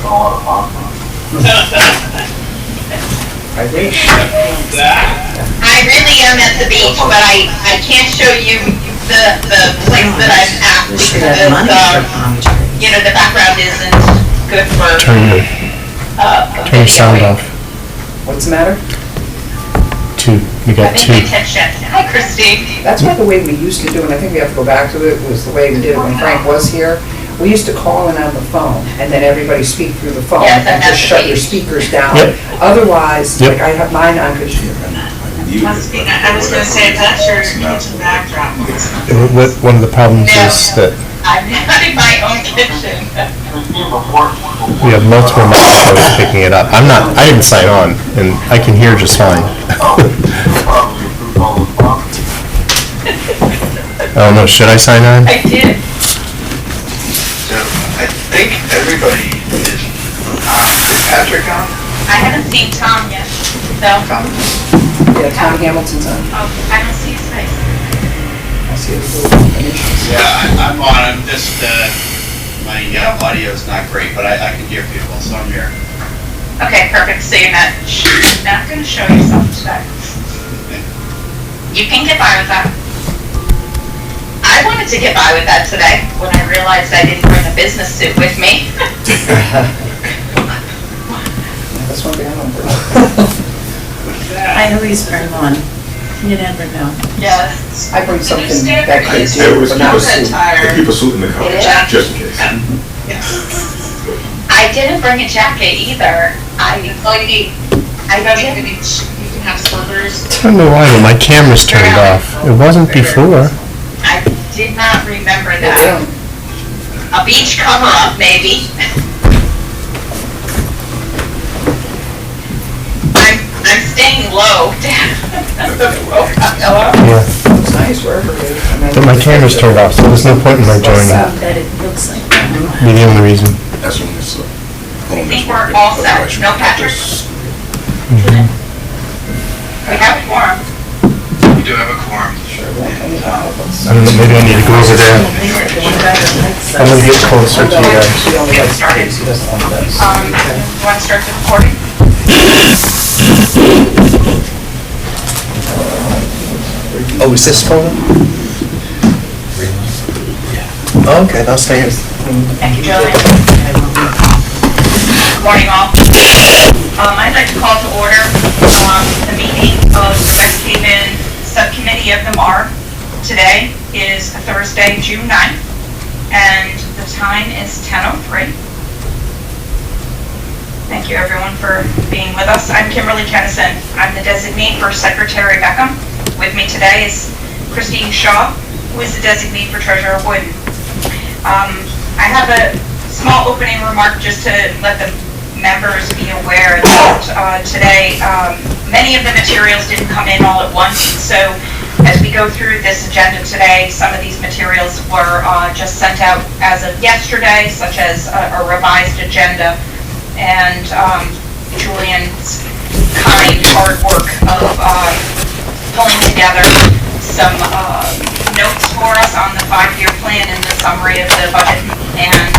a lot of fun. I agree. I really am at the beach, but I can't show you the place that I'm at because, you know, the background isn't good for. Turn your sound off. What's the matter? We got I'm two. paying attention. Hi, Christine. That's not the way we used to do it. I think we have to go back to it. It was the way we did it when Frank was here. We used to call in on the phone, and then everybody speak through the phone, Yes, and just shut your speakers down. Yep. Otherwise, Yep. like I have mine on, because I was gonna say, that's your kitchen backdrop. One of the problems is that I'm having my own kitchen. we have multiple microphones picking it up. I didn't sign on, and I can hear just fine. I don't know, should I sign on? I did. So I think everybody is Patrick on? I haven't seen Tom yet, so. yeah, Tom Hamilton's on. Oh, I don't see his face. I see his little initials. Yeah, I'm on. I'm just, my audio is not great, but I can hear people, so I'm here. Okay, perfect. So you're not going to show yourself today. You can get by with that. I wanted to get by with that today when I realized I didn't bring a business suit with me. That's one thing I don't bring. I know he's from one. You never know. Yes. I bring something Understand that could this. do, always but not a keep suit. They keep a suit in the car, It is. just in case. I didn't bring a jacket either. I You didn't. can have slippers. I don't know why, but my camera's turned off. It wasn't before. I did not remember Yeah. that. A beach cover-up, maybe. I'm staying low. Hello? Yeah. It's nice wherever it is. I mean, But my camera's turned off, so there's no point in my joining. That it looks like that. Be the only reason. That's when it's, I think we're all set. No, Patrick? We have a quorum. We do have a quorum. Sure, well, I don't know, maybe I need to go over there. I'm gonna get closer to you guys. He only likes started. He doesn't like those. You want to start the recording? Oh, is this phone? Okay, I'll stay here. Thank you, Jillian. Good morning, all. I'd like to call to order the meeting of the Haven Subcommittee of the MARB. Today is Thursday, June 9th, and the time is 10:03. Thank you, everyone, for being with us. I'm Kimberly Kennison. I'm the designee for Secretary Beckham. With me today is Christine Shaw, who is the designee for Treasurer Wooden. I have a small opening remark just to let the members be aware that today many of the materials didn't come in all at once. So as we go through this agenda today, some of these materials were just sent out as of yesterday, such as a revised agenda, and Julian's kind hard work of pulling together some notes for us on the 5-year plan and the summary of the budget and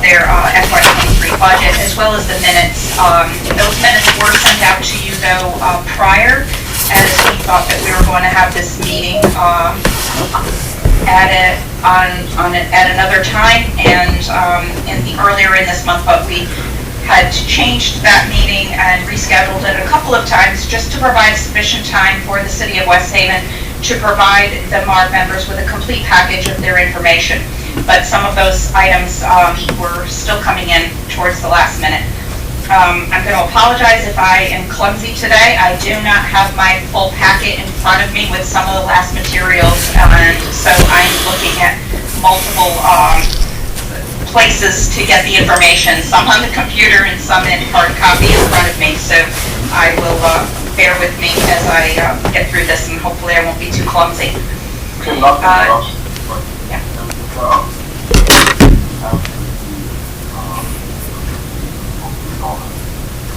their FY23 budget, as well as the minutes. Those minutes were sent out to you, though, prior, as we thought that we were going to have this meeting at another time, and earlier in this month, but we had changed that meeting and rescheduled it a couple of times just to provide sufficient time for the City of West Haven to provide the MARB members with a complete package of their information. But some of those items were still coming in towards the last minute. I'm going to apologize if I am clumsy today. I do not have my full packet in front of me with some of the last materials, and so I'm looking at multiple places to get the information, some on the computer and some in hard copy in front of me. So I will bear with me as I get through this, and hopefully I won't be too clumsy. Yeah.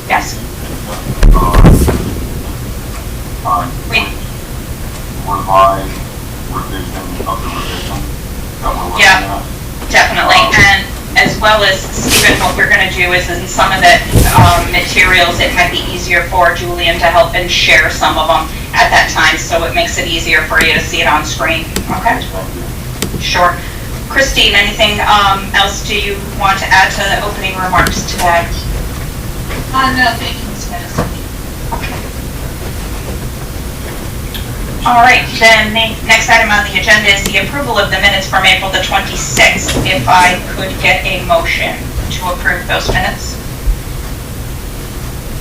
Yes. Revised revision of the revision that we're looking Yeah. at. Definitely, and as well as Stephen, what we're going to do is in some of the materials, it might be easier for Julian to help and share some of them at that time, so it makes it easier for you to see it on screen. Okay? Sure. Christine, anything else do you want to add to the opening remarks today? No, thank you, Ms. Madison. All right, then the next item on the agenda is the approval of the minutes from April the 26th. If I could get a motion to approve those minutes.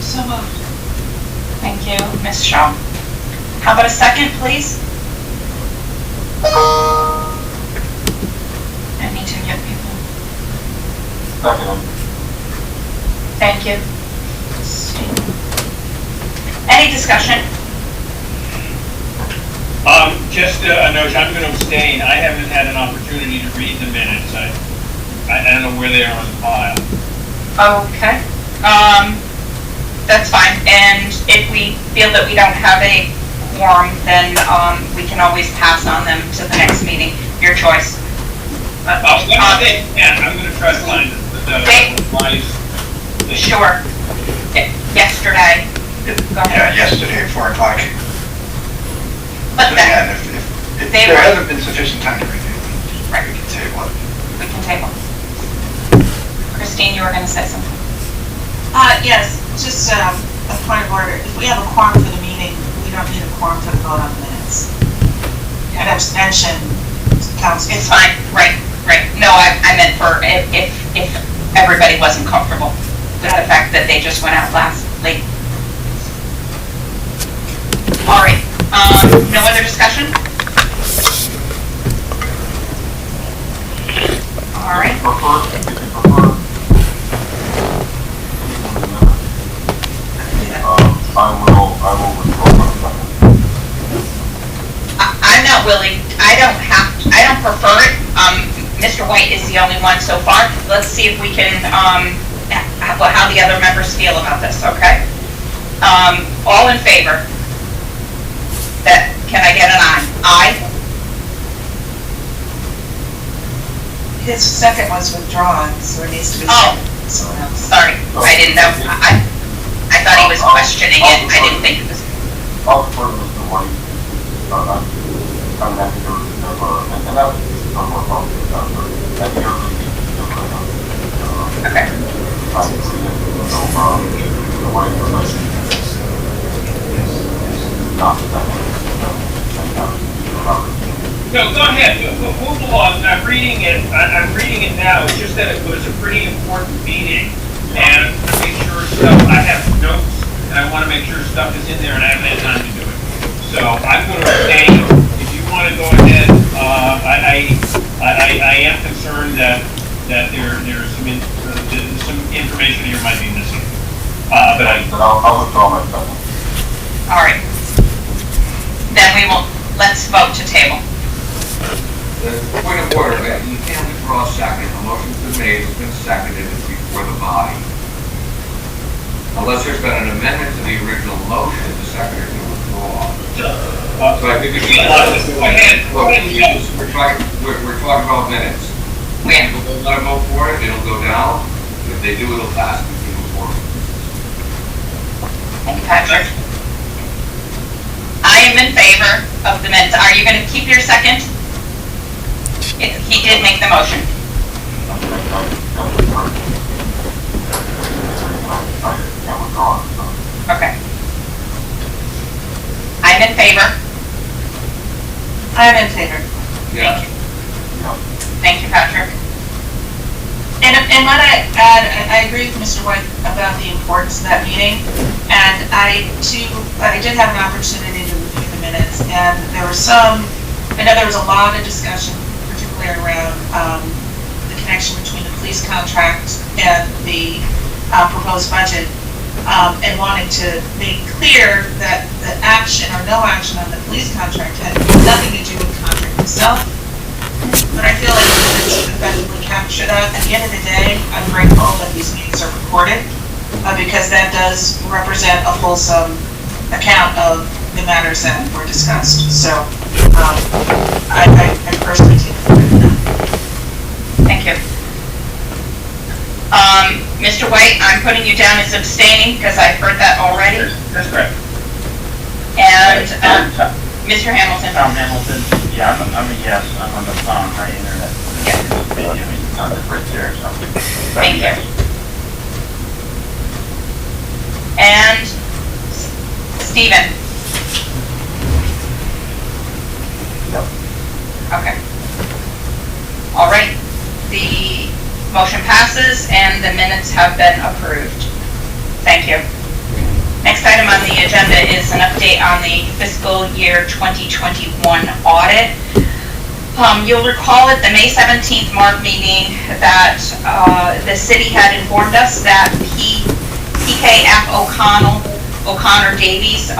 So moved. Thank you, Ms. Shaw. How about a second, please? I need to get people. Second. Thank you. Any discussion? Just a note, I'm going to abstain. I haven't had an opportunity to read the minutes. I don't know where they are on the file. Okay. That's fine. And if we feel that we don't have a quorum, then we can always pass on them to the next meeting. Your choice. I'm going to try to find the revised. Sure. Yesterday. Go ahead. Yeah, yesterday at 4 o'clock. But then, If they there were- hasn't been sufficient time to review, Right. we can table it. we can table. Christine, you were going to say something. Yes, just a point of order. If we have a quorum for the meeting, we don't need a quorum for the vote on the minutes. An abstention counts. It's fine. Right. No, I meant for if everybody wasn't comfortable with the fact that they just went out late. All right. No other discussion? All right. If you prefer, I will withdraw my second. I'm not willing, I don't prefer it. Mr. White is the only one so far. Let's see if we can, how the other members feel about this, okay? All in favor? Can I get an aye? Aye? His second was withdrawn, so it needs to be Oh. someone else. Sorry, I didn't know. I thought he was questioning it. I didn't think it was. I'll defer to Mr. White. I'm happy to reserve, and that's somewhat probably about her. And the other thing is, Okay. I can see it, the way the relation is not that. No, go ahead, move along. I'm reading it now. It's just that it was a pretty important meeting. And to make sure I have notes, and I want to make sure stuff is in there, and I haven't had time to do it. So I'm going to abstain. If you want to go ahead, I am concerned that there's some information here might be missing. But I'll withdraw my second. All right. Then let's vote to table. Point of order, you can't withdraw a second. A motion's been made, it's been seconded, it's before the body. Unless there's been an amendment to the original motion, the seconder can withdraw. So I think we should. We're talking about minutes. Yeah. People don't want to vote for it, it'll go down. If they do, it'll pass, we can move forward. Thank you, Patrick. I am in favor of the minutes. Are you going to keep your second? He did make the motion. Okay. I'm in favor. I'm in favor. Yeah. Thank you, Patrick. And might I add, I agree with Mr. White about the importance of that meeting. And I did have an opportunity to review the minutes, and there were I know there was a lot of discussion, particularly around the connection between the police contract and the proposed budget, and wanting to make clear that the action or no action on the police contract had nothing to do with the contract itself. But I feel like the minutes effectively capture that. At the end of the day, I'm grateful that these meetings are recorded, because that does represent a fulsome account of the matters that were discussed. So I personally take it. Thank you. Mr. White, I'm putting you down as abstaining because I've heard that already. That's correct. And Mr. Hamilton. Tom Hamilton, yeah, I'm a yes, I'm on the phone, my internet. Yes. It's not right there, so. Thank you. And Stephen? No. Okay. All right. The motion passes and the minutes have been approved. Thank you. Next item on the agenda is an update on the fiscal year 2021 audit. You'll recall at the May 17th MARB meeting that the city had informed us that PKF O'Connor Davies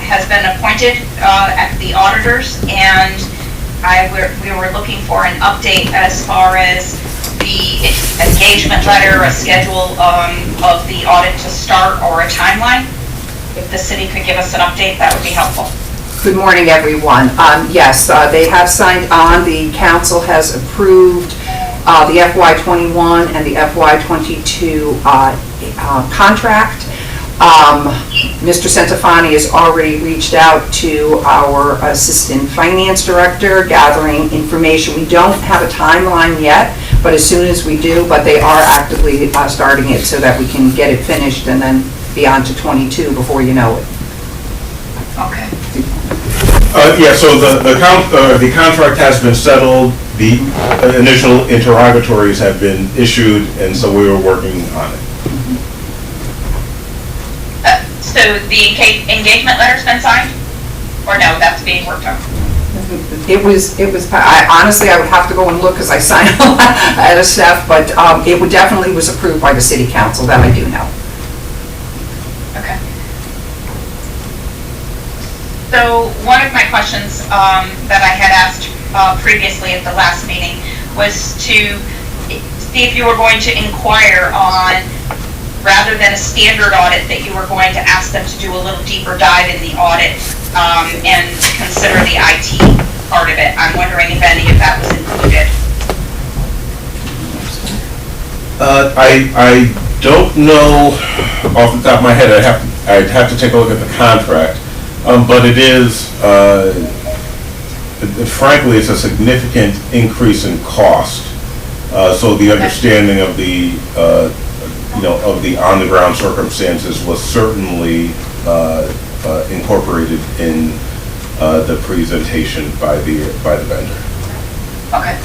has been appointed at the auditors, and we were looking for an update as far as the engagement letter, a schedule of the audit to start, or a timeline. If the city could give us an update, that would be helpful. Good morning, everyone. Yes, they have signed on. The council has approved the FY21 and the FY22 contract. Mr. Centofanti has already reached out to our assistant finance director, gathering information. We don't have a timeline yet, but as soon as we do, but they are actively starting it so that we can get it finished and then be on to 22 before you know it. Okay. Yeah, so the contract has been settled, the initial interrogatories have been issued, and so we were working on it. So the engagement letter's been signed? Or no, that's being worked on? It was, honestly, I would have to go and look because I signed a lot of stuff, but it definitely was approved by the city council, that I do know. Okay. So one of my questions that I had asked previously at the last meeting was to see if you were going to inquire on, rather than a standard audit, that you were going to ask them to do a little deeper dive in the audit and consider the IT part of it. I'm wondering if any of that was included. I don't know off the top of my head. I'd have to take a look at the contract, but it is, frankly, it's a significant increase in cost. So the understanding of the of the on-the-ground circumstances was certainly incorporated in the presentation by the vendor. Okay.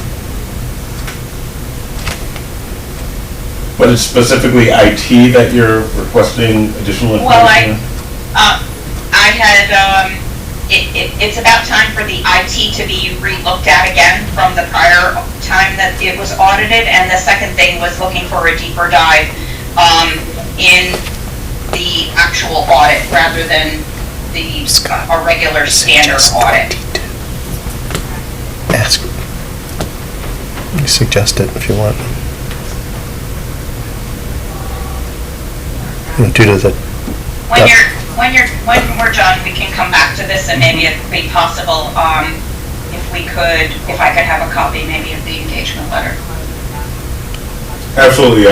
But it's specifically IT that you're requesting additional information? Well, I had, it's about time for the IT to be re-looked at again from the prior time that it was audited, and the second thing was looking for a deeper dive in the actual audit rather than a regular standard audit. Ask. You suggest it if you want. Due to the. When we're done, we can come back to this, and maybe it'd be possible if I could have a copy maybe of the engagement letter. Absolutely.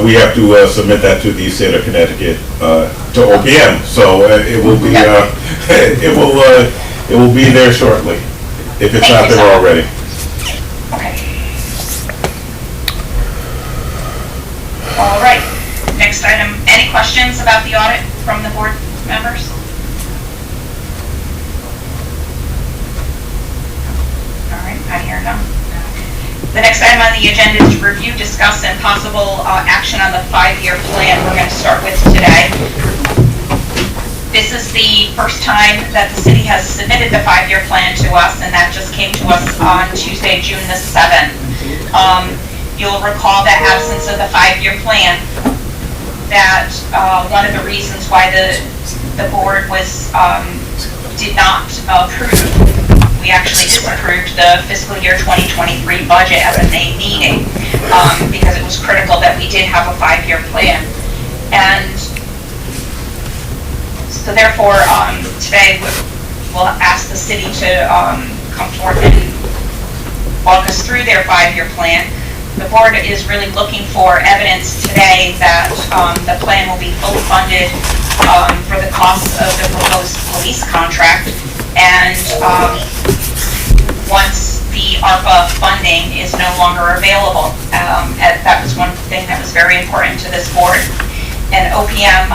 We have to submit that to the state of Connecticut, to OPM. So it will be it will be there shortly, if it's not there already. Okay. All right. Next item. Any questions about the audit from the board members? All right. I hear none. The next item on the agenda is to review, discuss, and possible action on the 5-year plan we're going to start with today. This is the first time that the city has submitted the 5-year plan to us, and that just came to us on Tuesday, June the 7th. You'll recall that absence of the 5-year plan, that one of the reasons why the board did not approve. We actually disapproved the fiscal year 2023 budget at the May meeting because it was critical that we did have a 5-year plan. And so therefore, today we'll ask the city to come forth and walk us through their 5-year plan. the board is really looking for evidence today that the plan will be fully funded for the cost of the proposed police contract. And once the ARPA funding is no longer available, that was one thing that was very important to this board. And OPM,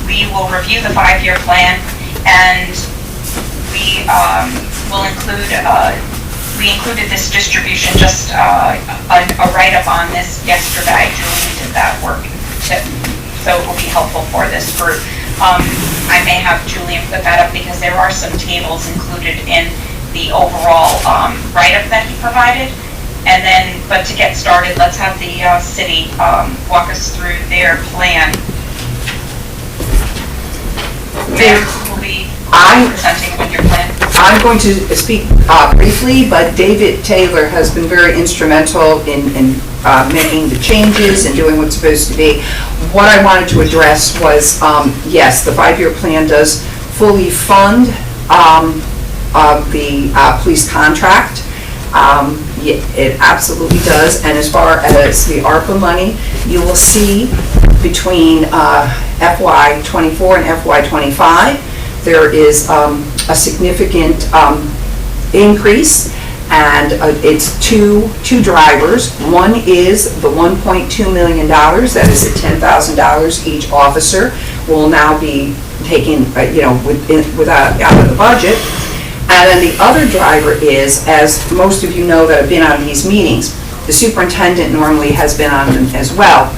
we will review the 5-year plan, and we will include, we included this distribution, just a write-up on this yesterday. Julie did that work, so it will be helpful for this group. I may have Julian put that up because there are some tables included in the overall write-up that he provided. And then, but to get started, let's have the city walk us through their plan. Mayor, who will be presenting with your plan? I'm going to speak briefly, but David Taylor has been very instrumental in making the changes and doing what's supposed to be. What I wanted to address was, yes, the 5-year plan does fully fund the police contract. It absolutely does. And as far as the ARPA money, you will see between FY24 and FY25, there is a significant increase, and it's two drivers. One is the $1.2 million, that is at $10,000 each officer, will now be taken, out of the budget. And then the other driver is, as most of you know that have been on these meetings, the superintendent normally has been on them as well.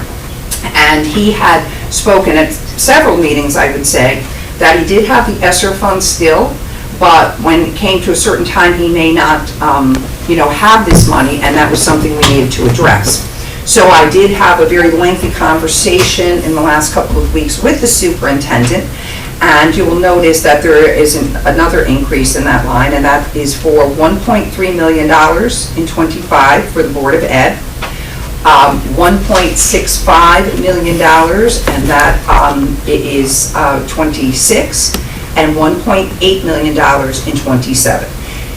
And he had spoken at several meetings, I would say, that he did have the ESSER fund still, but when it came to a certain time, he may not, have this money, and that was something we needed to address. So I did have a very lengthy conversation in the last couple of weeks with the superintendent, and you will notice that there is another increase in that line, and that is for $1.3 million in '25 for the Board of Ed, $1.65 million, and that is '26, and $1.8 million in '27.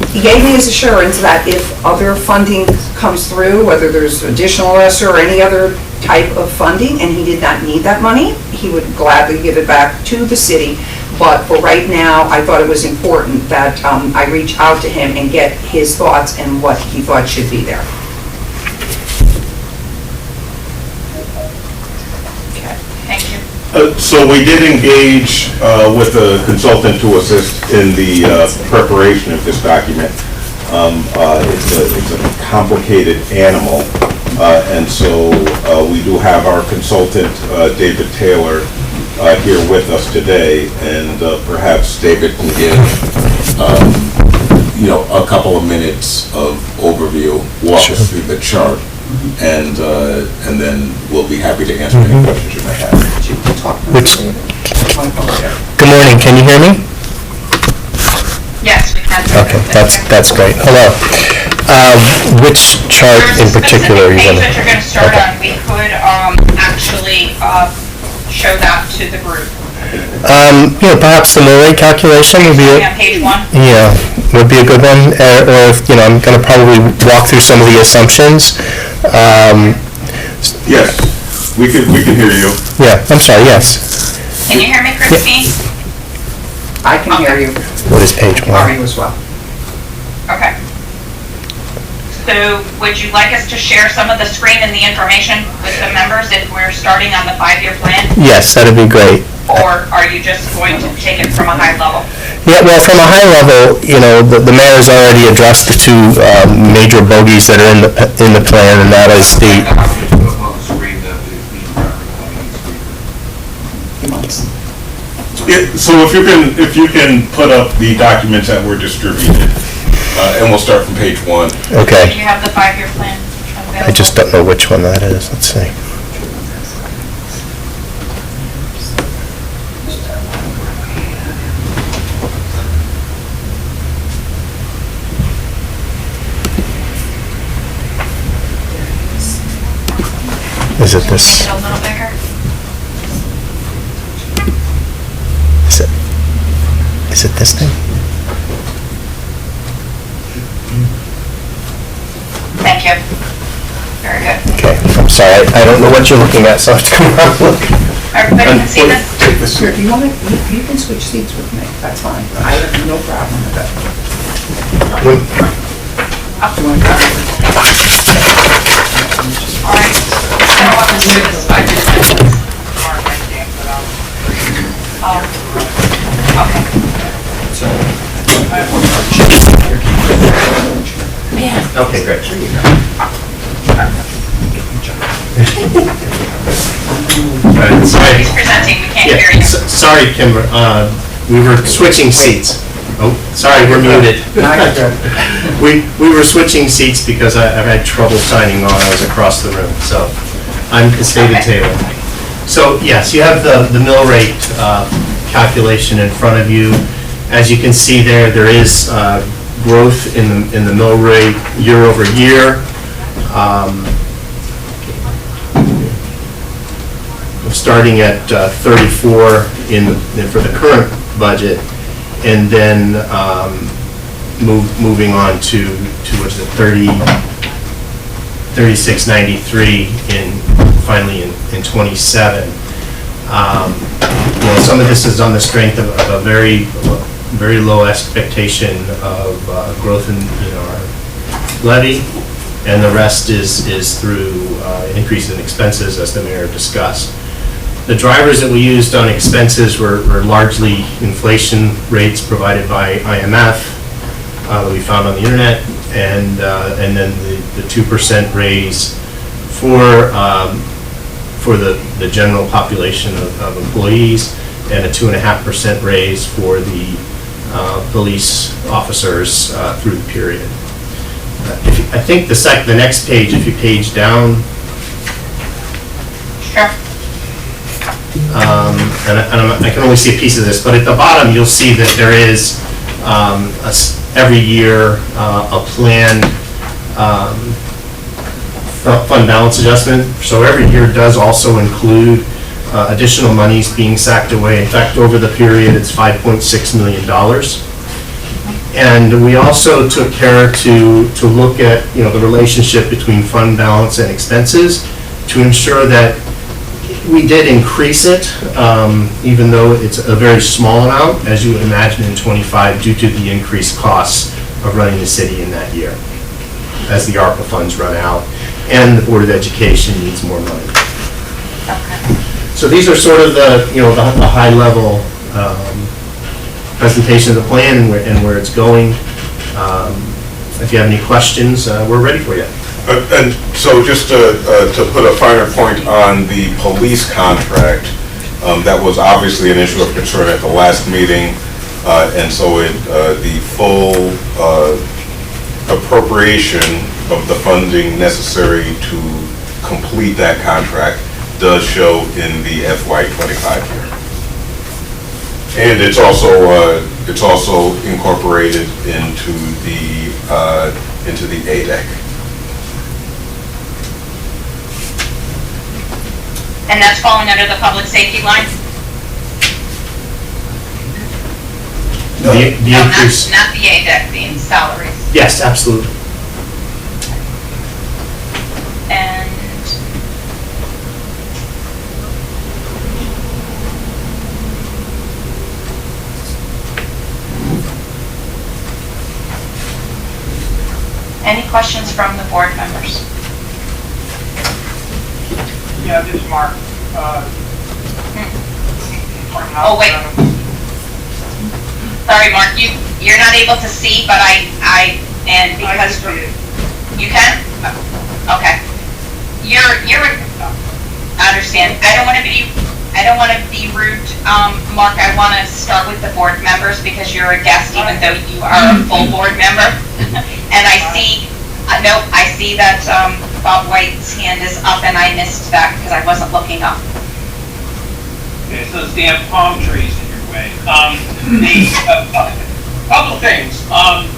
He gave me his assurance that if other funding comes through, whether there's additional ESSER or any other type of funding, and he did not need that money, he would gladly give it back to the city. But for right now, I thought it was important that I reach out to him and get his thoughts and what he thought should be there. Okay, thank you. So we did engage with a consultant to assist in the preparation of this document. It's a complicated animal, and so we do have our consultant, David Taylor, here with us today, and perhaps David can give, a couple of minutes of overview, walk us through the chart, and then we'll be happy to answer any questions you may have. Good morning, can you hear me? Yes, we can. Okay, that's great. Hello. Which chart in particular are you going to? There's a page that you're going to start on. We could actually show that to the group. Perhaps the mill rate calculation would be On page 1? Yeah, would be a good one. Or if, I'm going to probably walk through some of the assumptions. Yes, we can hear you. Yeah, I'm sorry, yes. Can you hear me, Christine? I can hear you. What is page 1? Are you as well? Okay. So would you like us to share some of the screen and the information with the members if we're starting on the 5-year plan? Yes, that'd be great. Or are you just going to take it from a high level? Yeah, well, from a high level, the mayor's already addressed the two major bogeys that are in the plan, and that is the. So if you can put up the documents that were distributed, and we'll start from page 1. Okay. Do you have the 5-year plan available? I just don't know which one that is. Let's see. Is it this? A little bigger? Is it this thing? Thank you. sorry, I don't know what you're looking at, so I have to come around and look. Everybody can see this? Take this. Here, if you want to, you can switch seats with me, that's fine. I have no problem with that. Do you want to- All right. So what we'll do is I just... Oh, okay. Okay, great. Sorry. He's presenting, we can't Yeah, hear you. sorry, Kim, we were switching seats. Oh, sorry, we're muted. We were switching seats because I've had trouble signing on, I was across the room, so I'm David Okay. Taylor. So, yes, you have the mill rate calculation in front of you. As you can see there is growth in the mill rate year over year. Starting at 34 for the current budget, and then moving on to what is it, 3693 finally in 27. Some of this is on the strength of a very low expectation of growth in our levy, and the rest is through increase in expenses, as the mayor discussed. The drivers that we used on expenses were largely inflation rates provided by IMF that we found on the internet, and then the 2% raise for the general population of employees, and a 2.5% raise for the police officers through the period. I think the next page, if you page down, Sure. and I can only see a piece of this, but at the bottom, you'll see that there is every year a planned fund balance adjustment. So every year does also include additional monies being sacked away. In fact, over the period, it's $5.6 million. And we also took care to look at, the relationship between fund balance and expenses to ensure that we did increase it, even though it's a very small amount, as you would imagine in 25, due to the increased costs of running the city in that year, as the ARPA funds run out, and the Board of Education needs more money. Okay. So these are sort of the high-level presentation of the plan and where it's going. If you have any questions, we're ready for you. And so just to put a finer point on the police contract, that was obviously an issue of concern at the last meeting, and so the full appropriation of the funding necessary to complete that contract does show in the FY25 year. And it's also incorporated into the ADEC. And that's falling under the public safety line? The No, increase, not the ADEC, the salaries. yes, absolutely. And any questions from the board members? Yeah, this is Mark. Oh, wait. Sorry, Mark, you're not able to see, but and because you can? Okay. I understand. I don't want to be rude, Mark. I want to start with the board members because you're a guest, even though you are a full board member. And I see that Bob White's hand is up, and I missed that because I wasn't looking up. Okay, so those damn palm trees in your way. Couple things. I'm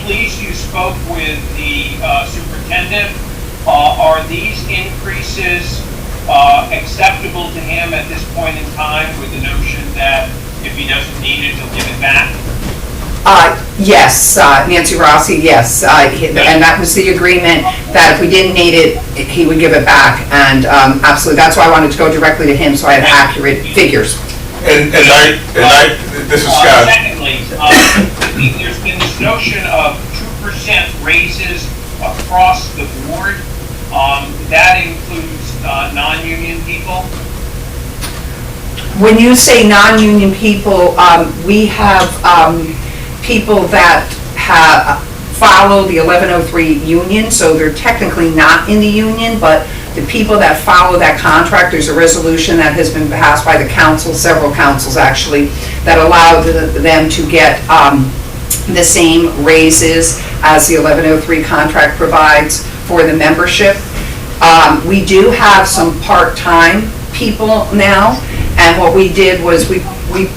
pleased you spoke with the superintendent. Are these increases acceptable to him at this point in time, with the notion that if he doesn't need it, he'll give it back? Yes, Nancy Rossi, yes, and that was the agreement, that if we didn't need it, he would give it back, and absolutely, that's why I wanted to go directly to him, so I had accurate figures. And I, this is Scott. Secondly, there's been this notion of 2% raises across the board. That includes non-union people. When you say non-union people, we have people that follow the 1103 union, so they're technically not in the union, but the people that follow that contract, there's a resolution that has been passed by the council, several councils actually, that allow them to get the same raises as the 1103 contract provides for the membership. We do have some part-time people now, and what we did was we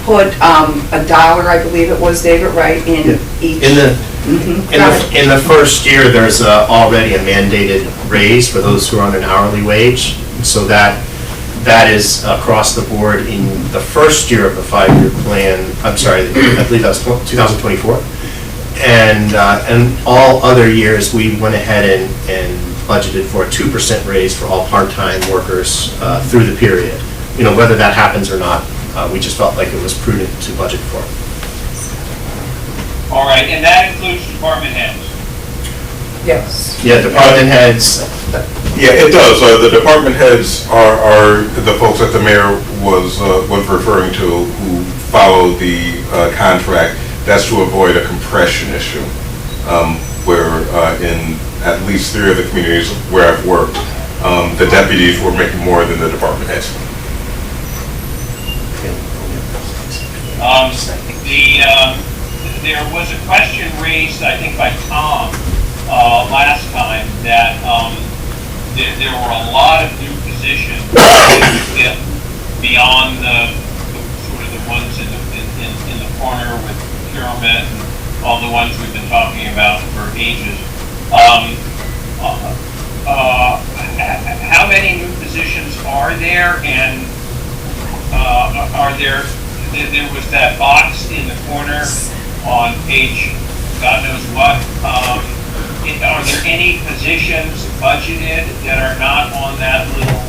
put $1, I believe it was, David, right, in each. In the first year, there's already a mandated raise for those who are on an hourly wage, so that is across the board in the first year of the 5-year plan. I'm sorry, I believe that was 2024. And all other years, we went ahead and budgeted for a 2% raise for all part-time workers through the period. You know, whether that happens or not, we just felt like it was prudent to budget for. All right, and that includes department heads. Yes. Yeah, department heads. Yeah, it does. The department heads are the folks that the mayor was referring to, who follow the contract. That's to avoid a compression issue, where in at least 3 of the communities where I've worked, the deputies were making more than the department heads. There was a question raised, I think, by Tom last time that there were a lot of new positions beyond the sort of the ones in the corner with pyramid and all the ones we've been talking about for ages. How many new positions are there, and are there was that box in the corner on page God knows what. Are there any positions budgeted that are not on that little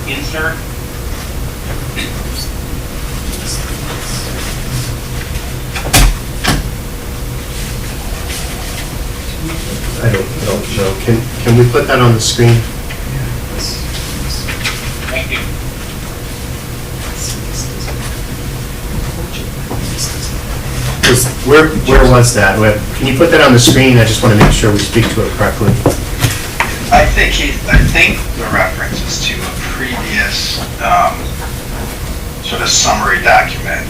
insert? I don't know. Can we put that on the screen? Thank you. Where was that? Can you put that on the screen? I just want to make sure we speak to it correctly. I think the reference is to a previous sort of summary document.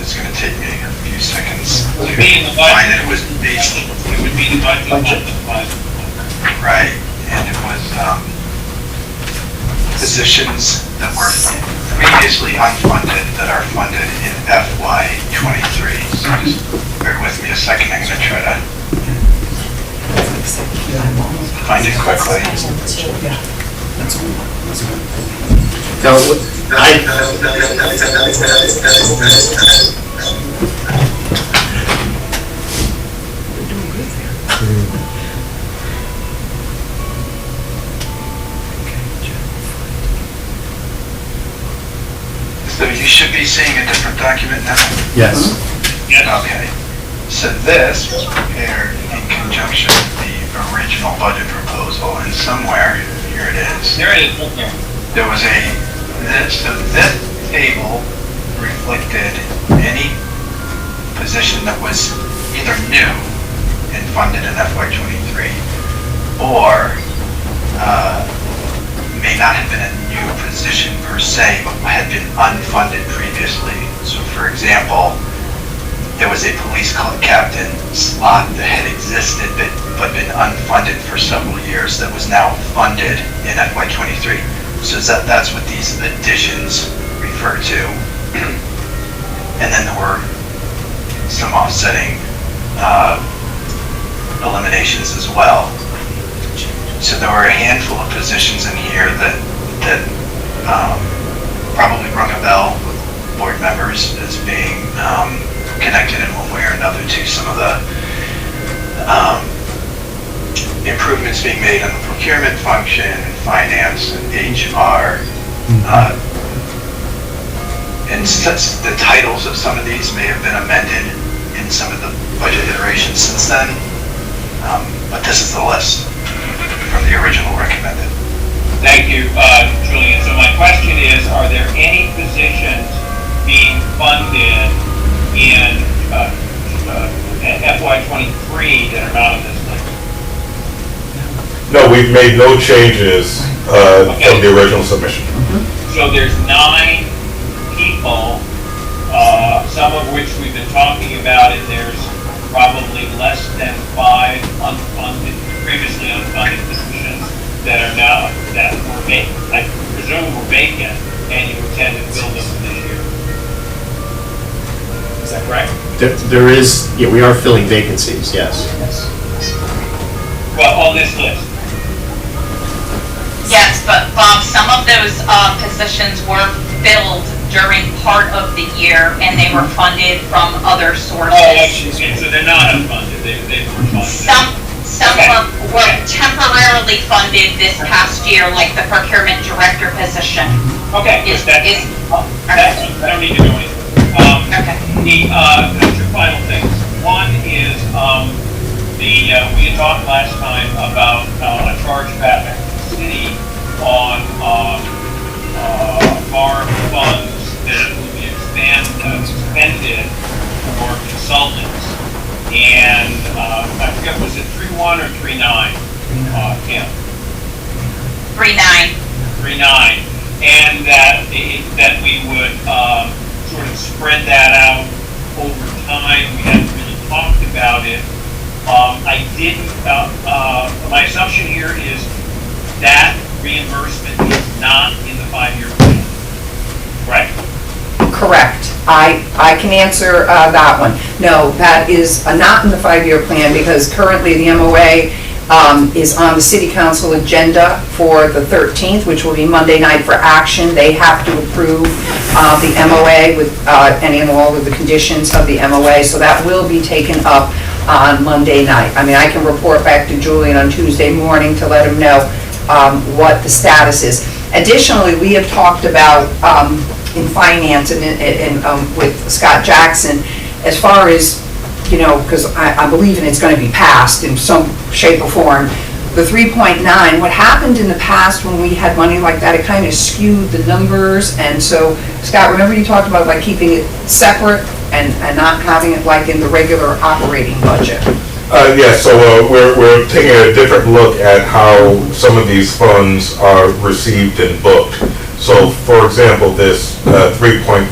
It's going to take me a few seconds to find it. It was based. It would be the budget. Right, and it was positions that were previously unfunded that are funded in FY '23. So just bear with me a second. I'm going to try to find it quickly. Now, So you should be seeing a different document now? yes. Okay. So this was prepared in conjunction with the original budget proposal, and somewhere, here it is. There it is. Okay. There was so this table reflected any position that was either new and funded in FY '23, or may not have been a new position per se, but had been unfunded previously. So for example, there was a police captain slot that had existed but been unfunded for several years that was now funded in FY '23. So that's what these additions refer to. And then there were some offsetting eliminations as well. So there were a handful of positions in here that probably rung a bell with board members as being connected in one way or another to some of the improvements being made on the procurement function, finance, and HR. And the titles of some of these may have been amended in some of the budget iterations since then, but this is the list from the original recommended. Thank you, Julian. So my question is, are there any positions being funded in FY23 that are not on this list? No, we've made no changes from the original submission. So there's 9 people, some of which we've been talking about, and there's probably less than 5 unfunded, previously unfunded positions that are now, that were vacant, I presume were vacant, and you intend to fill them this year. Is that correct? There is, yeah, we are filling vacancies, yes. Well, on this list. Yes, but Bob, some of those positions were filled during part of the year, and they were funded from other sources. Okay, so they're not unfunded, they were funded. Some were temporarily funded this past year, like the procurement director position. Okay, I don't need to know anything. Okay. The two final things. One is, we had talked last time about a charge back to the city on our funds that will be expended for consultants. And I forget, was it 3.1 or 3.9? Kim? 3.9. 3.9. And that we would sort of spread that out over time. We hadn't really talked about it. I didn't, my assumption here is that reimbursement is not in the 5-year plan, correct? Correct. I can answer that one. No, that is not in the 5-year plan, because currently the MOA is on the city council agenda for the 13th, which will be Monday night for action. They have to approve the MOA with any and all of the conditions of the MOA, so that will be taken up on Monday night. I mean, I can report back to Julian on Tuesday morning to let him know what the status is. Additionally, we have talked about in finance and with Scott Jackson, as far as, you know, because I believe in it's going to be passed in some shape or form, the 3.9, what happened in the past when we had money like that, it kind of skewed the numbers. And so, Scott, remember you talked about like keeping it separate and not having it like in the regular operating budget? Yeah, so we're taking a different look at how some of these funds are received and booked. So, for example, this 3.9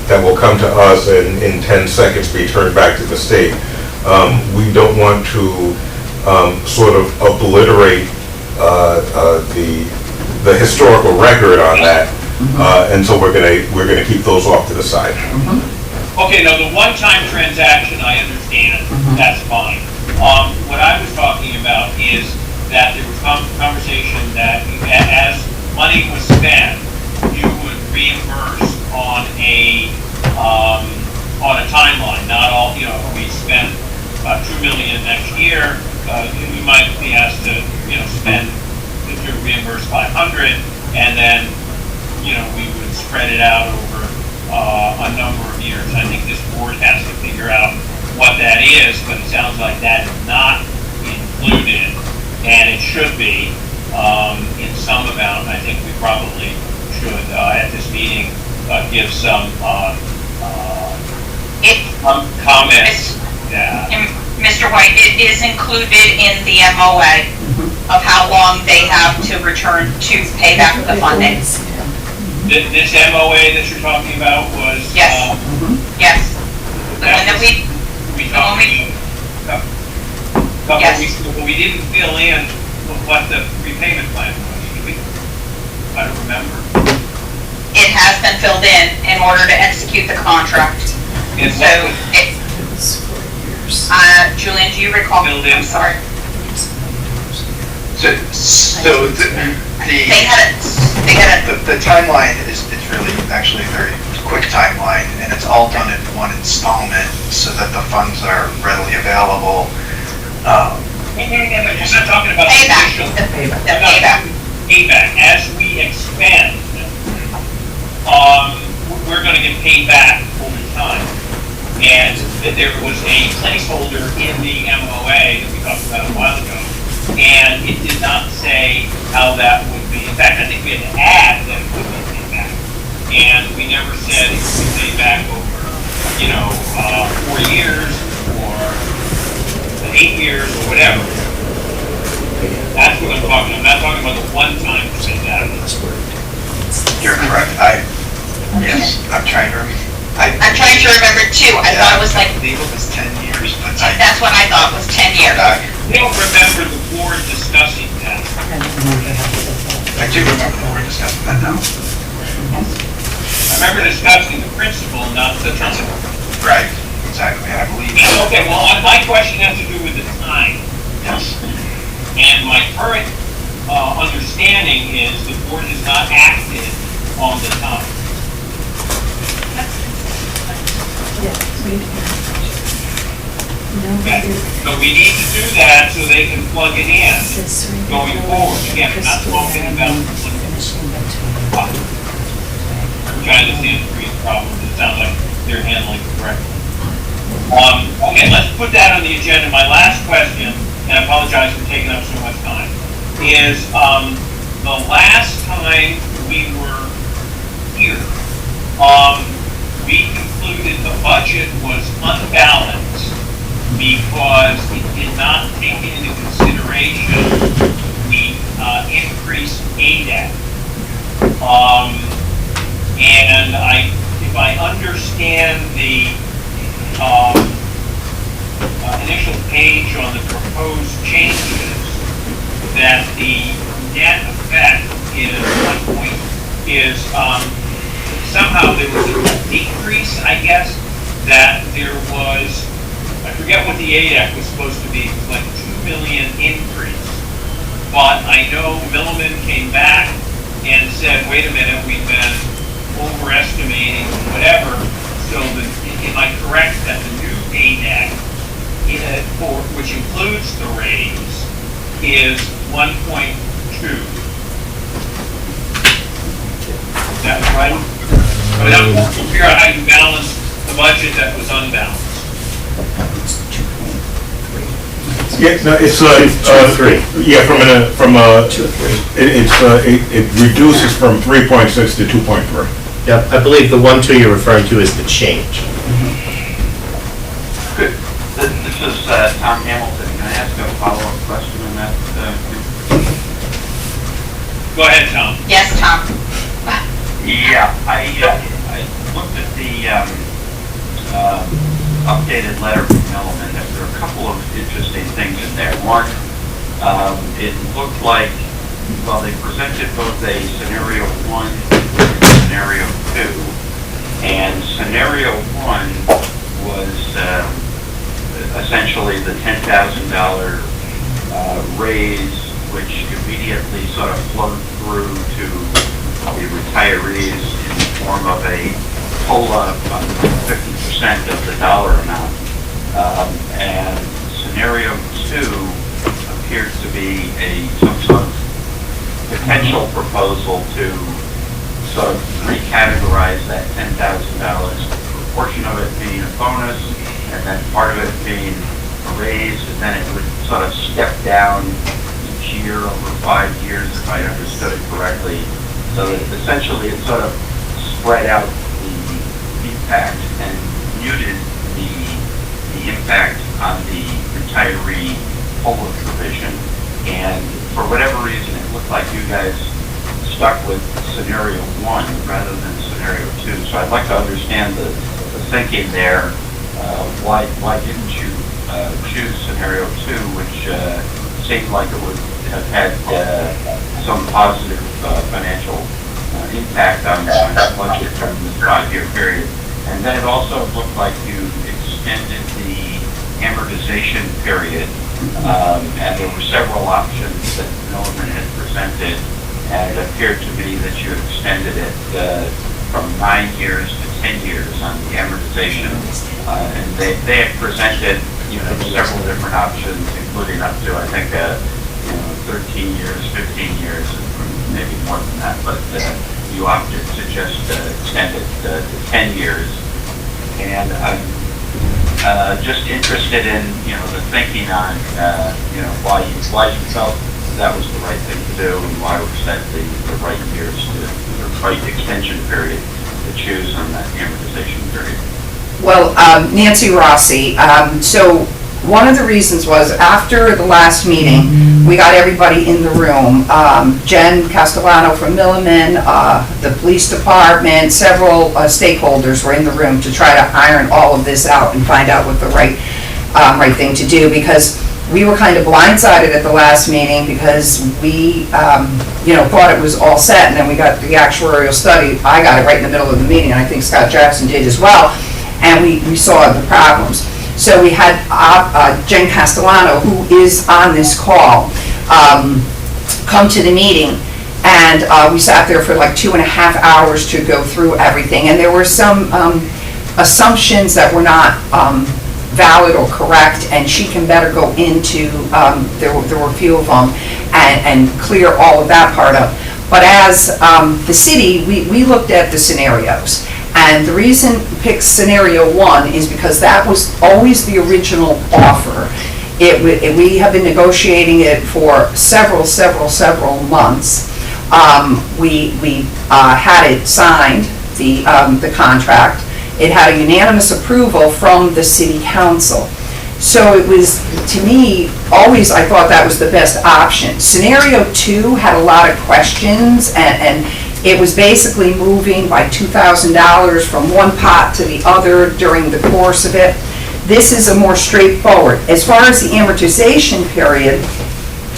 that will come to us and in 10 seconds be turned back to the state, we don't want to sort of obliterate the historical record on that, and so we're gonna keep those off to the side. Okay, now the one-time transaction, I understand, that's fine. What I was talking about is that there was conversation that as money was spent, you would reimburse on a timeline. Not all, you know, if we spent $2 million next year, we might be asked to, you know, reimburse 500, and then, you know, we would spread it out over a number of years. I think this board has to figure out what that is, but it sounds like that is not included, and it should be in some amount. I think we probably should, at this meeting, give some comments. Mr. White, it is included in the MOA of how long they have to return to pay back the funding. This MOA that you're talking about was? Yes. Yes. The one that we talked about a couple of weeks ago, but we didn't fill in what the repayment plan was. I don't remember. It has been filled in order to execute the contract. And so Julian, do you recall? Filled in. I'm sorry. So the timeline is really actually very quick timeline, and it's all done in one installment so that the funds are readily available. We're not talking about Payback. initial. The payback. Payback. As we expand, we're gonna get paid back over time. And there was a placeholder in the MOA that we talked about a while ago, and it did not say how that would be. In fact, I think we had to add that it would be paid back. And we never said it would be paid back over, 4 years or 8 years or whatever. That's what I'm talking about. I'm not talking about the one-time payback. You're correct. Yes, I'm trying to remember. I'm trying to remember too. I thought it was like, I believe it was 10 years, but that's what I thought was 10 years. We don't remember the board discussing that. I do remember that we're discussing that now. I remember discussing the principle, not the principle. Right, exactly, I believe. Okay, well, my question has to do with the time. Yes. And my current understanding is the board has not acted on the time. Okay, so we need to do that so they can plug it in going forward. Again, I'm not talking about which I understand the previous problem, it sounds like they're handling it correctly. Okay, let's put that on the agenda. My last question, and I apologize for taking up so much time, is the last time we were here, we concluded the budget was unbalanced because it did not take into consideration the increased ADAC. And if I understand the initial page on the proposed changes, that the net effect is somehow there was a decrease, I guess, that there was, I forget what the ADAC was supposed to be, it was like 2 million increase. But I know Milliman came back and said, wait a minute, we've been overestimating whatever. So am I correct that the new ADAC, which includes the raise, is 1.2? Is that right? I mean, I'm trying to figure out how you balance the budget that was unbalanced. Yeah, no, it's, 2 or 3. Yeah, it reduces from 3.6 to 2.3. Yeah, I believe the 1.2 you're referring to is the change. Good. This is Tom Hamilton. Can I ask a follow-up question on that? Go ahead, Tom. Yes, Tom. Yeah, I looked at the updated letter from Milliman. There are a couple of interesting things in there. One, it looked like, well, they presented both a scenario 1 and scenario 2. And scenario 1 was essentially the $10,000 raise, which immediately sort of flowed through to the retirees in the form of a COLA on 50% of the dollar amount. And scenario 2 appears to be some sort of potential proposal to sort of recategorize that $10,000, a portion of it being a bonus, and then part of it being a raise, and then it would sort of step down each year over 5 years, if I understood it correctly. So that essentially it sort of spread out the impact and muted the impact on the retiree COLA provision. And for whatever reason, it looked like you guys stuck with scenario 1 rather than scenario 2. So I'd like to understand the thinking there. Why didn't you choose scenario 2, which seemed like it would have had some positive financial impact on the budget during this 5-year period? And then it also looked like you extended the amortization period, and there were several options that Milliman had presented, and it appeared to me that you extended it from 9 years to 10 years on the amortization. And they had presented, several different options, including up to, I think, 13 years, 15 years, and maybe more than that. But you opted to just extend it to 10 years. And I'm just interested in, the thinking on, why you felt that was the right thing to do and why was that the right years the right extension period to choose on that amortization period. Well, Nancy Rossi, so one of the reasons was after the last meeting, we got everybody in the room. Jen Castellano from Milliman, the police department, several stakeholders were in the room to try to iron all of this out and find out what the right thing to do, because we were kind of blindsided at the last meeting because we, thought it was all set, and then we got the actuarial study. I got it right in the middle of the meeting, and I think Scott Jackson did as well, and we saw the problems. So we had Jen Castellano, who is on this call, come to the meeting, and we sat there for like 2.5 hours to go through everything, and there were some assumptions that were not valid or correct, and she can better go into, there were a few of them, and clear all of that part up. But as the city, we looked at the scenarios, and the reason we picked scenario 1 is because that was always the original offer. We have been negotiating it for several months. We had it signed, the contract. It had a unanimous approval from the city council. So it was, to me, always I thought that was the best option. Scenario 2 had a lot of questions, and it was basically moving by $2,000 from one pot to the other during the course of it. This is a more straightforward. As far as the amortization period,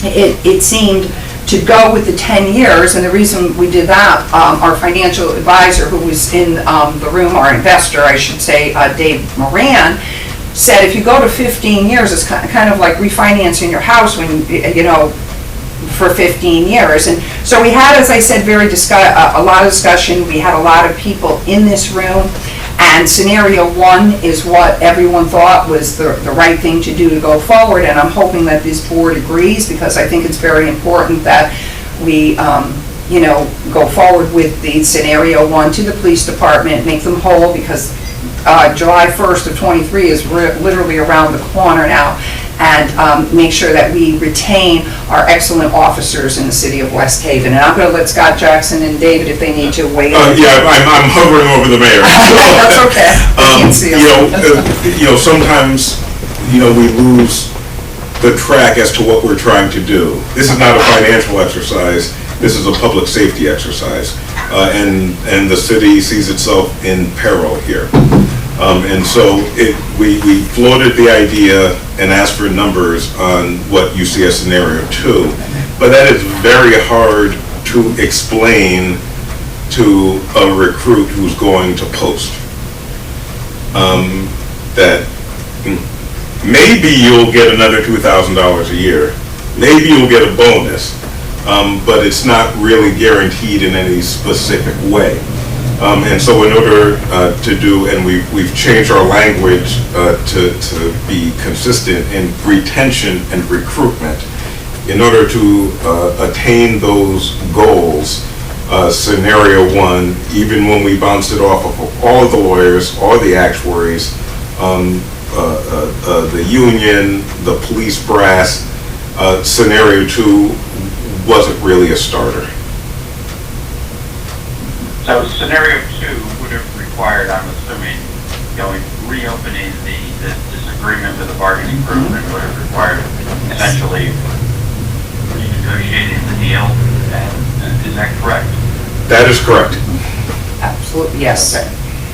it seemed to go with the 10 years, and the reason we did that, our financial advisor who was in the room, our investor, I should say, Dave Moran, said if you go to 15 years, it's kind of like refinancing your house when, for 15 years. And so we had, as I said, a lot of discussion. We had a lot of people in this room, and scenario 1 is what everyone thought was the right thing to do to go forward, and I'm hoping that this board agrees, because I think it's very important that we go forward with the scenario 1 to the police department, make them whole, because July 1st of 23 is literally around the corner now, and make sure that we retain our excellent officers in the city of West Haven. And I'm going to let Scott Jackson and David, if they need to, weigh in. I'm hovering over the mayor. That's okay. I can't see him. Sometimes, we lose the track as to what we're trying to do. This is not a financial exercise. This is a public safety exercise. And the city sees itself in peril here. And so we floated the idea and asked for numbers on what you see as scenario 2, but that is very hard to explain to a recruit who's going to post. That maybe you'll get another $2,000 a year, maybe you'll get a bonus, but it's not really guaranteed in any specific way. And so in order to do, and we've changed our language to be consistent in retention and recruitment, in order to attain those goals, scenario 1, even when we bounce it off of all of the lawyers, all the actuaries, the union, the police brass, scenario 2 wasn't really a starter. So scenario 2 would have required, I'm assuming, reopening this agreement with the bargaining group, and would have required essentially renegotiating the deal. And is that correct? That is correct. Absolutely, yes. Okay.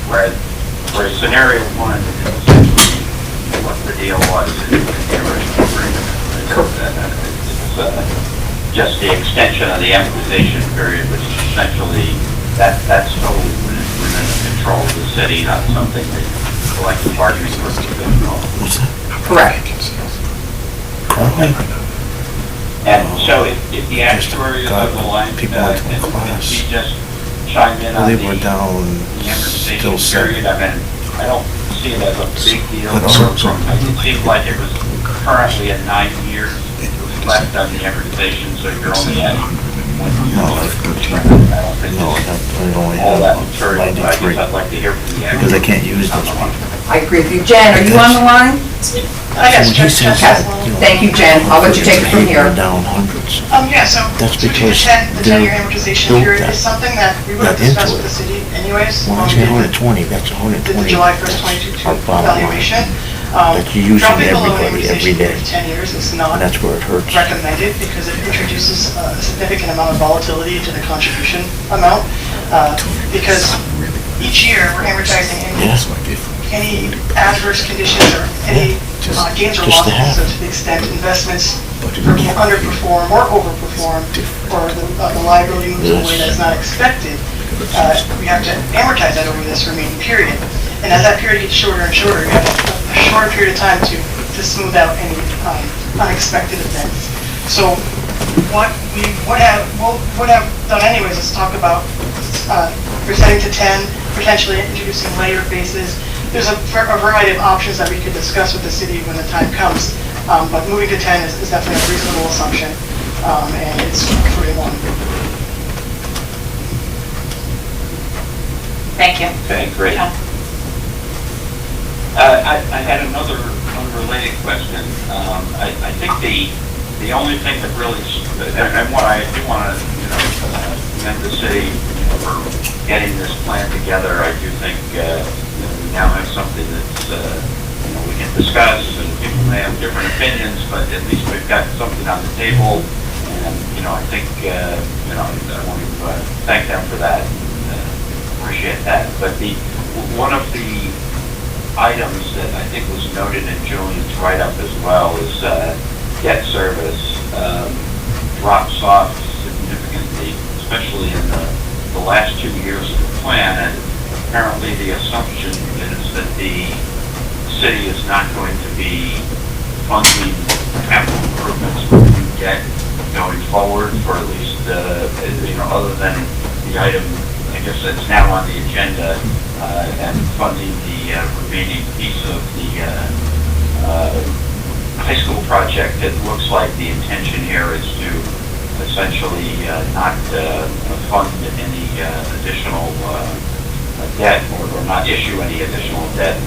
Whereas scenario 1 is essentially what the deal was in the original agreement. It's just the extension of the amortization period, which is essentially that's totally within the control of the city, not something that collective bargaining group is involved. Correct. And so if the actuary of the line, can we just chime in I on think we're down the amortization till period. I mean, I don't see it as a big deal. But It seems like it was currently at 9 years left on the amortization, so you're only at 1 year. No, I don't think No, it's I only all that have material, but I guess 93, I'd like to hear from the because I expert. can't use those one. I agree with you. Jen, are you on the line? I guess, So when he says that, you know, Thank you, Jen. I'll let you take it from here. we're down hundreds. Yeah, so That's switching to because 10, the they're 10-year amortization built period that- is something that we would have that into discussed it. with the city anyways. When I when say we did 120, that's the 120. July 1st, 2022 Our bottom line. evaluation. That you're using Dropping below an everybody every amortization day. period of 10 years is not And that's where it hurts. recommended because it introduces a significant amount of volatility into the contribution amount. Because each year we're amortizing any adverse conditions or any gains or Just to losses. have So it. to the extent investments underperform or overperform, or the liability moves in a way that's not expected, we have to amortize that over this remaining period. And as that period gets shorter and shorter, we have a shorter period of time to smooth out any unexpected events. So what we would have done anyways is talk about resetting to 10, potentially introducing layer bases. There's a variety of options that we could discuss with the city when the time comes, but moving to 10 is definitely a reasonable assumption, and it's pretty long. Thank you. Okay, great. Yeah. I had another unrelated question. I think the only thing that really, and what I do want to, commend the city for getting this plan together. I do think we now have something that's we can discuss, and people may have different opinions, but at least we've got something on the table. And I think I want to thank them for that. Appreciate that. But one of the items that I think was noted in Julian's write-up as well is debt service drops off significantly, especially in the last 2 years of the plan. And apparently the assumption is that the city is not going to be funding capital improvements with new debt going forward, for at least other than the item, I guess, that's now on the agenda, and funding the remaining piece of the high school project. It looks like the intention here is to essentially not fund any additional debt, or not issue any additional debt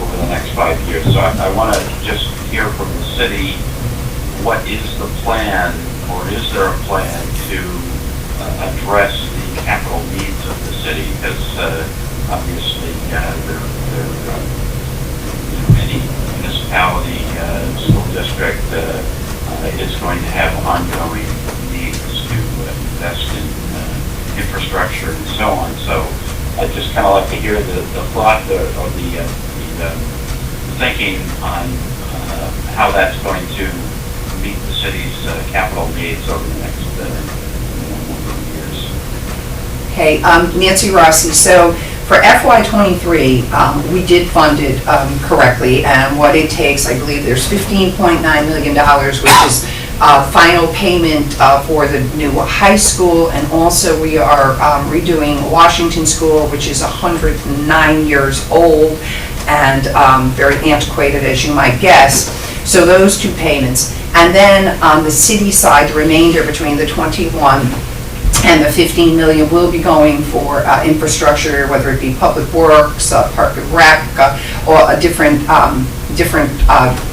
over the next 5 years. So I want to just hear from the city, what is the plan, or is there a plan to address the capital needs of the city? Because obviously any municipality, school district is going to have ongoing needs to invest in infrastructure and so on. So I'd just kind of like to hear the thought or the thinking on how that's going to meet the city's capital needs over the next number of years. Okay, Nancy Rossi, so for FY23, we did fund it correctly, and what it takes, I believe there's $15.9 million, which is final payment for the new high school, and also we are redoing Washington School, which is 109 years old and very antiquated, as you might guess. So those two payments. And then on the city side, the remainder between the 21 and the 15 million will be going for infrastructure, whether it be public works, park and rec, or different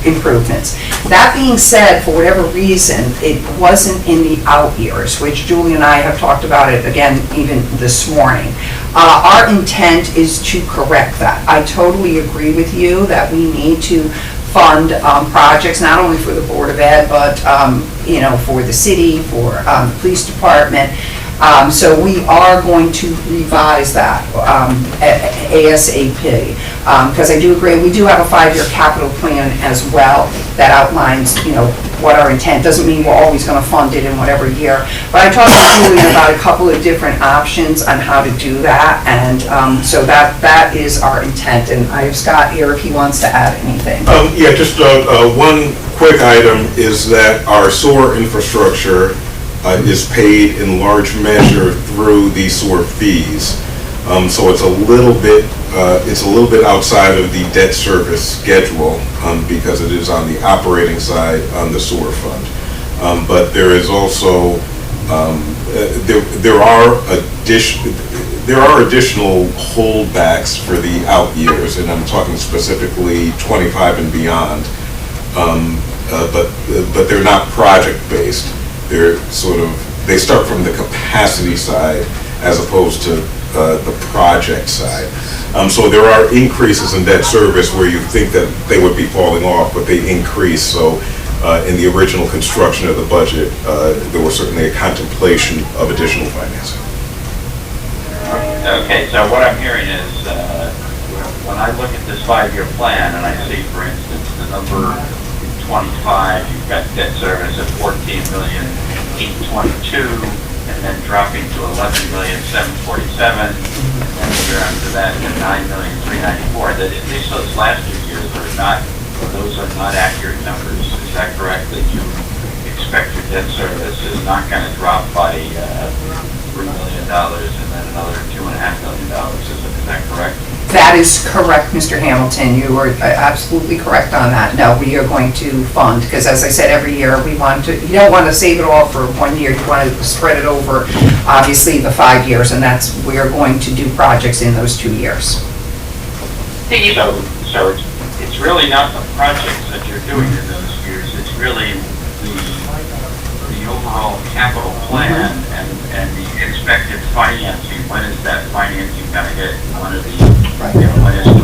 improvements. That being said, for whatever reason, it wasn't in the out years, which Julie and I have talked about it again even this morning. Our intent is to correct that. I totally agree with you that we need to fund projects, not only for the Board of Ed, but for the city, for the police department. So we are going to revise that ASAP, because I do agree, we do have a 5-year capital plan as well that outlines, what our intent. Doesn't mean we're always going to fund it in whatever year. But I talked to Julian about a couple of different options on how to do that, and so that is our intent. And I have Scott here if he wants to add anything. Yeah, just one quick item is that our sewer infrastructure is paid in large measure through the sewer fees. So it's a little bit outside of the debt service schedule because it is on the operating side on the sewer fund. But there is also there are additional holdbacks for the out years, and I'm talking specifically 25 and beyond. But they're not project based. They're they start from the capacity side as opposed to the project side. So there are increases in debt service where you think that they would be falling off, but they increase. So in the original construction of the budget, there was certainly a contemplation of additional financing. Okay, so what I'm hearing is, when I look at this 5-year plan and I see, for instance, the number in 25, you've got debt service at 14,822, and then dropping to 11,747, and then the year after that to 9,394. That at least those last 2 years those are not accurate numbers. Is that correct? That you expect your debt service is not going to drop by $3 million and then another $2.5 million. Is that correct? That is correct, Mr. Hamilton. You are absolutely correct on that. No, we are going to fund, because as I said, every year you don't want to save it all for 1 year. You want to spread it over, obviously, the 5 years, and we are going to do projects in those 2 years. So it's really not the projects that you're doing in those years. It's really the overall capital plan and the expected financing. When is that financing going to hit? When is the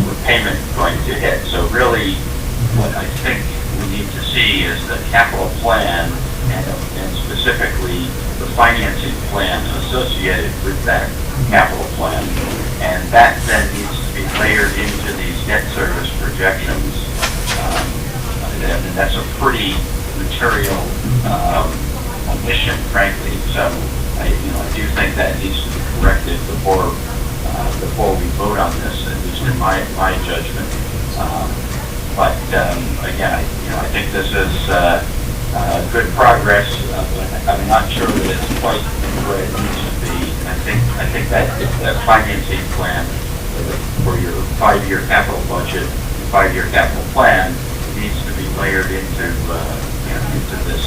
repayment going to hit? So really, what I think we need to see is the capital plan and specifically the financing plan associated with that capital plan. And that then needs to be layered into these debt service projections. And that's a pretty material omission, frankly. So I do think that needs to be corrected before we vote on this, at least in my judgment. But again, I think this is good progress. I'm not sure that it's quite where it needs to be. I think that financing plan for your 5-year capital budget, 5-year capital plan needs to be layered into this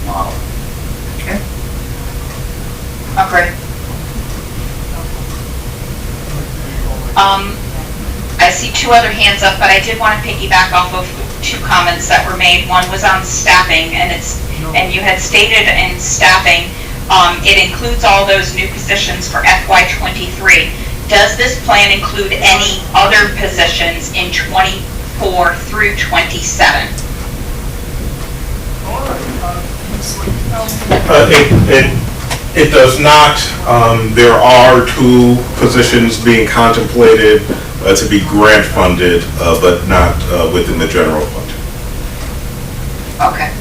model. Okay. Okay. I see 2 other hands up, but I did want to piggyback off of 2 comments that were made. One was on staffing, and you had stated in staffing, it includes all those new positions for FY23. Does this plan include any other positions in 24 through 27? It does not. There are 2 positions being contemplated to be grant funded, but not within the general fund. Okay.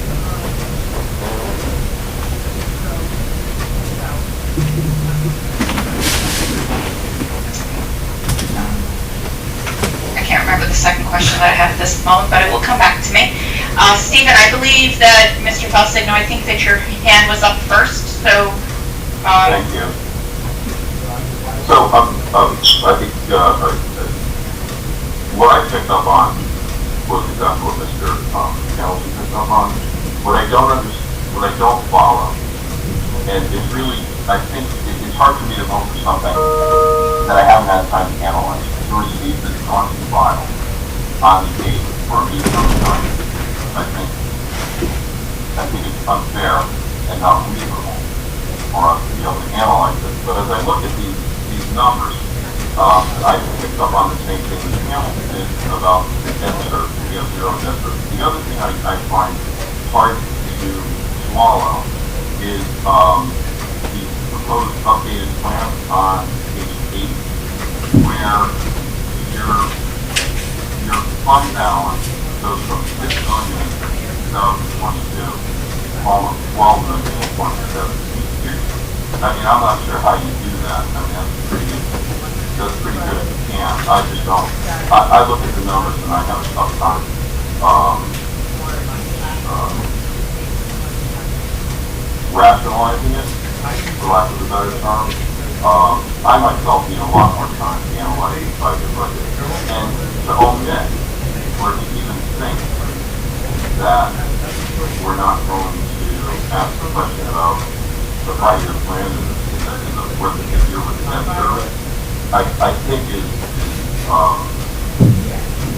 I can't remember the second question that I have at this moment, but it will come back to me. Stephen, I believe that Mr. Felsigno, I think that your hand was up first, so. Thank you. So, I think what I picked up on was exactly what Mr. Hamilton picked up on. What I don't follow, and it's really, I think it's hard for me to vote for something that I haven't had time to analyze. To receive this constant file on the date for a meeting on the time, I think it's unfair and not reasonable for us to be able to analyze it. But as I look at these numbers, I picked up on the same thing as Hamilton did about debt service. We have 0 debt service. The other thing I find hard to swallow is the proposed updated plan on page 8, where your fund balance goes from $6 million in 2022 to almost $12 million in 2017. I mean, I'm not sure how you do that. I mean, that's pretty good if you can. I just don't. I look at the numbers and I have a tough time rationalizing it, for lack of a better term. I myself need a lot more time to analyze the budget, and to omit, or to even think that we're not going to ask the question about the 5-year plan and the work that you do with the debt service, I think is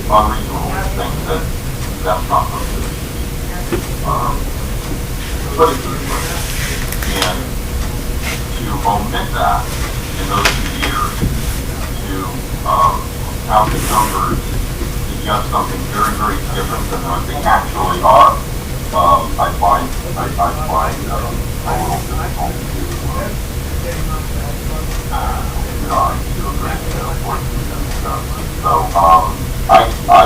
unreasonable to think that that's not what it is. Put it to the question. And to omit that in those 2 years, to have the numbers suggest something very, very different than what they actually are, I find a little difficult to agree to, unfortunately. So, I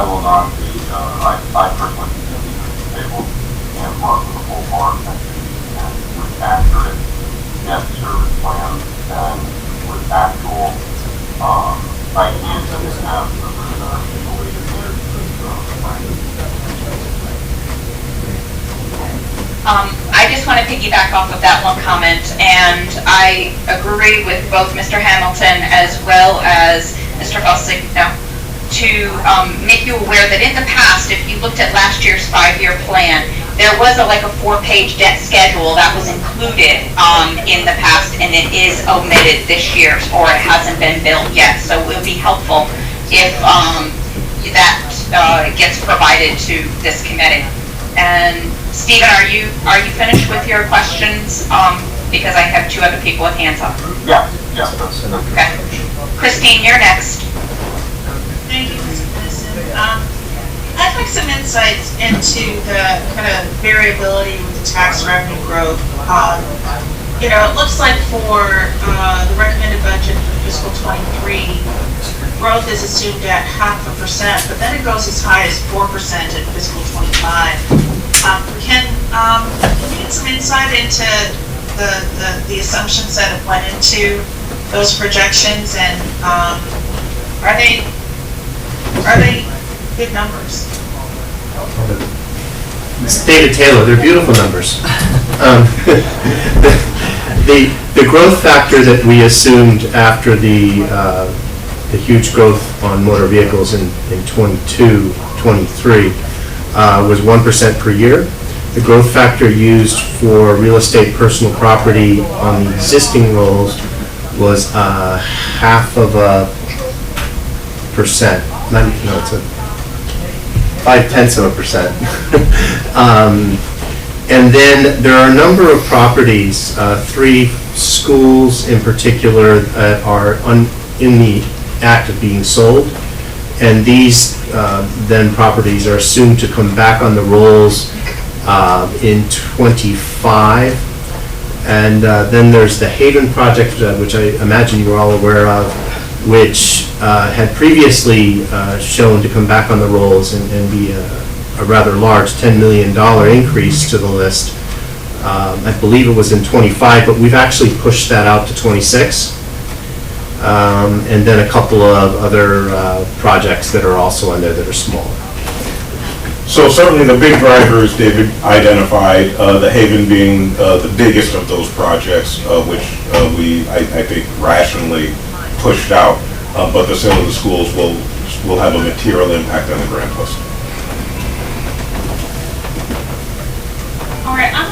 will not be, I personally think the table and work with a whole bar and with accurate debt service plans and with actual ideas that we have in the later years of the plan. I just want to piggyback off of that one comment, and I agree with both Mr. Hamilton as well as Mr. Balsigno to make you aware that in the past, if you looked at last year's 5-year plan, there was like a 4-page debt schedule that was included in the past, and it is omitted this year, or it hasn't been built yet. So it would be helpful if that gets provided to this committee. And Stephen, are you finished with your questions? Because I have 2 other people with hands up. Yeah, that's enough. Okay. Christine, you're next. Thank you, Mr. President. I'd like some insights into the kind of variability with the tax revenue growth. It looks like for the recommended budget for fiscal 23, growth is assumed at 0.5%, but then it goes as high as 4% at fiscal 25. Can you get some insight into the assumptions that have went into those projections, and are they good numbers? It's David Taylor, they're beautiful numbers. The growth factor that we assumed after the huge growth on motor vehicles in 22, 23 was 1% per year. The growth factor used for real estate personal property on the existing rolls was 0.5%. It's a 0.5%. And then there are a number of properties, 3 schools in particular, that are in the act of being sold. And these then properties are assumed to come back on the rolls in 25. And then there's the Haven project, which I imagine you're all aware of, which had previously shown to come back on the rolls and be a rather large $10 million increase to the list. I believe it was in 25, but we've actually pushed that out to 26. And then a couple of other projects that are also on there that are smaller. So certainly the big drivers David identified, the Haven being the biggest of those projects, which I think rationally pushed out, but the sale of the schools will have a material impact on the grant list. All right, I'm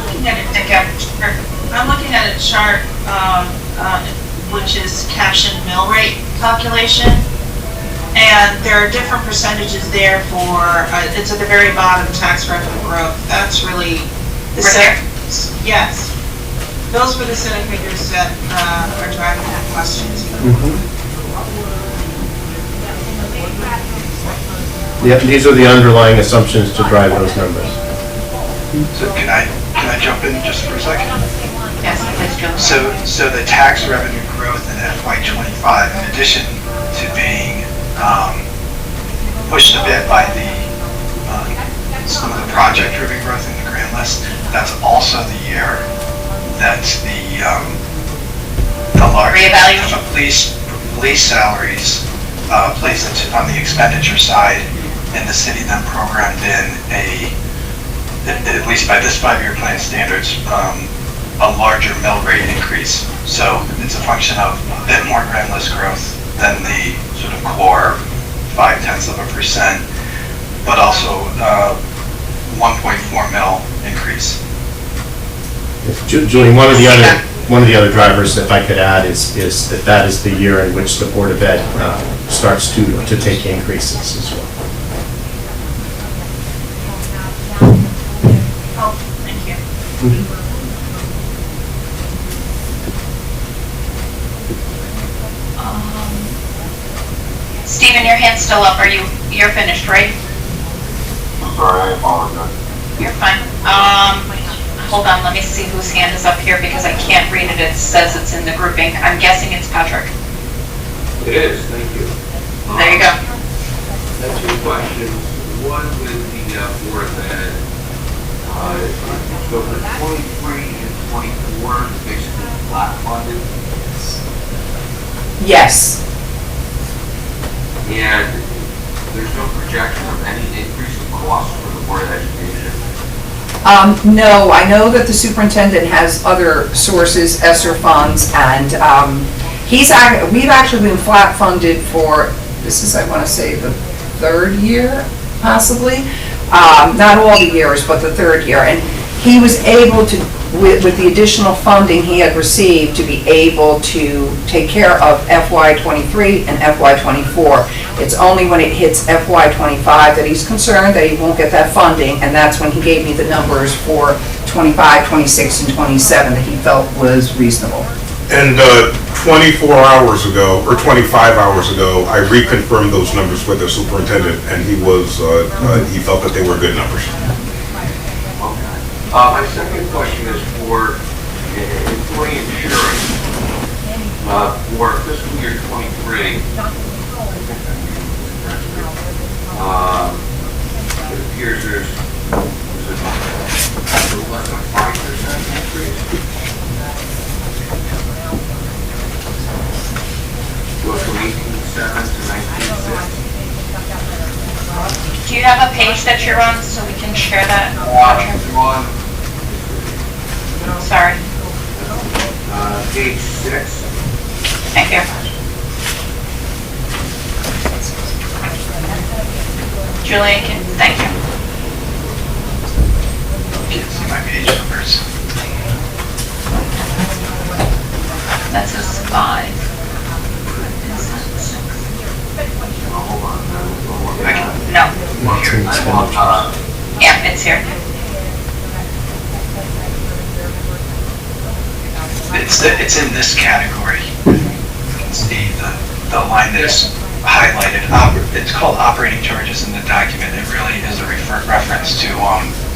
looking at a chart which is Caption mill rate calculation, and there are different percentages there for, it's at the very bottom, tax revenue growth. That's really the set. Yes. Those were the set of figures that are driving that question. Yeah, these are the underlying assumptions to drive those numbers. So can I jump in just for a second? Yes, please, Joe. So the tax revenue growth in FY25, in addition to being pushed a bit by some of the project-driven growth in the grant list, that's also the year that the large police salaries placed on the expenditure side, and the city then programmed in a at least by this 5-year plan standards, a larger mill rate increase. So it's a function of a bit more grand list growth than the sort of core 0.5%, but also 1.4 mil increase. Julian, one of the other drivers, if I could add, is that is the year in which the Board of Ed starts to take increases as well. Oh, thank you. Stephen, your hand's still up. You're finished, right? I'm sorry, I apologize. You're fine. Hold on, let me see whose hand is up here because I can't read it. It says it's in the grouping. I'm guessing it's Patrick. It is, thank you. There you go. That's two questions. One with the Board of Ed. So for 23 and 24, basically flat funded, Yes. and there's no projection of any increase in costs for the Board of Education. No, I know that the superintendent has other sources, ESSER funds, and we've actually been flat funded for, this is, I want to say, the third year, possibly. Not all the years, but the third year. And he was able to, with the additional funding he had received, to be able to take care of FY23 and FY24. It's only when it hits FY25 that he's concerned that he won't get that funding, and that's when he gave me the numbers for 25, 26, and 27 that he felt was reasonable. And 24 hours ago, or 25 hours ago, I reconfirmed those numbers with the superintendent, and he felt that they were good numbers. My second question is for employee insurance. For fiscal year 23, it appears there's a little less than 5% increase. Goes from 18.7 to 19.6. Do you have a page that you're on so we can share that? On Sorry. page 6. Thank you. Julian, thank you. Can't see my page numbers. That says 5. No. Yeah, it's here. It's in this category. It's the line that's highlighted. It's called operating charges in the document. It really is a reference to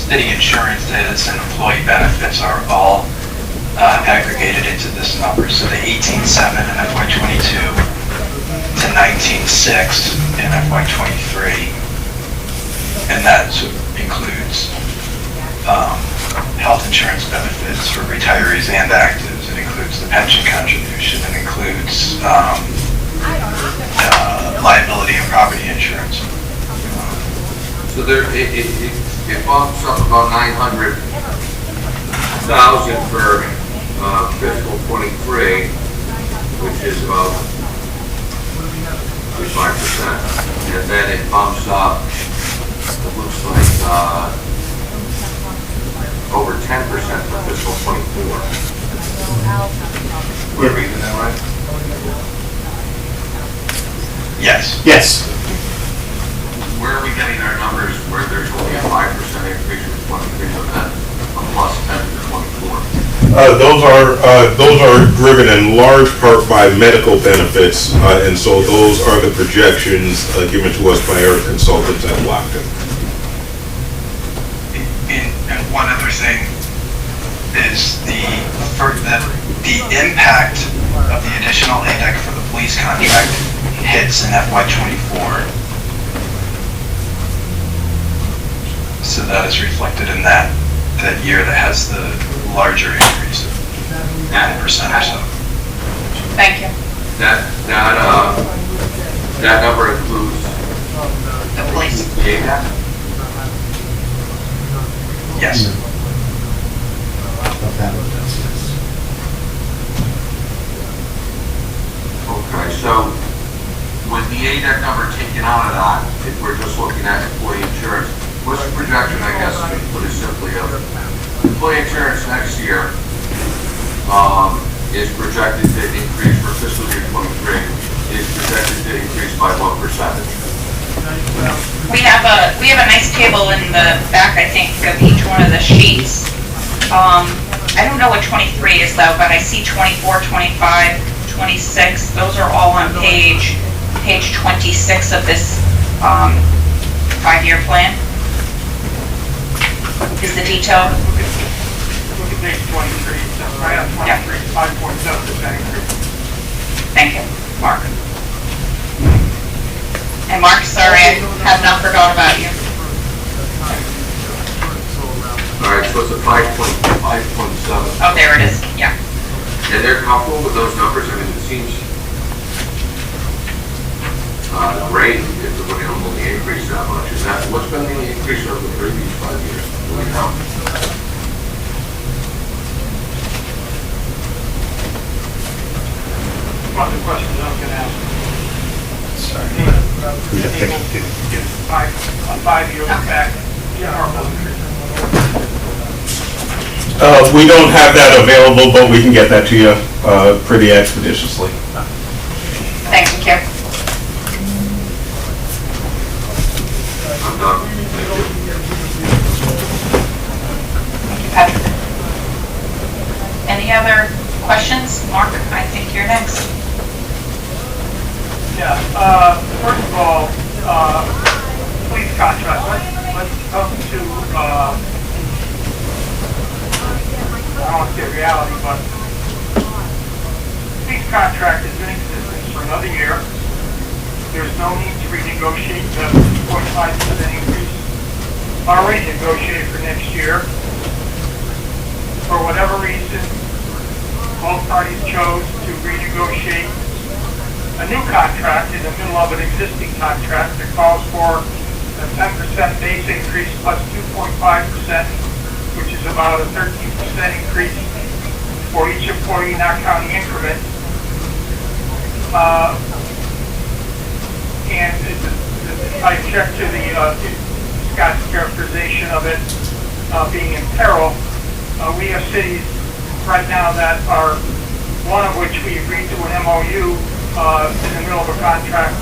city insurance debts and employee benefits are all aggregated into this number. So the 18.7 in FY22 to 19.6 in FY23, and that includes health insurance benefits for retirees and actives. It includes the pension contribution. It includes liability and property insurance. So there, it bumps up about 900,000 for fiscal 23, which is about 5%, and then it bumps up, it looks like, over 10% for fiscal 24. We're reading that right? Yes. Yes. Where are we getting our numbers where there's only a 5% increase in 23, but then a plus 10 for 24? Those are driven in large part by medical benefits, and so those are the projections given to us by our consultants at Lockton. And one other thing is the impact of the additional ADEC for the police contract hits in FY24. So that is reflected in that year that has the larger increase of 9% or so. Thank you. That number includes The police. the ADAC? Yes. Of that, yes. Okay, so with the ADEC number taken out of that, if we're just looking at employee insurance, what's the projection, I guess, to put it simply, of employee insurance next year is projected to increase for fiscal year 23, is projected to increase by what percentage? We have a nice table in the back, I think, of each one of the sheets. I don't know what 23 is though, but I see 24, 25, 26. Those are all on page 26 of this 5-year plan. Is the detail? Look at page 23, so right on 23, 5.7% increase. Thank you, Mark. And Mark, sorry, I have not forgot about you. All right, so it's a 5.7. Oh, there it is, yeah. And they're comfortable with those numbers? I mean, it seems great if we're going to only increase that much. Is that, what's been the increase over the previous 5 years? Do we know? One of the questions I was going to ask. Sorry. A 5-year look back, general increase. We don't have that available, but we can get that to you pretty expeditiously. Thank you, Kim. I'm done. Thank you, Patrick. Any other questions? Mark, I think you're next. Yeah, first of all, police contract, let's come to, I don't want to say reality, but police contract is in existence for another year. There's no need to renegotiate the 2.5% increase already negotiated for next year. For whatever reason, both parties chose to renegotiate a new contract in the middle of an existing contract that calls for a 10% base increase plus 2.5%, which is about a 13% increase for each employee, not counting increment. And I object to the Scott's characterization of it being in peril. We have cities right now that are, one of which we agreed to an MOU in the middle of a contract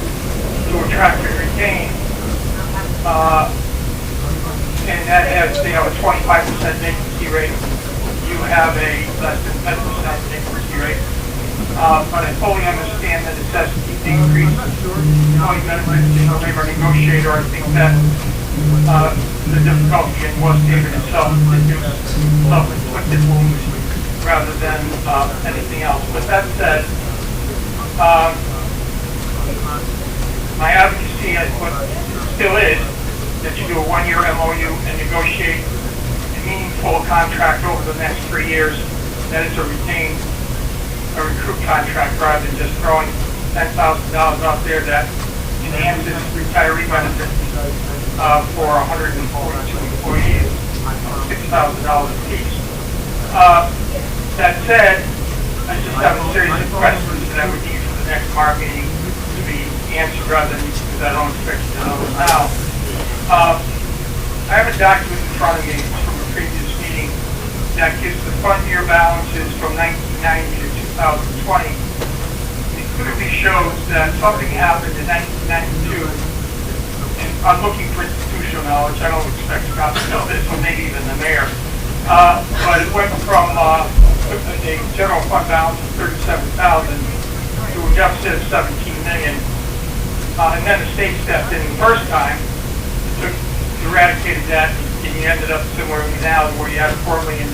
to attract and retain, and that has, they have a 25% vacancy rate. You have a less than 10% vacancy rate. But I fully understand the necessity to increase employee benefits in a labor negotiator. I think that the difficulty in West Haven itself induced self-inflicted wounds rather than anything else. With that said, my advocacy still is that you do a 1-year MOU and negotiate a meaningful contract over the next 3 years. That is a recruit contract rather than just throwing $10,000 out there that enhances retiree benefits for 142 employees, $6,000 a piece. That said, I just have a series of questions that I would need for the next MARB meeting to be answered rather than, because I don't expect you to know them now. I have a document in front of me from a previous meeting that gives the fund year balances from 1990 to 2020. It clearly shows that something happened in 1992, and I'm looking for institutional knowledge. I don't expect Scott to know this, or maybe even the mayor. But it went from a general fund balance of $37,000 to a deficit of $17 million. And then the state stepped in the first time, eradicated that, and you ended up similarly now where you had a $4 million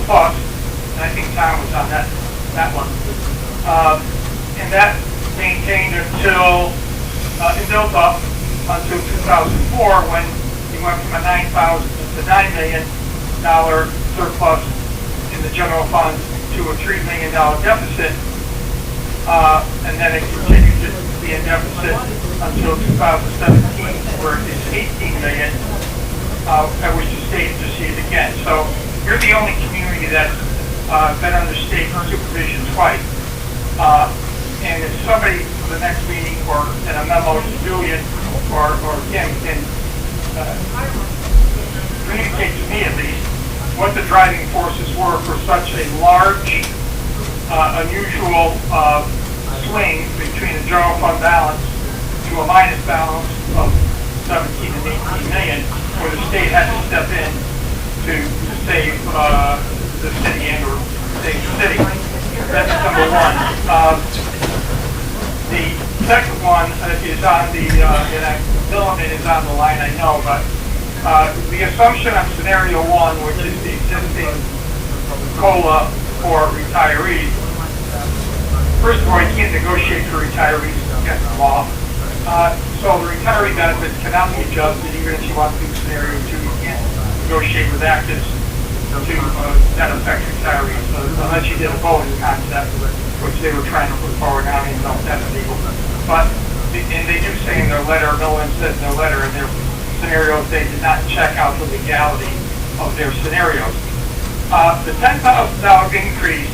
plus. And I think Tom was on that one. And that maintained until, it built up until 2004 when you went from a $9 million surplus in the general fund to a $3 million deficit. And then it continued to be in deficit until 2017 where it's $18 million. I wish to state to see it again. So you're the only community that's been under state supervision twice. And if somebody for the next meeting or in a memo to Julian or Kim can communicate to me at least what the driving forces were for such a large, unusual swing between the general fund balance to a minus balance of 17 and 18 million, where the state had to step in to save the city and or save the city. That's number one. The second one is on the, and Dylan is on the line, I know, but the assumption on scenario one, which is the existing COLA for retirees. First of all, you can't negotiate for retirees against the law. So the retiree benefits cannot be adjusted even if you want to do scenario two. You can't negotiate with actives to that affect retirees, unless you did a bonus concept, which they were trying to put forward. Now, I don't know if that's legal. But, and they do say in their letter, no one says in their letter, in their scenarios, they did not check out the legality of their scenarios. The $10,000 increase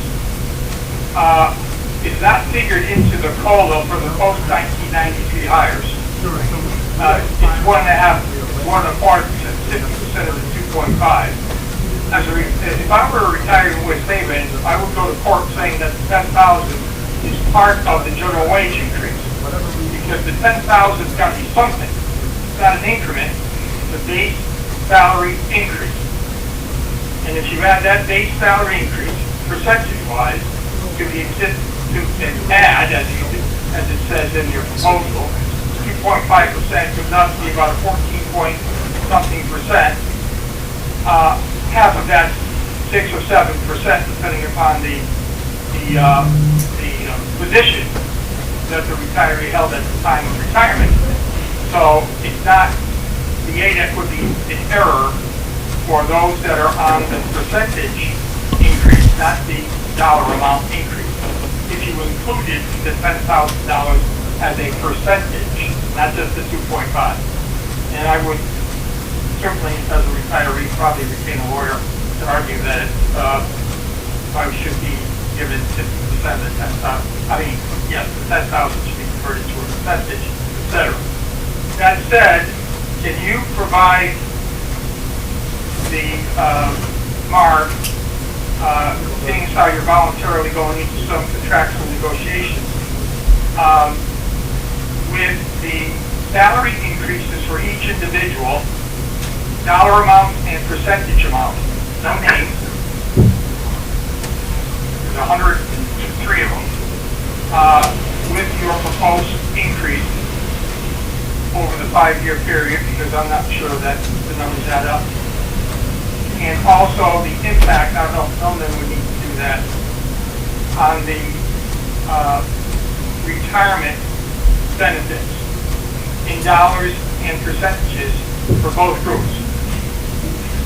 is not figured into the COLA for the post-1993 hires. It's 50% of the 2.5. If I were a retiree in West Haven, I would go to court saying that the 10,000 is part of the general wage increase. Because the 10,000 has got to be something. It's not an increment, it's a base salary increase. And if you add that base salary increase, percentage-wise, to the add, as it says in your proposal, 2.5% comes out to be about 14-point-something%. Half of that, 6 or 7%, depending upon the position that the retiree held at the time of retirement. So it's not, the ADEC would be in error for those that are on the percentage increase, not the dollar amount increase. If you included the $10,000 as a percentage, not just the 2.5. And I would certainly, as a retiree, probably retain a lawyer to argue that I should be given 50% of the 10,000. I mean, yes, the 10,000 should be converted to a percentage, etc. That said, can you provide the MARB, seeing as how you're voluntarily going into some contractual negotiations, with the salary increases for each individual, dollar amount and percentage amount, no names. There's 103 of them. With your proposed increase over the 5-year period, because I'm not sure that the numbers add up. And also the impact, I don't know if Hillman would need to do that, on the retirement benefits in dollars and percentages for both groups.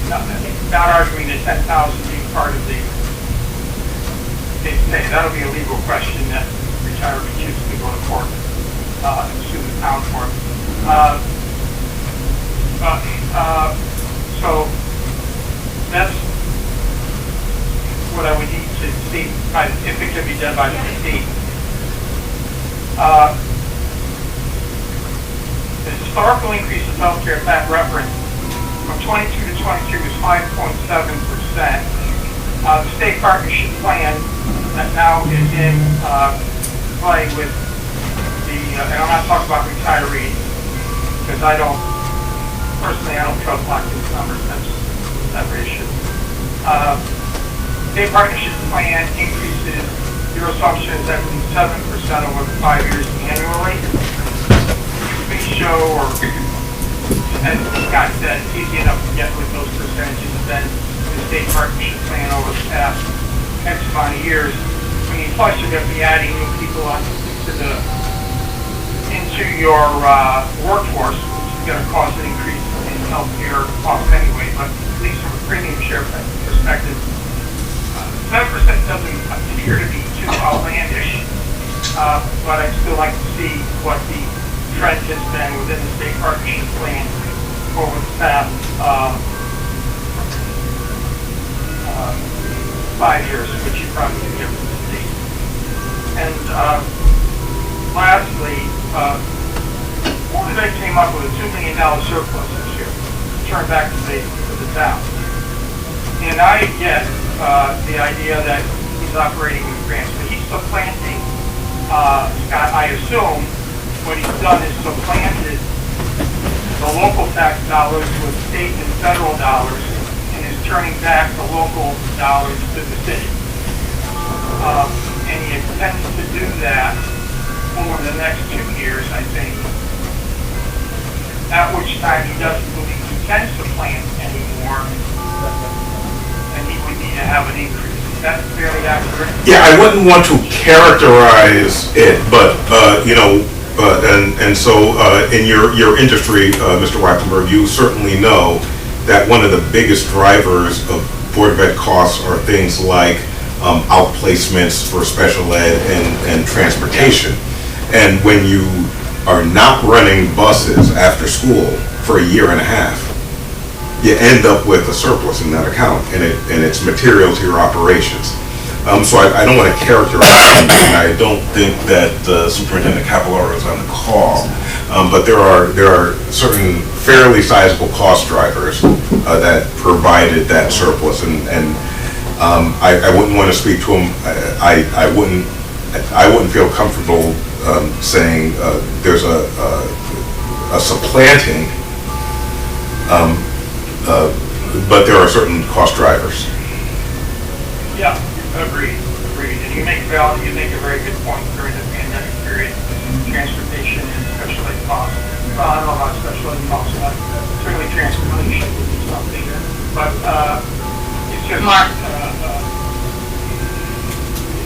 Not arguing that 10,000 being part of the base pay. That'll be a legal question that retirees choose to go to court and sue the town for. So that's what I would need to see if it can be done by the 15th. The historical increase of healthcare plan reference from 22 to 23 was 5.7%. The state partnership plan that now is in play with the, and I'm not talking about retirees, because personally I don't trust lock these numbers, that's a separate issue. State partnership plan increases your assumption is that 7% over the 5 years annually. We show, or as Scott said, it's easy enough to get with those percentages than the state partnership plan over the past X amount of years. I mean, plus you're going to be adding new people into your workforce, which is going to cause an increase in healthcare costs anyway. But at least from a premium share perspective, 7% doesn't appear to be too outlandish. But I'd still like to see what the trend has been within the state partnership plan over the past 5 years, which you probably can give to the state. And lastly, Board of Ed came up with a $2 million surplus this year, turned back to the town. And I get the idea that he's operating with grants, but he's supplanting, Scott, I assume what he's done is supplanted the local tax dollars with state and federal dollars and is turning back the local dollars to the city. And he intends to do that over the next 2 years, I think. At which time he doesn't believe he can supplant anymore, and he would need to have an increase. Is that fairly accurate? Yeah, I wouldn't want to characterize it, but, so in your industry, Mr. Wackenberg, you certainly know that one of the biggest drivers of Board of Ed costs are things like outplacements for special ed and transportation. And when you are not running buses after school for a year and a half, you end up with a surplus in that account, and it's material to your operations. So I don't want to characterize it, and I don't think that Superintendent Capellaro is on the call, but there are certain fairly sizable cost drivers that provided that surplus, and I wouldn't want to speak to him. I wouldn't feel comfortable saying there's a supplanting, but there are certain cost drivers. Yeah, agreed. And you make a very good point during the pandemic period. Transportation and special ed costs. Well, I don't know about special ed costs, but certainly transportation would be something. But it's just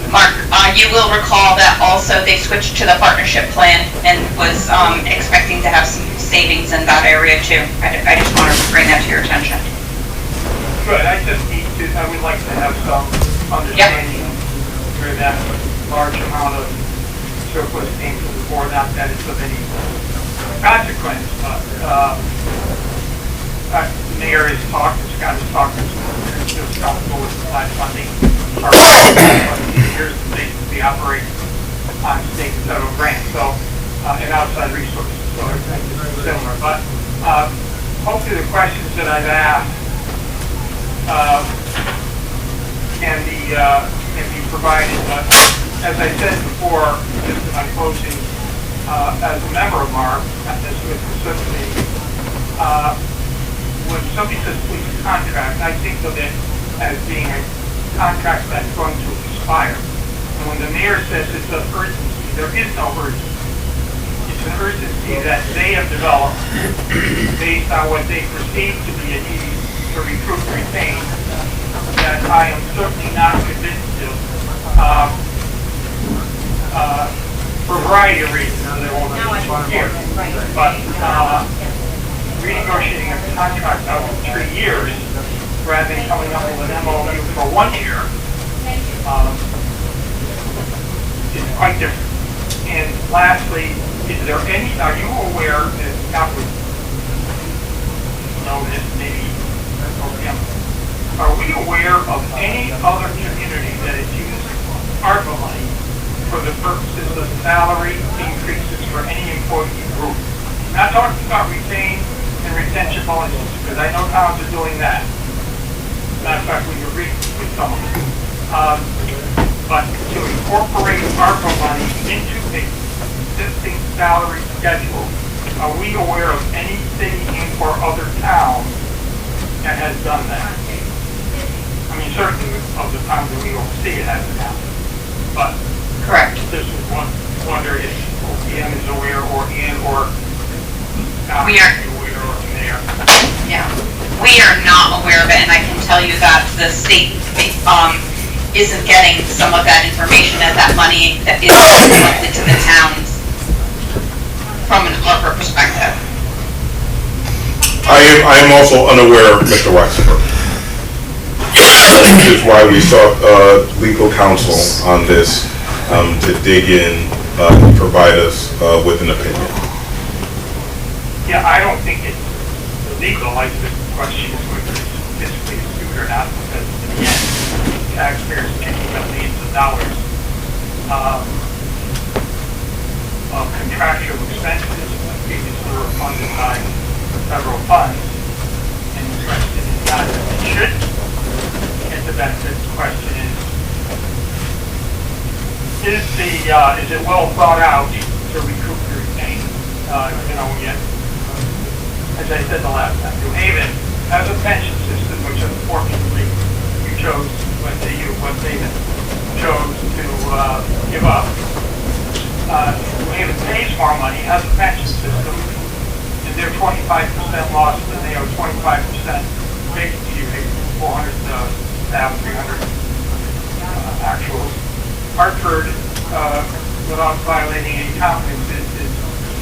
Mark, you will recall that also they switched to the partnership plan and was expecting to have some savings in that area too. I just wanted to bring that to your attention. Good, I would like to have some understanding of where that large amount of surplus came from the board, not that it's of any consequence, but the mayor has talked, and Scott has talked, and feels comfortable with the flat funding. Here's the state to be operating on state and federal grants, so, and outside resources, so I think it's similar. But hopefully the questions that I've asked can be provided. But as I said before, just on closing, as a member of MARB, and this with the subcommittee, when somebody says police contract, I think of it as being a contract that's going to expire. And when the mayor says it's an urgency, there is no urgency. It's an urgency that they have developed based on what they perceive to be a need to recruit and retain, that I am certainly not convinced of, for a variety of reasons. They won't here. But renegotiating a contract out for 3 years rather than coming up with an MOU for 1 year is quite different. And lastly, are you aware that Scott would know this, maybe, are we aware of any other community that has used ARPA money for the purposes of salary increases for any employee group? I'm not talking about retain and retention bonuses, because I know towns are doing that. Matter of fact, we agreed with some of them. But to incorporate ARPA money into the existing salary schedule, are we aware of any city and or other town that has done that? I mean, certainly of the times that we oversee it hasn't happened. But correct. This is wonder if OPM is aware, or we are aware, or mayor. Yeah, we are not aware of it, and I can tell you that the state isn't getting some of that information, as that money that is collected to the towns from an ARPA perspective. I am also unaware, Mr. Waxenberg. Which is why we sought legal counsel on this to dig in, provide us with an opinion. Yeah, I don't think it's legal, I think the question is whether it's fiscally astute or not, because in the end, taxpayers paying millions of dollars of contractual expenses previously were funded by federal funds, and the question is not that they should get the benefit. The question is it well thought out to recoup your retain? As I said the last time, New Haven has a pension system, which unfortunately you chose, what they chose to give up. New Haven pays more money, has a pension system, and they're 25% lost, and they owe 25% big to you, 400 staff, 300 actuals. Hartford, without violating any confidences,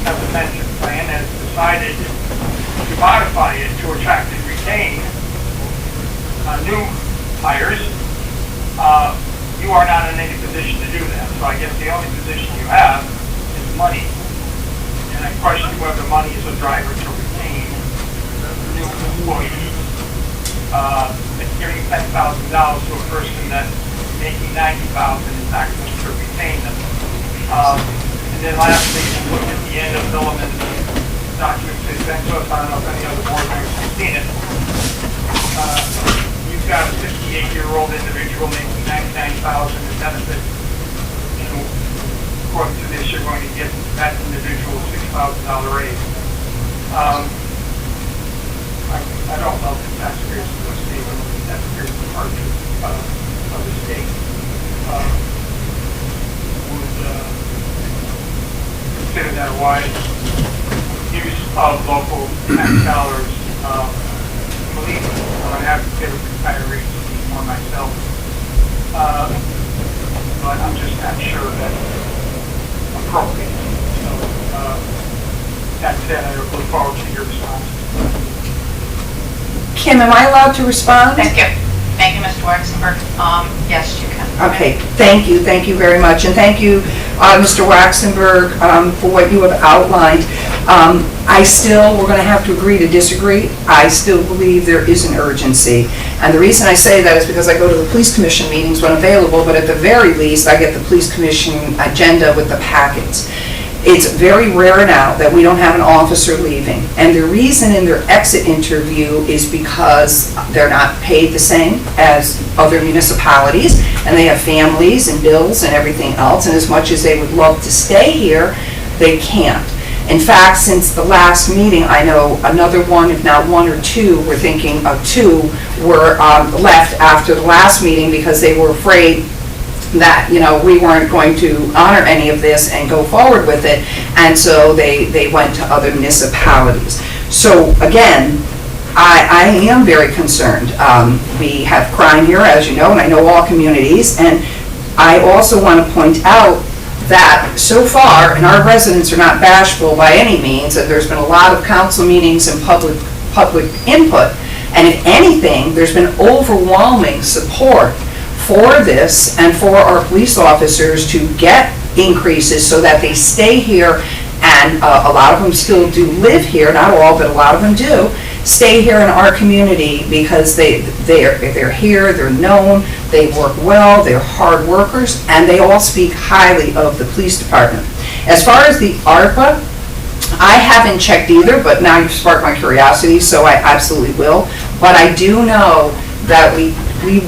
has a pension plan and has decided to modify it to attract and retain new hires. You are not in any position to do that. So I guess the only position you have is money. And I question whether money is a driver to retain new employees. Giving $10,000 to a person that's making $90,000 is not going to retain them. And then lastly, if you look at the end of Milliman's documents they sent to us, I don't know if any other board members have seen it. You've got a 58-year-old individual making $99,000 in benefits. And according to this, you're going to get that individual a $6,000 raise. I don't know if the taxpayers in the state are looking at taxpayers departure of the state would consider that a wise use of local tax dollars. Believe it, I'm an advocate of retirees for myself, but I'm just not sure that's appropriate. So that said, I look forward to your response. Kim, am I allowed to respond? Thank you. Thank you, Mr. Waxenberg. Yes, you can. Okay, thank you very much, and thank you, Mr. Waxenberg, for what you have outlined. We're going to have to agree to disagree. I still believe there is an urgency, and the reason I say that is because I go to the police commission meetings when available, but at the very least, I get the police commission agenda with the packets. It's very rare now that we don't have an officer leaving, and the reason in their exit interview is because they're not paid the same as other municipalities, and they have families and bills and everything else, and as much as they would love to stay here, they can't. In fact, since the last meeting, I know another one, if not one or two, we're thinking of two, were left after the last meeting because they were afraid that, we weren't going to honor any of this and go forward with it, and so they went to other municipalities. So again, I am very concerned. We have crime here, as you know, and I know all communities, and I also want to point out that so far, and our residents are not bashful by any means, and there's been a lot of council meetings and public input, and if anything, there's been overwhelming support for this and for our police officers to get increases so that they stay here, and a lot of them still do live here, not all, but a lot of them do, stay here in our community because they're here, they're known, they work well, they're hard workers, and they all speak highly of the police department. As far as the ARPA, I haven't checked either, but now you've sparked my curiosity, so I absolutely will. But I do know that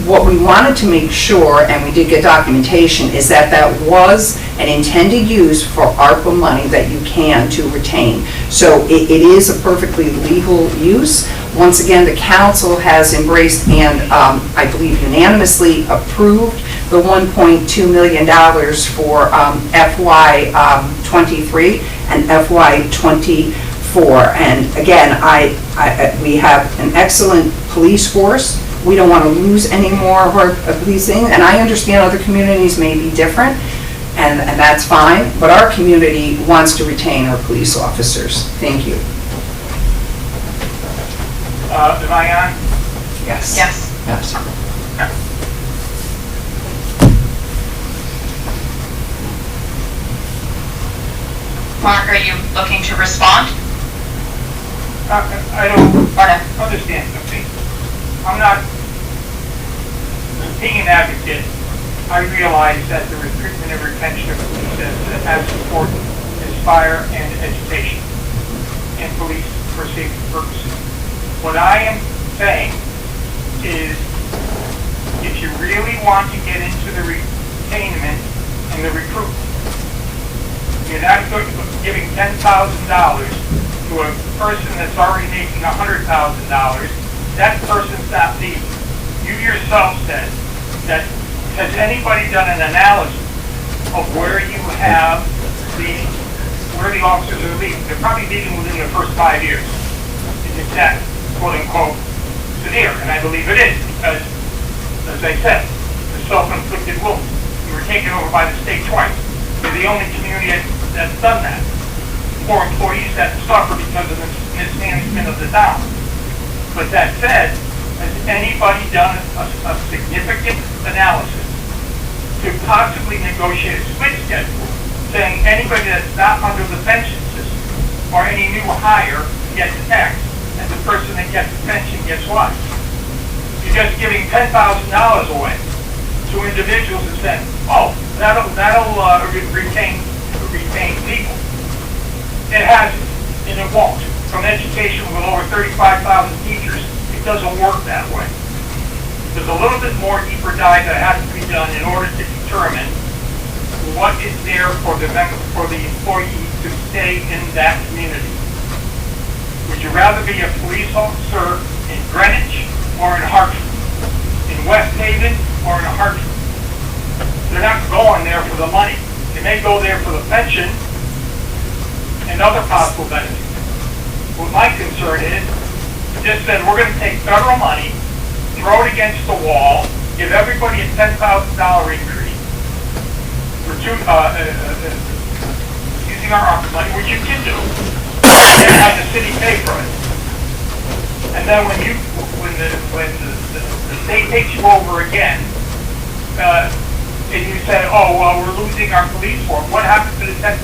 what we wanted to make sure, and we did get documentation, is that that was an intended use for ARPA money that you can to retain. So it is a perfectly legal use. Once again, the council has embraced and I believe unanimously approved the $1.2 million for FY 23 and FY 24. And again, we have an excellent police force. We don't want to lose any more of our policing, and I understand other communities may be different, and that's fine, but our community wants to retain our police officers. Thank you. Am I on? Yes. Yes. Yes. Mark, are you looking to respond? I don't understand something. I'm not being an advocate. I realize that the recruitment and retention of police is as important as fire and education and police for safety purposes. What I am saying is, if you really want to get into the retainment and the recruitment, you're not giving $10,000 to a person that's already making $100,000. That person's not leaving. You yourself said that, has anybody done an analysis of where you have where the officers are leaving? They're probably leaving within the first 5 years. Is that quote unquote severe? And I believe it is, because, as I said, the self-inflicted wound. You were taken over by the state twice. You're the only community that's done that. 4 employees that suffer because of the mismanagement of the town. But that said, has anybody done a significant analysis to possibly negotiate a split schedule, saying anybody that's not under the pension system or any new hire gets X, and the person that gets the pension gets Y? You're just giving $10,000 away to individuals and saying, oh, that'll retain people. It hasn't, and it won't. From education with over 35,000 teachers, it doesn't work that way. There's a little bit more deeper dive that has to be done in order to determine what is there for the employee to stay in that community. Would you rather be a police officer in Greenwich or in Hartford? In West Haven or in Hartford? They're not going there for the money. They may go there for the pension and other possible benefits. What my concern is, just said we're going to take federal money, throw it against the wall, give everybody a $10,000 increase for using our ARPA money, which you can do, and have the city pay for it. And then when the state takes you over again, and you say, oh, well, we're losing our police force, what happens to the $10,000?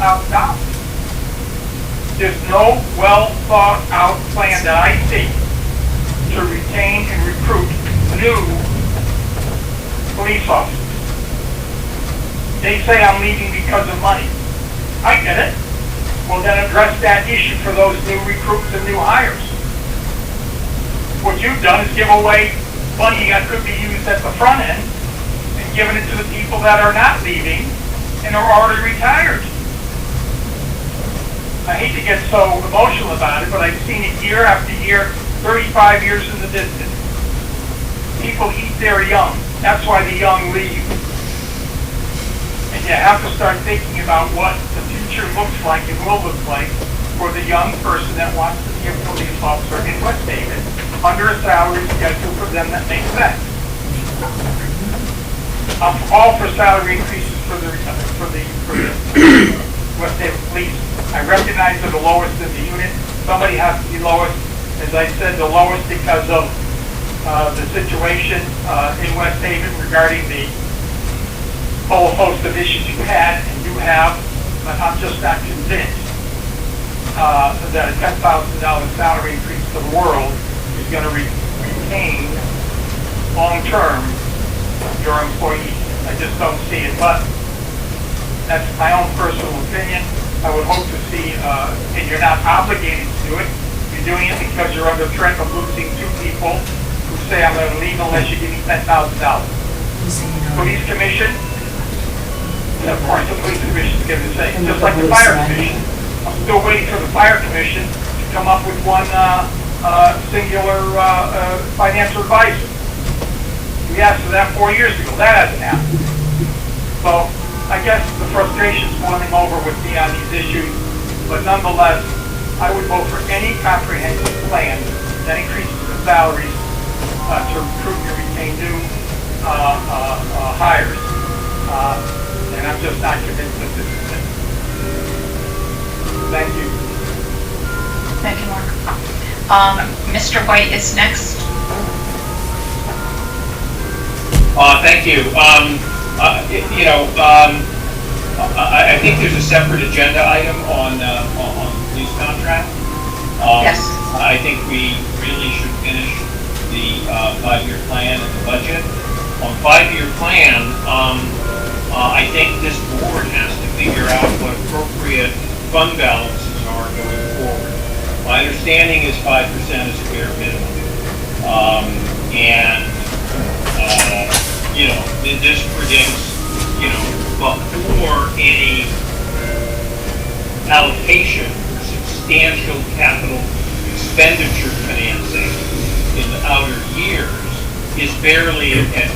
There's no well-thought-out plan that I see to retain and recruit new police officers. They say I'm leaving because of money. I get it. Well, then address that issue for those new recruits and new hires. What you've done is give away money that could be used at the front end and given it to the people that are not leaving and are already retired. I hate to get so emotional about it, but I've seen it year after year, 35 years in the business. People eat their young. That's why the young leave. And you have to start thinking about what the future looks like and will look like for the young person that wants to be a police officer in West Haven under a salary schedule for them that makes sense. I'm all for salary increases for the West Haven police. I recognize they're the lowest in the unit. Somebody has to be lowest. As I said, the lowest because of the situation in West Haven regarding the whole host of issues you had and you have, but I'm just not convinced that a $10,000 salary increase to the world is going to retain long-term your employees. I just don't see it, but that's my own personal opinion. I would hope to see, and you're not obligated to do it. You're doing it because you're under threat of losing 2 people who say I'm going to leave unless you give me $10,000. Police commission, of course the police commission is going to say, just like the fire commission. I'm still waiting for the fire commission to come up with one singular financial advisor. We asked for that 4 years ago. That hasn't happened. So I guess the frustration's boiling over with me on these issues, but nonetheless, I would vote for any comprehensive plan that increases the salaries to recruit and retain new hires. And I'm just not convinced that this is it. Thank you. Thank you, Mark. Mr. White is next. Thank you. I think there's a separate agenda item on police contract. Yes. I think we really should finish the 5-year plan and the budget. On 5-year plan, I think this board has to figure out what appropriate fund balances are going forward. My understanding is 5% is a bare minimum. This predicts, before any allocation for substantial capital expenditure financing in the outer years is barely at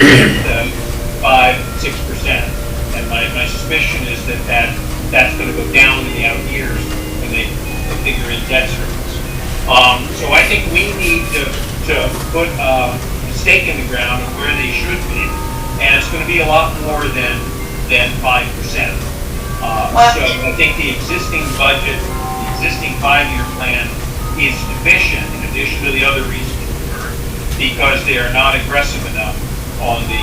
5-6%. And my suspicion is that's going to go down in the out years when they figure in debt service. So I think we need to put a stake in the ground of where they should be, and it's going to be a lot more than 5%. So I think the existing budget, the existing 5-year plan is deficient in addition to the other reasons because they are not aggressive enough on the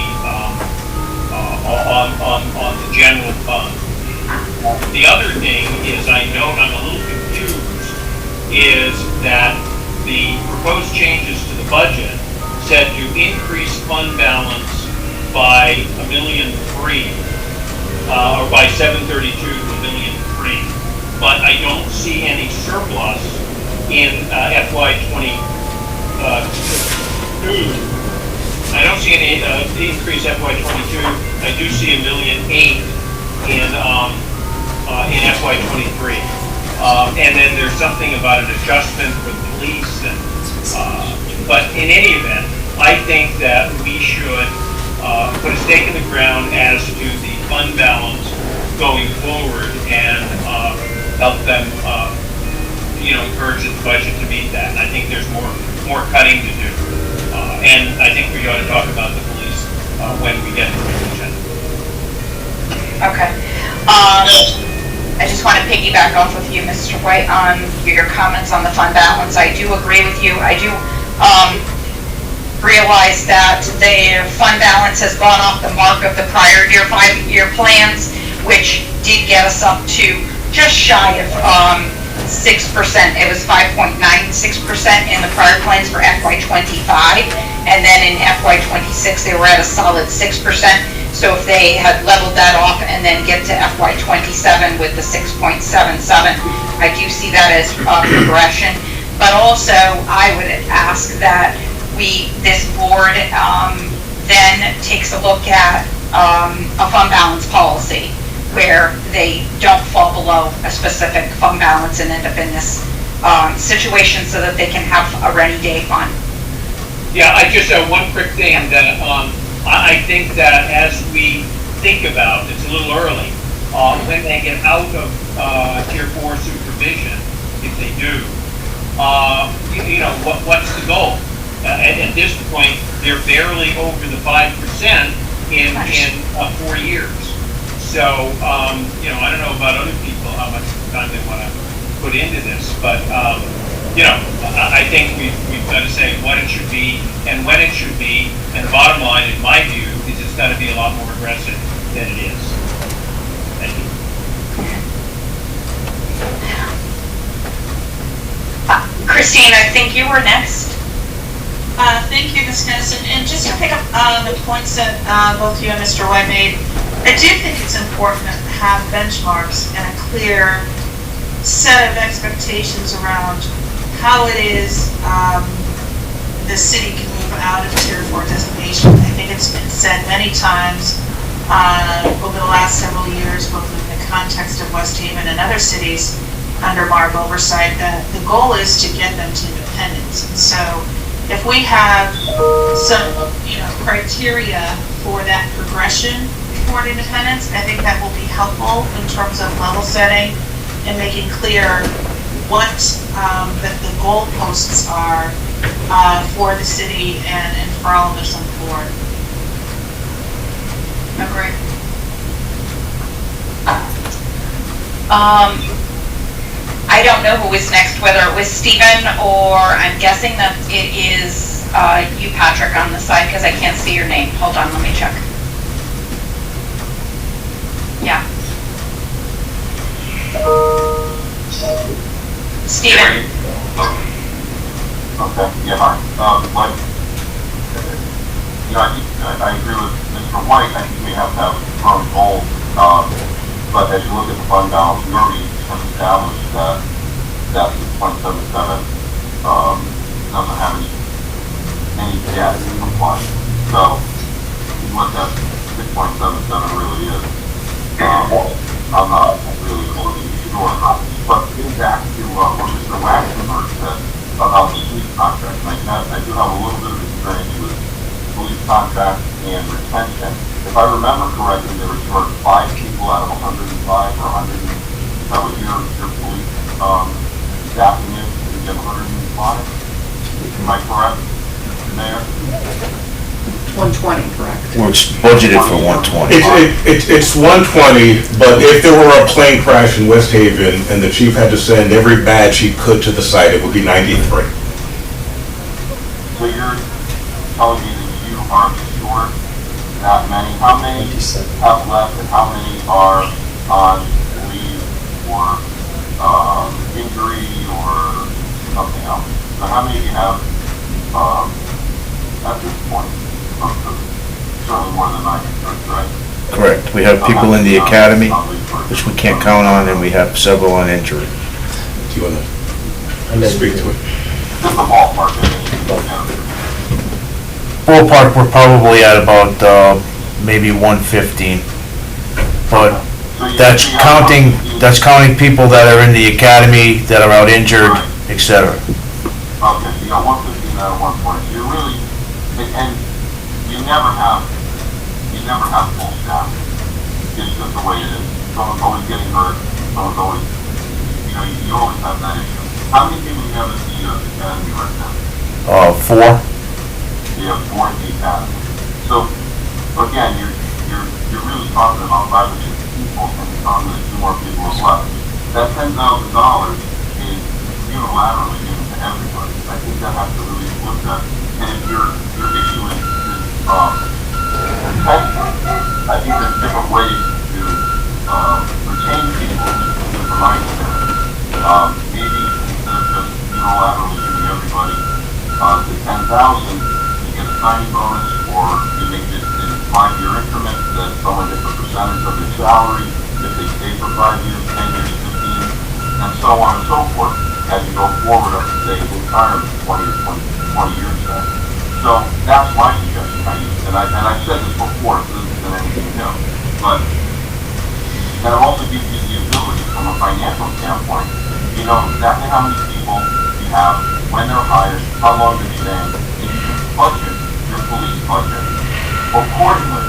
general fund. The other thing is, I note I'm a little confused, is that the proposed changes to the budget said to increase fund balance by $1.3 million, or by 732 to $1.3 million. But I don't see any surplus in FY22. I don't see any increase FY22. I do see $1.8 million in FY23. And then there's something about an adjustment for the police. But in any event, I think that we should put a stake in the ground as to the fund balance going forward and help them, encourage the budget to meet that. And I think there's more cutting to do. And I think we ought to talk about the police when we get to the agenda. Okay. I just want to piggyback off of you, Mr. White, on your comments on the fund balance. I do agree with you. I do realize that the fund balance has gone off the mark of the prior year 5-year plans, which did get us up to just shy of 6%. It was 5.96% in the prior plans for FY25, and then in FY26 they were at a solid 6%. So if they had leveled that off and then get to FY27 with the 6.77, I do see that as progression. But also, I would ask that this board then takes a look at a fund balance policy where they don't fall below a specific fund balance and end up in this situation so that they can have a rainy day fund. Yeah, I just have one quick thing that I think that as we think about, it's a little early, when they get out of Tier 4 supervision, if they do, what's the goal? At this point, they're barely over the 5% in 4 years. So, I don't know about other people, how much time they want to put into this, but, I think we've got to say what it should be and when it should be, and the bottom line, in my view, is it's got to be a lot more aggressive than it is. Thank you. Christine, I think you were next. Thank you, Ms. Kennison. And just to pick up the points that both you and Mr. White made, I do think it's important to have benchmarks and a clear set of expectations around how it is the city can move out of Tier 4 designation. I think it's been said many times over the last several years, both in the context of West Haven and other cities under MARB oversight, that the goal is to get them to independence. And so if we have some, criteria for that progression toward independence, I think that will be helpful in terms of level setting and making clear what the goalposts are for the city and for all of us on the board. Agree. I don't know who is next, whether it was Stephen or I'm guessing that it is you, Patrick, on the side, because I can't see your name. Hold on, let me check. Yeah. Stephen. Yeah, hi. Like, you know, I agree with Mr. White. I think we have to have firm goals. But as you look at the fund balance, we already have established that that 6.77 doesn't have any debt compliance. So what that 6.77 really is, I'm not really looking sure. But getting back to what Mr. Waxenberg said about the police contract, I do have a little bit of experience with police contract and retention. If I remember correctly, there were short 5 people out of 105 or 100. That was your police staffing is to get 105. Am I correct, Mayor? 120, correct? We're budgeted for 120. It's 120, but if there were a plane crash in West Haven and the chief had to send every badge he could to the site, it would be 93. So you're telling me that you are short that many? How many have left and how many are on leave or injury or something else? So how many do you have at this point? Certainly more than 90, right? Correct. We have people in the academy, which we can't count on, and we have several on injury. Do you want to speak to it? Just a ballpark. Ballpark, we're probably at about maybe 115. But that's counting people that are in the academy, that are out injured, etc. Okay, so you got 115 out of 120. You're really, and you never have full staff. It's just the way it is. Someone's always getting hurt. Someone's always, you always have that issue. How many people do you have at the academy right now? 4. You have 4 at the academy. So again, you're really talking about 5 or 6 people, and you're talking that 2 more people are left. That $10,000 is unilaterally given to everybody. I think that has to really be looked at. And if your issue is retention, I think there's different ways to retain people in different mindset. Maybe instead of just unilaterally giving everybody the 10,000, you get a signing bonus, or you make it in 5-year increments that someone gets a percentage of their salary if they stay for 5 years, 10 years, 15, and so on and so forth as you go forward up to say retirement 20 years back. So that's my suggestion. And I've said this before, so this isn't anything new. But and it also gives you the ability from a financial standpoint, you know exactly how many people you have, when they're hired, how long they're staying, and you can budget your police budget accordingly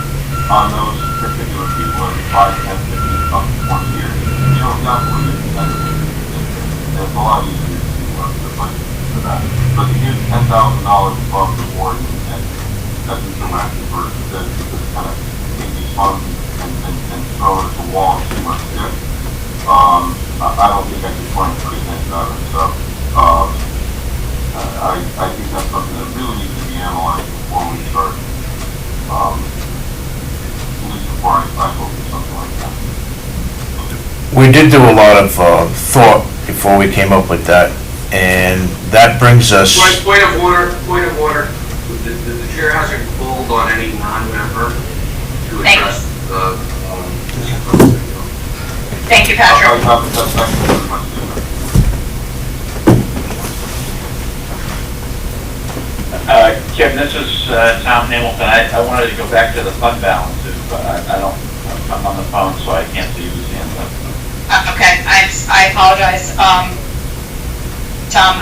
on those particular people every 5, 10, 15, up to 20 years. You know exactly what you're spending. It's a lot easier to budget for that. But to give $10,000 above the board, and that's Mr. Waxenberg said, just kind of take these funds and throw it at the wall and see what sticks. I don't think I can point to anything better. So I think that's something that really needs to be analyzed before we start, at least before I cycle or something like that. We did do a lot of thought before we came up with that, and that brings us... Point of order. The chair hasn't called on any non-member to address the... Thank you, Patrick. Kim, this is Tom Hamilton. I wanted to go back to the fund balance. I'm on the phone, so I can't see who's hand up. Okay, I apologize. Tom,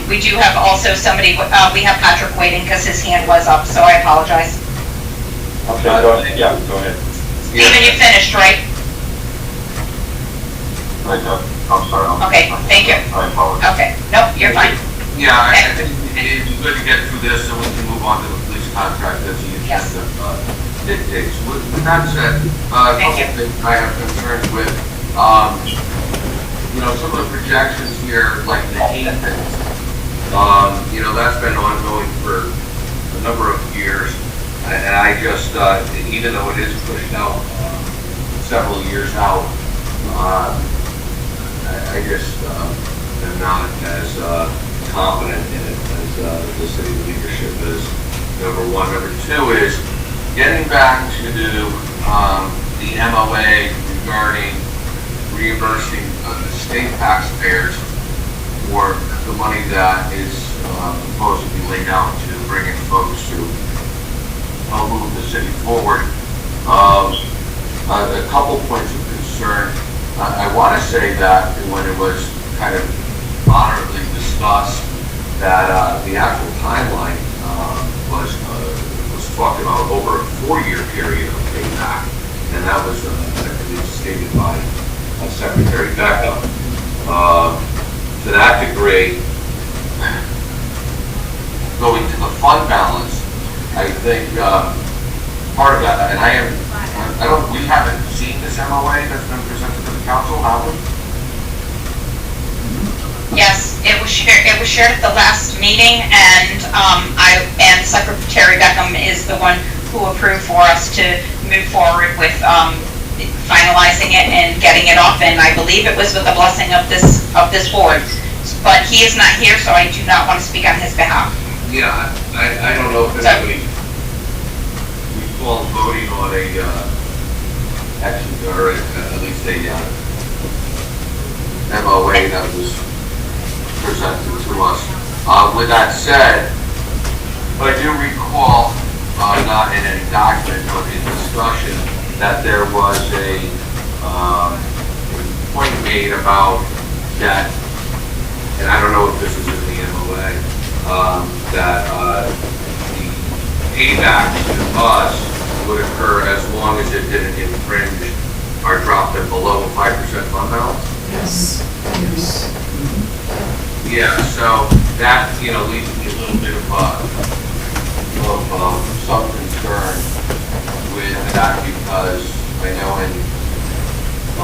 we do have also somebody, we have Patrick waiting because his hand was up, so I apologize. Okay, go ahead. Yeah, go ahead. Steven, you finished, right? I'm sorry. Okay, thank you. I apologize. Okay, nope, you're fine. Yeah, I think it'd be good to get through this so we can move on to the police contract as the agenda dictates. With that said, a couple of things I have concerns with. Some of the projections here, like the Haven, that's been ongoing for a number of years. And I just, even though it is pushed out several years out, I just am not as confident in it as the city leadership is number one. Number two is getting back to the MOA regarding reimbursing the state taxpayers for the money that is supposed to be laid out to bring in folks to help move the city forward. A couple points of concern. I want to say that when it was kind of honorably discussed that the actual timeline was talked about over a 4-year period of payback, and that was I believe stated by Secretary Beckham. To that degree, going to the fund balance, I think part of that, and we haven't seen this MOA that's been presented to the council, have we? Yes, it was shared at the last meeting, and Secretary Beckham is the one who approved for us to move forward with finalizing it and getting it off, and I believe it was with the blessing of this board. But he is not here, so I do not want to speak on his behalf. Yeah, I don't know if anybody recalls voting on a action, or at least a MOA that was presented to us. With that said, but I do recall, not in any document, but in discussion, that there was a point made about that, and I don't know if this is in the MOA, that the payback to us would occur as long as it didn't infringe or drop them below a 5% fund balance. Yes. Yes. Yeah, so that, leaves me a little bit of some concern with that, because I know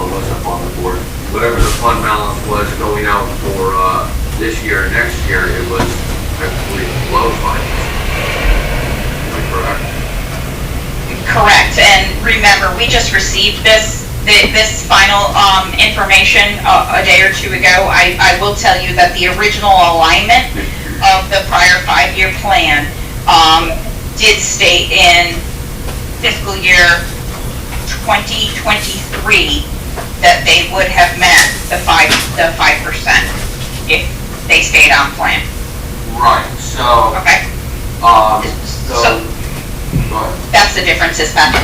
was up on the board, whatever the fund balance was going out for this year and next year, it was, I believe, below 5%. Am I correct? Correct, and remember, we just received this final information a day or two ago. I will tell you that the original alignment of the prior 5-year plan did state in fiscal year 2023 that they would have met the 5% if they stayed on plan. Right, so... Okay. So that's the difference, is that?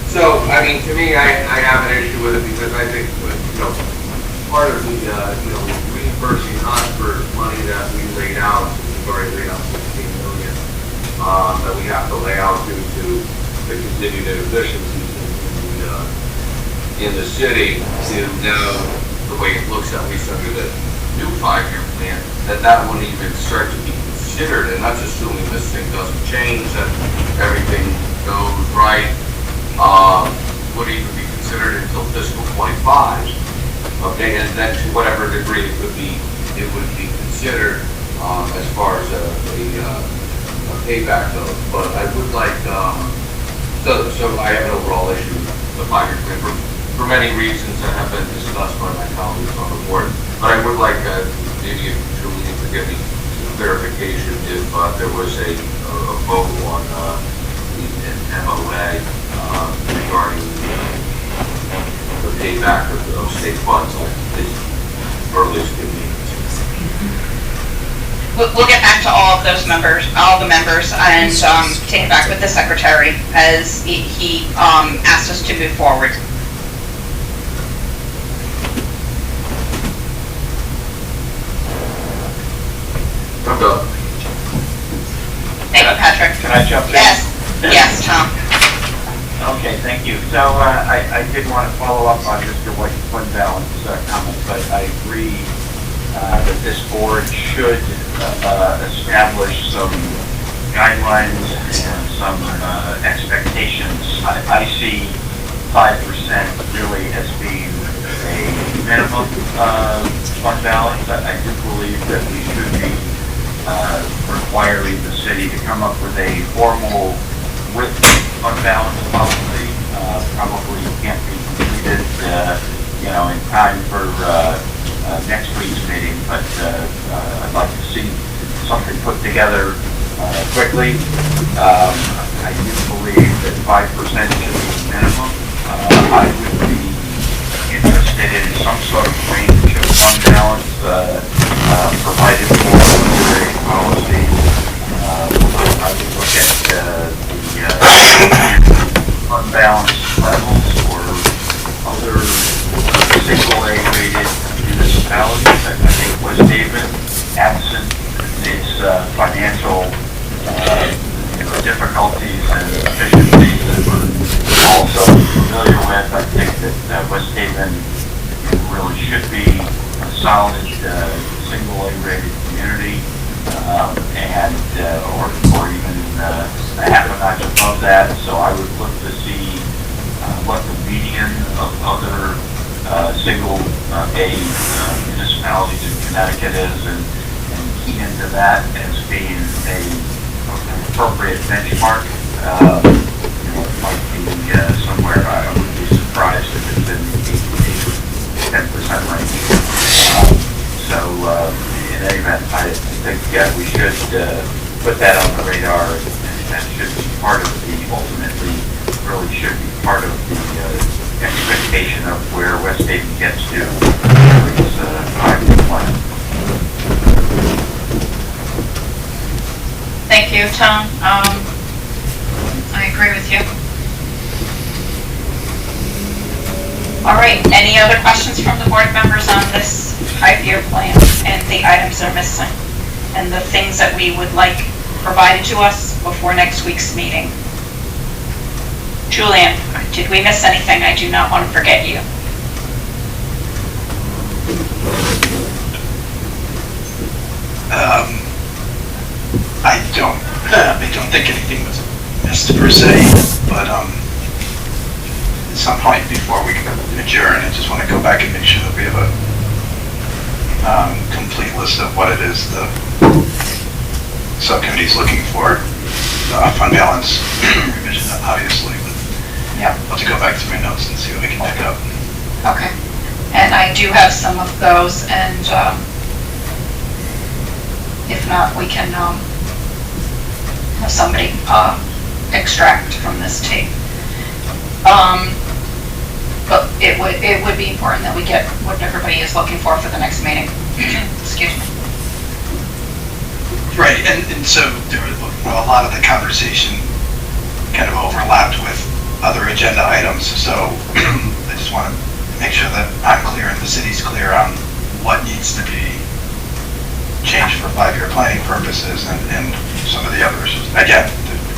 So, I mean, to me, I have an issue with it because I think, part of the, reimbursing us for money that we laid out, we've already laid out $16 million, that we have to lay out due to the continued inefficiencies in the city, to know the way it looks, at least under the new 5-year plan, that wouldn't even start to be considered, and that's assuming this thing doesn't change, that everything goes right, would even be considered until fiscal 25. Okay, and then to whatever degree it would be considered as far as a payback goes. But I would like, so I have an overall issue with the 5-year plan for many reasons that have been discussed by my colleagues on the board. But I would like, maybe if Julie can forgive me, clarification if there was a vote on the MOA regarding the payback of state funds at the earliest convenience. We'll get back to all of those members, all the members, and take it back with the secretary as he asked us to move forward. I'm done. Thank you, Patrick. Can I jump in? Yes, Tom. Okay, thank you. So I did want to follow up on Mr. White's fund balance comment, but I agree that this board should establish some guidelines and some expectations. I see 5% really as being a minimum fund balance. I do believe that we should be requiring the city to come up with a formal written fund balance policy. Probably can't be completed, in time for next week's meeting, but I'd like to see something put together quickly. I do believe that 5% should be the minimum. I would be interested in some sort of range of fund balance provided for under a policy. I would look at the fund balance levels for other single A-rated municipalities. I think West Haven, absent its financial difficulties and efficiencies that we're also familiar with, I think that West Haven really should be a solid single A-rated community, and or even a half a notch above that. So I would look to see what the median of other single A municipalities in Connecticut is, and key into that as being an appropriate benchmark. It might be somewhere, I would be surprised if it's in the 10% range. So in any event, I think we should put that on the radar, and that should be part of the, ultimately, really should be part of the expectation of where West Haven gets to with its 5-year plan. Thank you, Tom. I agree with you. All right, any other questions from the board members on this 5-year plan and the items they're missing and the things that we would like provided to us before next week's meeting? Julian, did we miss anything? I do not want to forget you. I don't think anything was missed per se, but at some point before we adjourn, I just want to go back and make sure that we have a complete list of what it is the subcommittee is looking for. Fund balance revision, obviously, but Yep. I'll have to go back to my notes and see what I can pick up. Okay. And I do have some of those, and if not, we can have somebody extract from this tape. But it would be important that we get what everybody is looking for the next meeting. Excuse me. Right, and so there was, well, a lot of the conversation kind of overlapped with other agenda items, so I just want to make sure that I'm clear and the city's clear on what needs to be changed for 5-year planning purposes and some of the others. Again,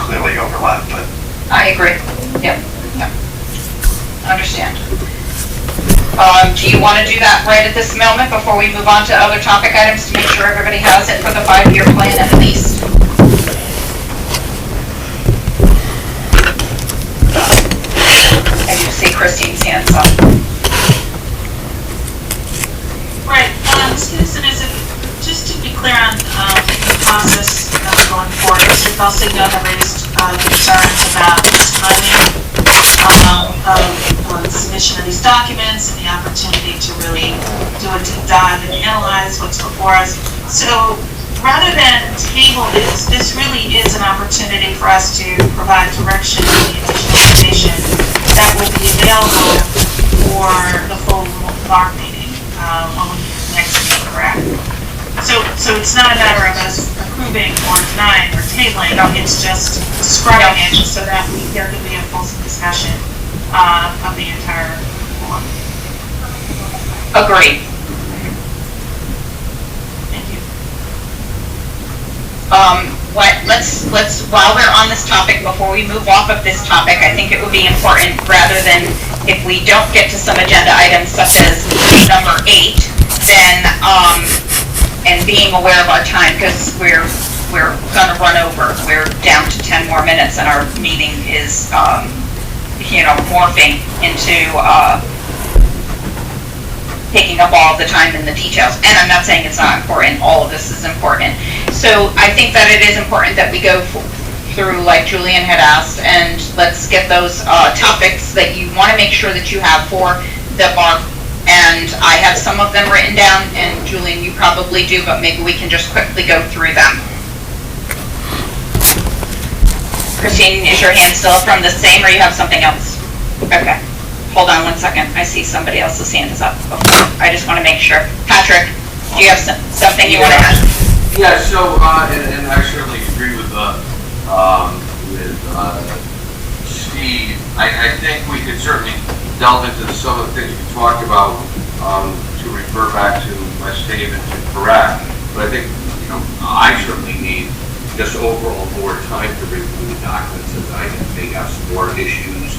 clearly overlap, but... I agree. Yep. Understand. Do you want to do that right at this moment before we move on to other topic items to make sure everybody has it for the 5-year plan at least? I do see Christine's hands up. Right, Susan, just to be clear on the process going forward, Mr. Felsigno had raised concerns about the timing of the submission of these documents and the opportunity to really do a deep dive and analyze what's before us. So rather than table this really is an opportunity for us to provide direction on the additional information that will be available for the full MARB meeting on the next meeting, correct? So it's not a matter of us approving or denying or tabling, it's just describing it so that there can be a full discussion of the entire board. Agreed. Thank you. Let's while we're on this topic, before we move off of this topic, I think it would be important, rather than if we don't get to some agenda items such as number 8, then and being aware of our time, because we're going to run over. We're down to 10 more minutes, and our meeting is morphing into taking up all the time in the details. And I'm not saying it's not important. All of this is important. So I think that it is important that we go through, like Julian had asked, and let's get those topics that you want to make sure that you have for the MARB, and and I have some of them written down, and Julian, you probably do, but maybe we can just quickly go through them. Christine, is your hand still from the same, or you have something else? Okay, hold on 1 second. I see somebody else's hand is up. Okay. I just want to make sure. Patrick, do you have something you want to add? Yeah, so, and I certainly agree with Steve. I think we could certainly delve into some of the things we talked about, to refer back to my statement to correct. But I think, I certainly need just overall more time to review the documents, as I may have some more issues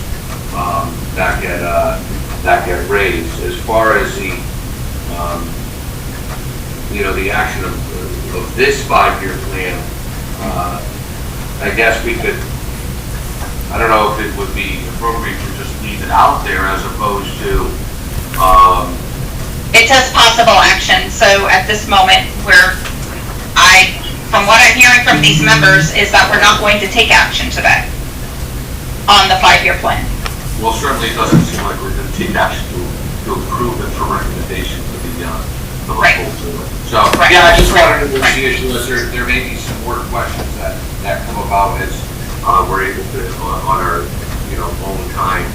that get raised. As far as the the action of this 5-year plan, I guess we could, I don't know if it would be appropriate to just leave it out there as opposed to It says possible action, so at this moment, from what I'm hearing from these members, is that we're not going to take action today on the 5-year plan. well, certainly it doesn't seem like we're going to take action to approve it for recommendation to the Right. full board. So, Right. yeah, I just wanted to move the issue, as there may be some more questions that come about as we're able to, on our, own time,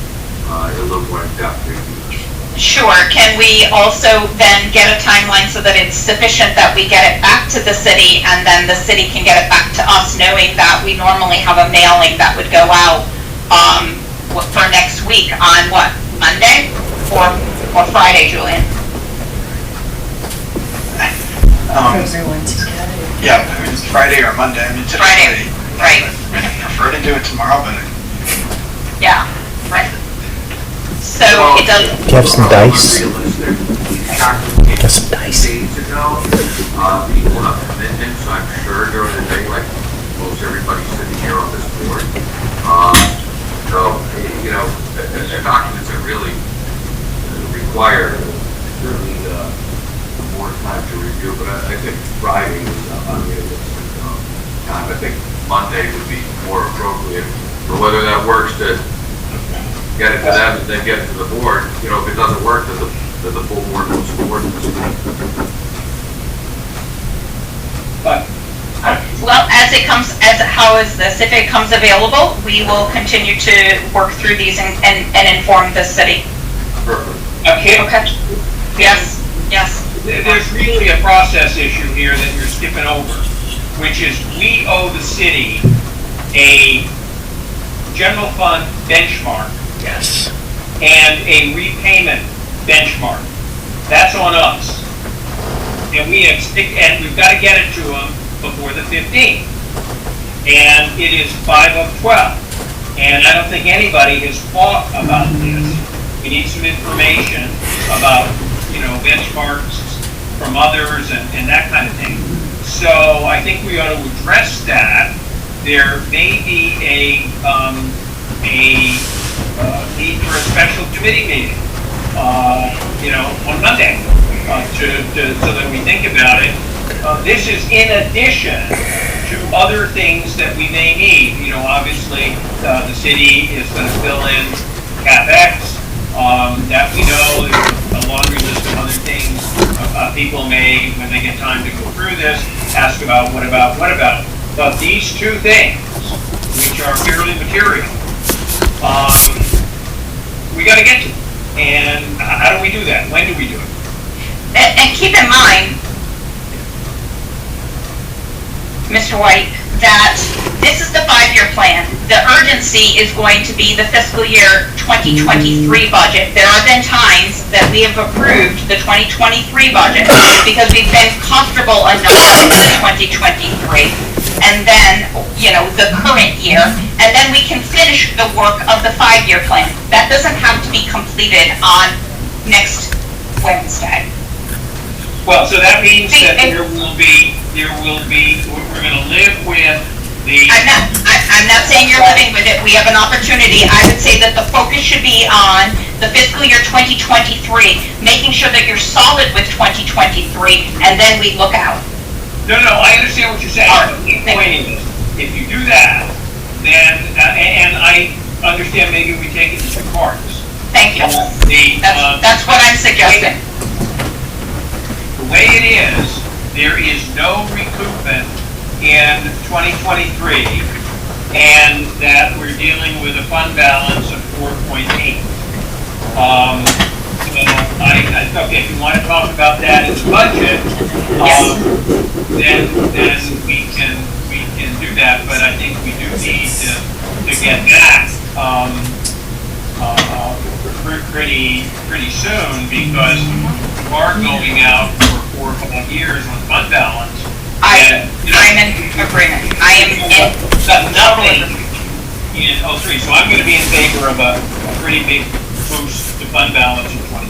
a little more in-depth review. Sure, can we also then get a timeline so that it's sufficient that we get it back to the city, and then the city can get it back to us, knowing that we normally have a mailing that would go out for next week on what, Monday or Friday, Julian? Yeah, I mean, it's Friday or Monday, I mean, Friday, right. I prefer to do it tomorrow, but Yeah, right. So it does. Do you have some dice? Got some dice. Days ago, people have commitments, I'm sure, during the day, like most everybody sitting here on this board. So, the documents that really require certainly more time to review, but I think Friday is unrealistic time. I think Monday would be more appropriate, but whether that works to get it to them and then get it to the board, if it doesn't work, then the full board will support this. But Well, if it comes available, we will continue to work through these and inform the city. Perfect. okay, Okay. Yes, yes. there's really a process issue here that you're skipping over, which is we owe the city a general fund benchmark. Yes. And a repayment benchmark. That's on us. And we've got to get it to them before the 15th. And it is 5 of 12. And I don't think anybody has thought about this. We need some information about, benchmarks from others and that kind of thing. So I think we ought to address that. There may be a need for a special committee meeting, on Monday, so that we think about it. This is in addition to other things that we may need. Obviously, the city is going to fill in CapEx, that we know. There's a laundry list of other things. People may, when they get time to go through this, ask about, what about. But these two things, which are fairly material, we got to get to. And how do we do that? When do we do it? And keep in mind, Mr. White, that this is the 5-year plan. The urgency is going to be the fiscal year 2023 budget. There have been times that we have approved the 2023 budget because we've been comfortable enough with the 2023. And then, the current year, and then we can finish the work of the 5-year plan. That doesn't have to be completed on next Wednesday. Well, so that means that we're going to live with the... I'm not saying you're living with it. We have an opportunity. I would say that the focus should be on the fiscal year 2023, making sure that you're solid with 2023, and then we look out. No, I understand what you're saying. But the point is, if you do that, then, and I understand maybe we take it in 2 parts. Thank you. That's what I'm suggesting. it is, there is no recoupment in 2023, and that we're dealing with a fund balance of 4.8. Okay, if you want to talk about that in the budget, then we can do that, but I think we do need to get that pretty soon, because we are going out for 4 or 5 years on fund balance. I'm in agreement. I am in Nothing in 03, so I'm going to be in favor of a pretty big boost to fund balance in 2020.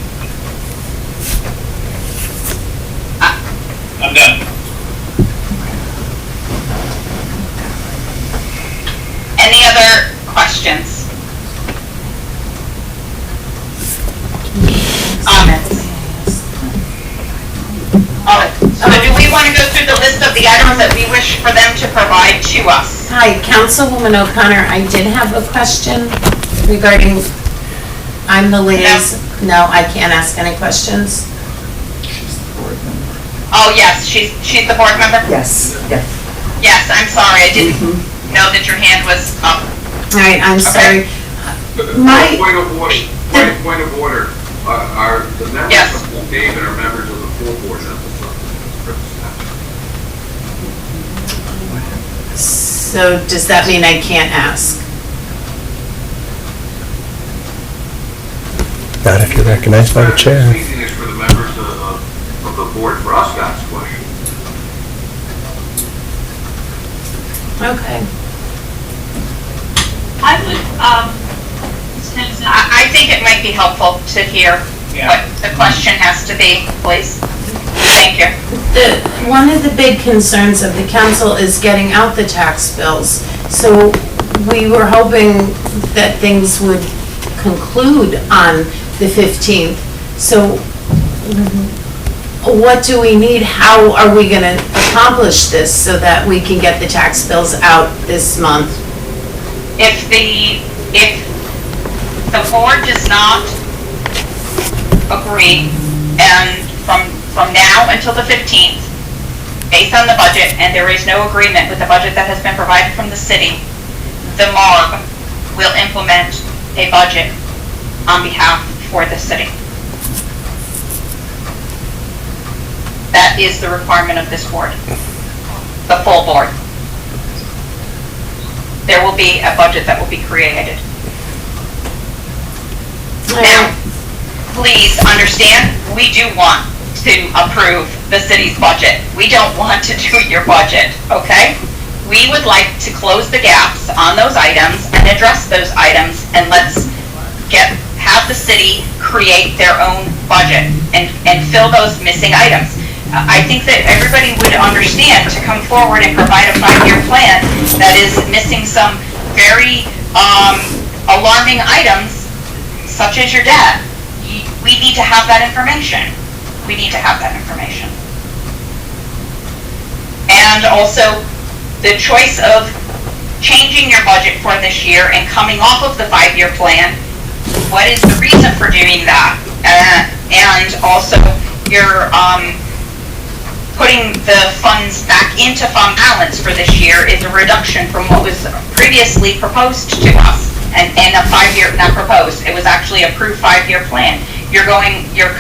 I'm done. Any other questions? Comments? All right, so do we want to go through the list of the items that we wish for them to provide to us? Hi, Councilwoman O'Connor, I did have a question regarding, I'm the liaison. No, I can't ask any questions. Oh, yes, she's the board member? Yes, yes. Yes, I'm sorry, I didn't know that your hand was up. All right, I'm sorry. My point of order, are the members Yes. of the Haven are members of the full board, not the subcommittee. So does that mean I can't ask? Not if you're recognized by the chair. Speaking is for the members of the board, for us to ask questions. Okay. I would, Ms. Henderson, I think it might be helpful to hear what the question has to be, please. Thank you. One of the big concerns of the council is getting out the tax bills. So we were hoping that things would conclude on the 15th. So what do we need? How are we going to accomplish this so that we can get the tax bills out this month? If the board does not agree, and from now until the 15th, based on the budget, and there is no agreement with the budget that has been provided from the city, the MARB will implement a budget on behalf for the city. That is the requirement of this board, the full board. There will be a budget that will be created. Now, please understand, we do want to approve the city's budget. We don't want to do your budget, okay? We would like to close the gaps on those items and address those items, and let's have the city create their own budget and fill those missing items. I think that everybody would understand to come forward and provide a 5-year plan that is missing some very alarming items, such as your debt. We need to have that information. We need to have that information. And also, the choice of changing your budget for this year and coming off of the 5-year plan, what is the reason for doing that? And also, you're putting the funds back into fund balance for this year is a reduction from what was previously proposed to us. And a 5-year, not proposed, it was actually approved 5-year plan. You're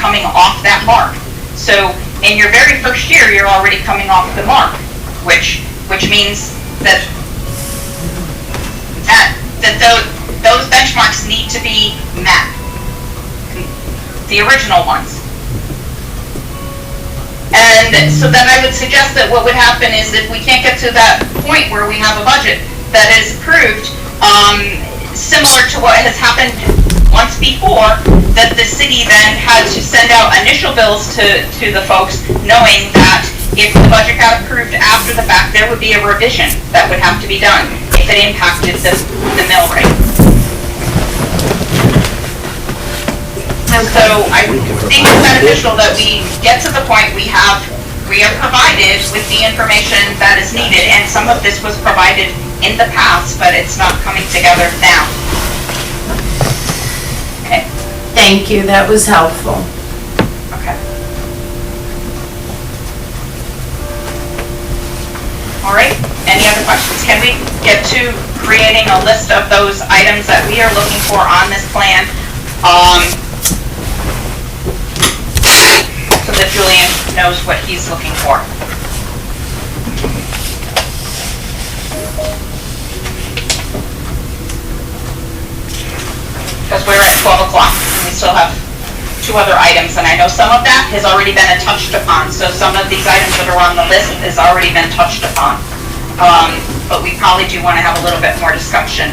coming off that mark. So in your very first year, you're already coming off the mark, which means that those benchmarks need to be met, the original ones. And so then I would suggest that what would happen is if we can't get to that point where we have a budget that is approved, similar to what has happened once before, that the city then had to send out initial bills to the folks, knowing that if the budget got approved after the fact, there would be a revision that would have to be done if it impacted the mill rate. And so I think it's beneficial that we get to the point we are provided with the information that is needed, and some of this was provided in the past, but it's not coming together now. Okay. Thank you, that was helpful. Okay. All right, any other questions? Can we get to creating a list of those items that we are looking for on this plan? So that Julian knows what he's looking for. Because we're at 12 o'clock, and we still have 2 other items, and I know some of that has already been touched upon, so some of these items that are on the list has already been touched upon. But we probably do want to have a little bit more discussion.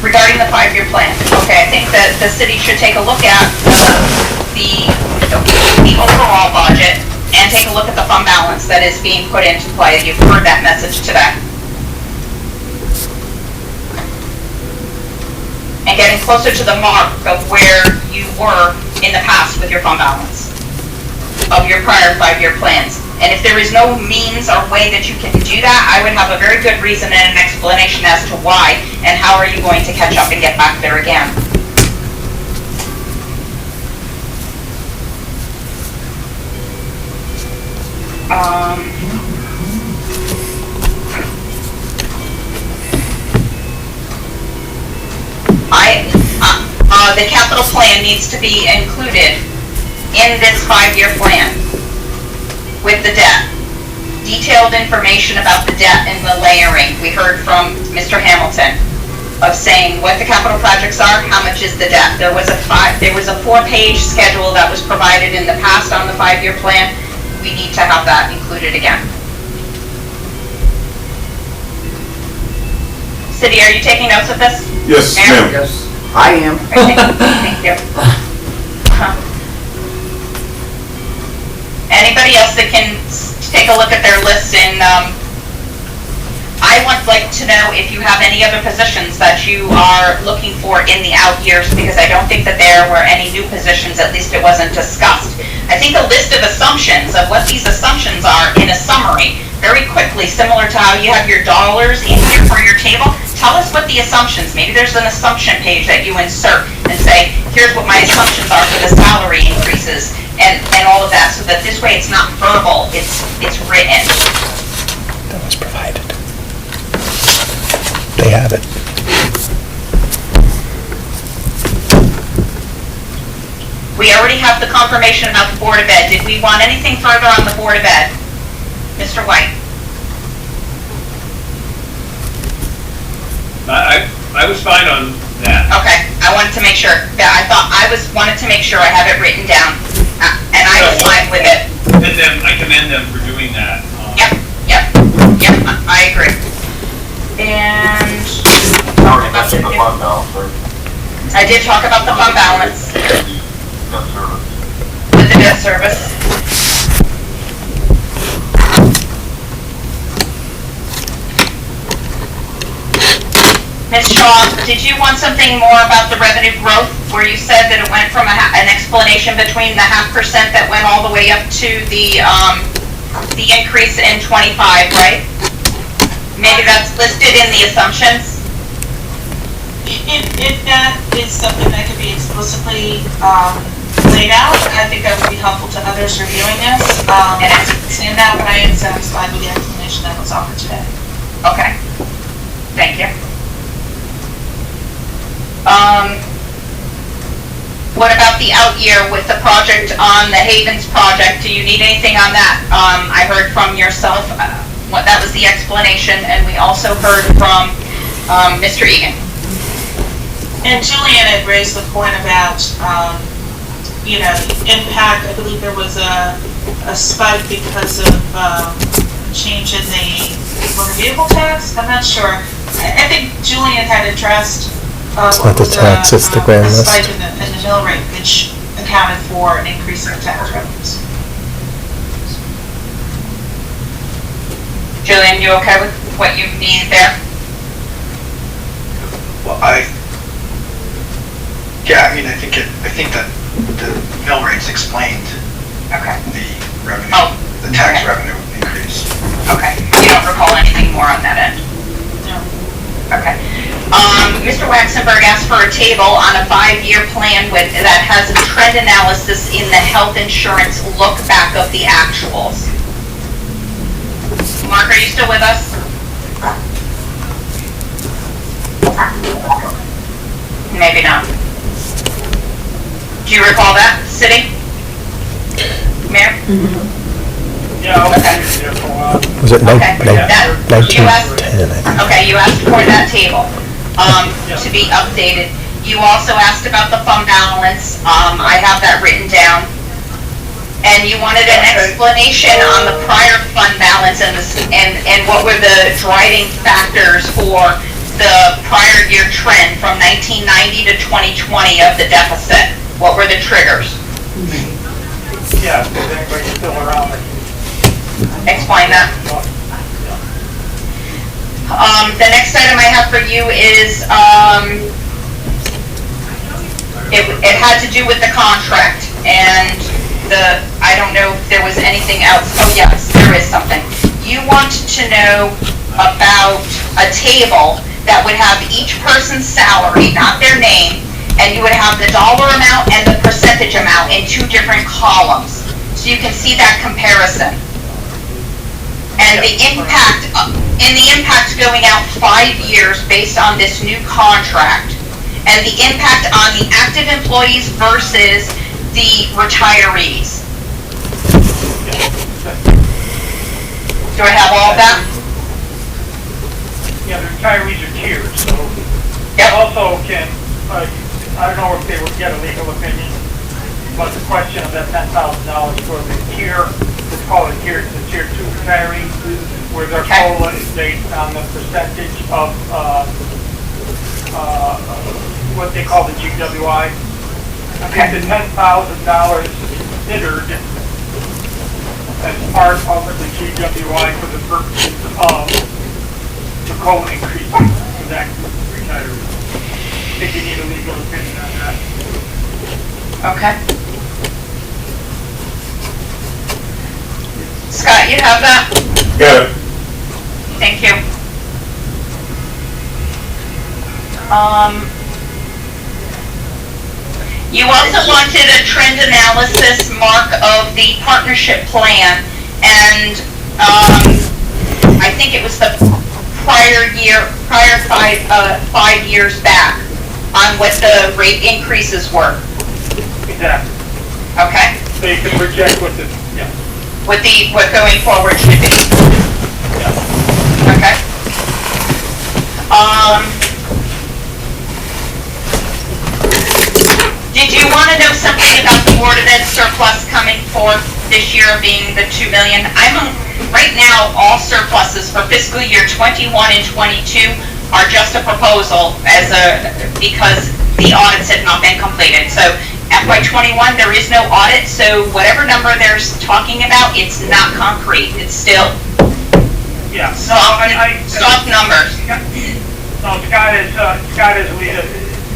Regarding the 5-year plan, okay, I think that the city should take a look at the overall budget and take a look at the fund balance that is being put into play. You've heard that message today. And getting closer to the mark of where you were in the past with your fund balance of your prior 5-year plans. And if there is no means or way that you can do that, I would have a very good reason and an explanation as to why and how are you going to catch up and get back there again. The capital plan needs to be included in this 5-year plan with the debt. Detailed information about the debt and the layering. We heard from Mr. Hamilton of saying what the capital projects are, how much is the debt. There was a 4-page schedule that was provided in the past on the 5-year plan. We need to have that included again. City, are you taking notes of this? Yes, ma'am. Yes, I am. Okay, thank you. Anybody else that can take a look at their list? And I would like to know if you have any other positions that you are looking for in the out years, because I don't think that there were any new positions, at least it wasn't discussed. I think a list of assumptions of what these assumptions are in a summary, very quickly, similar to how you have your dollars in here for your table. Tell us what the assumptions, maybe there's an assumption page that you insert and say, here's what my assumptions are for the salary increases and all of that, so that this way it's not verbal, it's written. That was provided. They have it. We already have the confirmation about the Board of Ed. Did we want anything further on the Board of Ed? Mr. White? I was fine on that. Okay, I wanted to make sure. Yeah, wanted to make sure I have it written down, and I was fine with it. I commend them for doing that. Yep, I agree. And Now we're touching the fund balance, right? I did talk about the fund balance Debt service. with the debt service. Ms. Shaw, did you want something more about the revenue growth, where you said that it went from an explanation between the 0.5% that went all the way up to the increase in 25, right? Maybe that's listed in the assumptions? If that is something that could be explicitly laid out, I think that would be helpful to others reviewing this. And I understand that, but I am satisfied with the explanation that was offered today. Okay, thank you. What about the out year with the project on the Havens project? Do you need anything on that? I heard from yourself, that was the explanation, and we also heard from Mr. Egan. And Julian had raised the point about, the impact. I believe there was a spike because of change in the motor vehicle tax. I'm not sure. I think Julian had addressed It's not the tax, it's the grand list. a spike in the mill rate, which accounted for an increase in the tax revenues. Julian, you okay with what you need there? Well, I think that the mill rates explained Okay. the revenue, Oh, the tax okay. revenue increase. Okay, you don't recall anything more on that end? No. Okay. Mr. Waxenberg asked for a table on a 5-year plan that has a trend analysis in the health insurance look back of the actuals. Mark, are you still with us? Maybe not. Do you recall that, City? Mayor? Yeah, I'll Okay. be there for a while. Was it Okay. That- you asked- 1910, I think? Okay, you asked for that table, to be updated. You also asked about the fund balance, I have that written down. And you wanted an explanation on the prior fund balance and what were the driving factors for the prior year trend from 1990 to 2020 of the deficit. What were the triggers? Yeah, if anybody's still around, Explain that. The next item I have for you is, it had to do with the contract, and I don't know if there was anything else. Oh, yes, there is something. You want to know about a table that would have each person's salary, not their name, and you would have the dollar amount and the percentage amount in two different columns, so you can see that comparison. And the impact, going out 5 years based on this new contract, and the impact on the active employees versus the retirees. Do I have all of that? yeah, the retirees are tiered, so. Yep. Also can, I don't know if they would get a legal opinion, but the question of that $10,000 for the tier, let's call it tier 2 retiree, where their COLA is based on the percentage of, what they call the GWI. I think the $10,000 considered as part of the GWI for the purposes of the COLA increase for that retiree. I think you need a legal opinion on that. Okay. Scott, you have that? Got it. Thank you. You also wanted a trend analysis, Mark, of the partnership plan, and, I think it was the prior 5 years back on what the rate increases were, Exactly. okay? So you can project what the, yeah. What going forward should be. Okay. Did you want to know something about the Board of Ed surplus coming forth this year being the 2 million? Right now, all surpluses for fiscal year 21 and 22 are just a proposal because the audits had not been completed. So FY 21, there is no audit, so whatever number they're talking about, it's not concrete. It's still Yeah. soft numbers. No, Scott has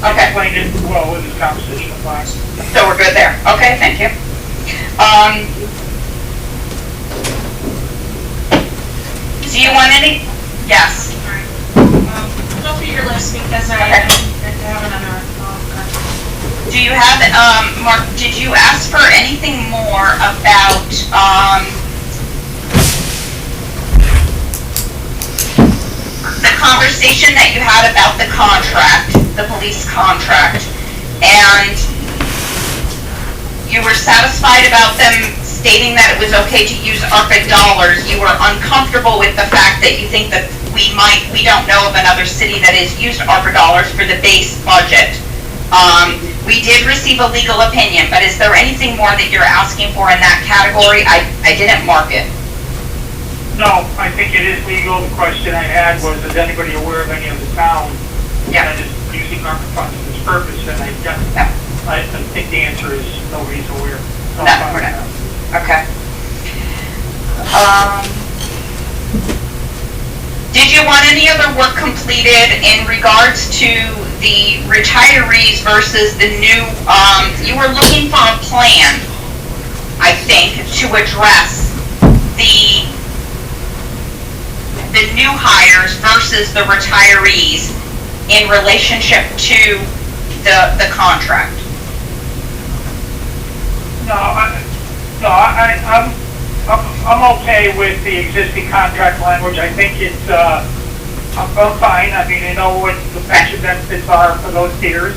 explained it well in his conversation with us. So we're good there. Okay, thank you. Do you want any? Yes. Go through your list because I have another. Do you have, Mark, did you ask for anything more about, the conversation that you had about the contract, the police contract, and you were satisfied about them stating that it was okay to use ARPA dollars? You were uncomfortable with the fact that you think that we don't know of another city that has used ARPA dollars for the base budget. We did receive a legal opinion, but is there anything more that you're asking for in that category? I didn't mark it. No, I think it is legal. The question I had was, is anybody aware of any of the towns that is using ARPA funds for this purpose? And I think the answer is nobody's aware. No, we're not. Okay. Did you want any other work completed in regards to the retirees versus the new, you were looking for a plan, I think, to address the new hires versus the retirees in relationship to the contract? No, I'm okay with the existing contract language. I think it's, I'm fine. I mean, I know what the pension benefits are for those tiers.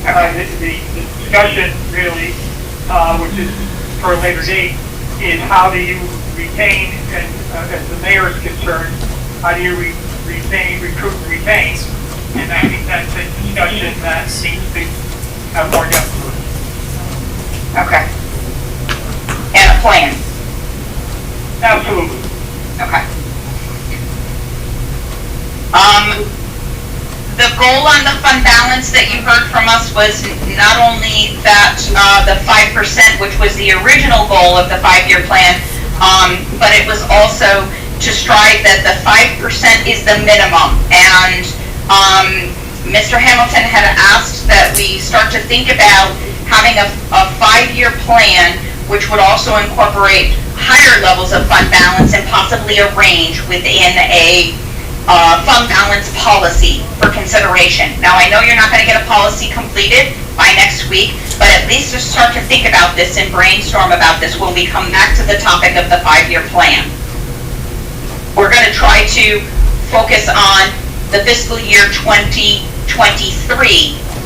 The discussion really, which is for a later date, is how do you retain, and as the mayor is concerned, how do you retain, recruit and retain? And I think that's a discussion that needs to have more depth to it. Okay. And a plan. Absolutely. Okay. The goal on the fund balance that you heard from us was not only that, the 5%, which was the original goal of the 5-year plan, but it was also to strive that the 5% is the minimum. And, Mr. Hamilton had asked that we start to think about having a 5-year plan, which would also incorporate higher levels of fund balance and possibly a range within a fund balance policy for consideration. Now, I know you're not going to get a policy completed by next week, but at least just start to think about this and brainstorm about this when we come back to the topic of the 5-year plan. We're going to try to focus on the fiscal year 2023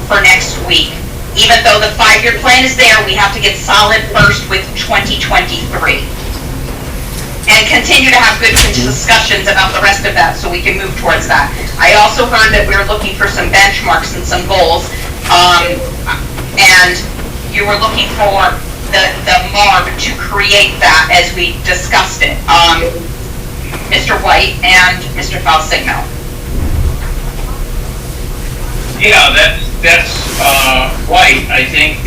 for next week. Even though the 5-year plan is there, we have to get solid first with 2023. And continue to have good discussions about the rest of that so we can move towards that. I also heard that we were looking for some benchmarks and some goals, and you were looking for the MARB to create that as we discussed it, Mr. White and Mr. Falsigno. Yeah, that's right. I think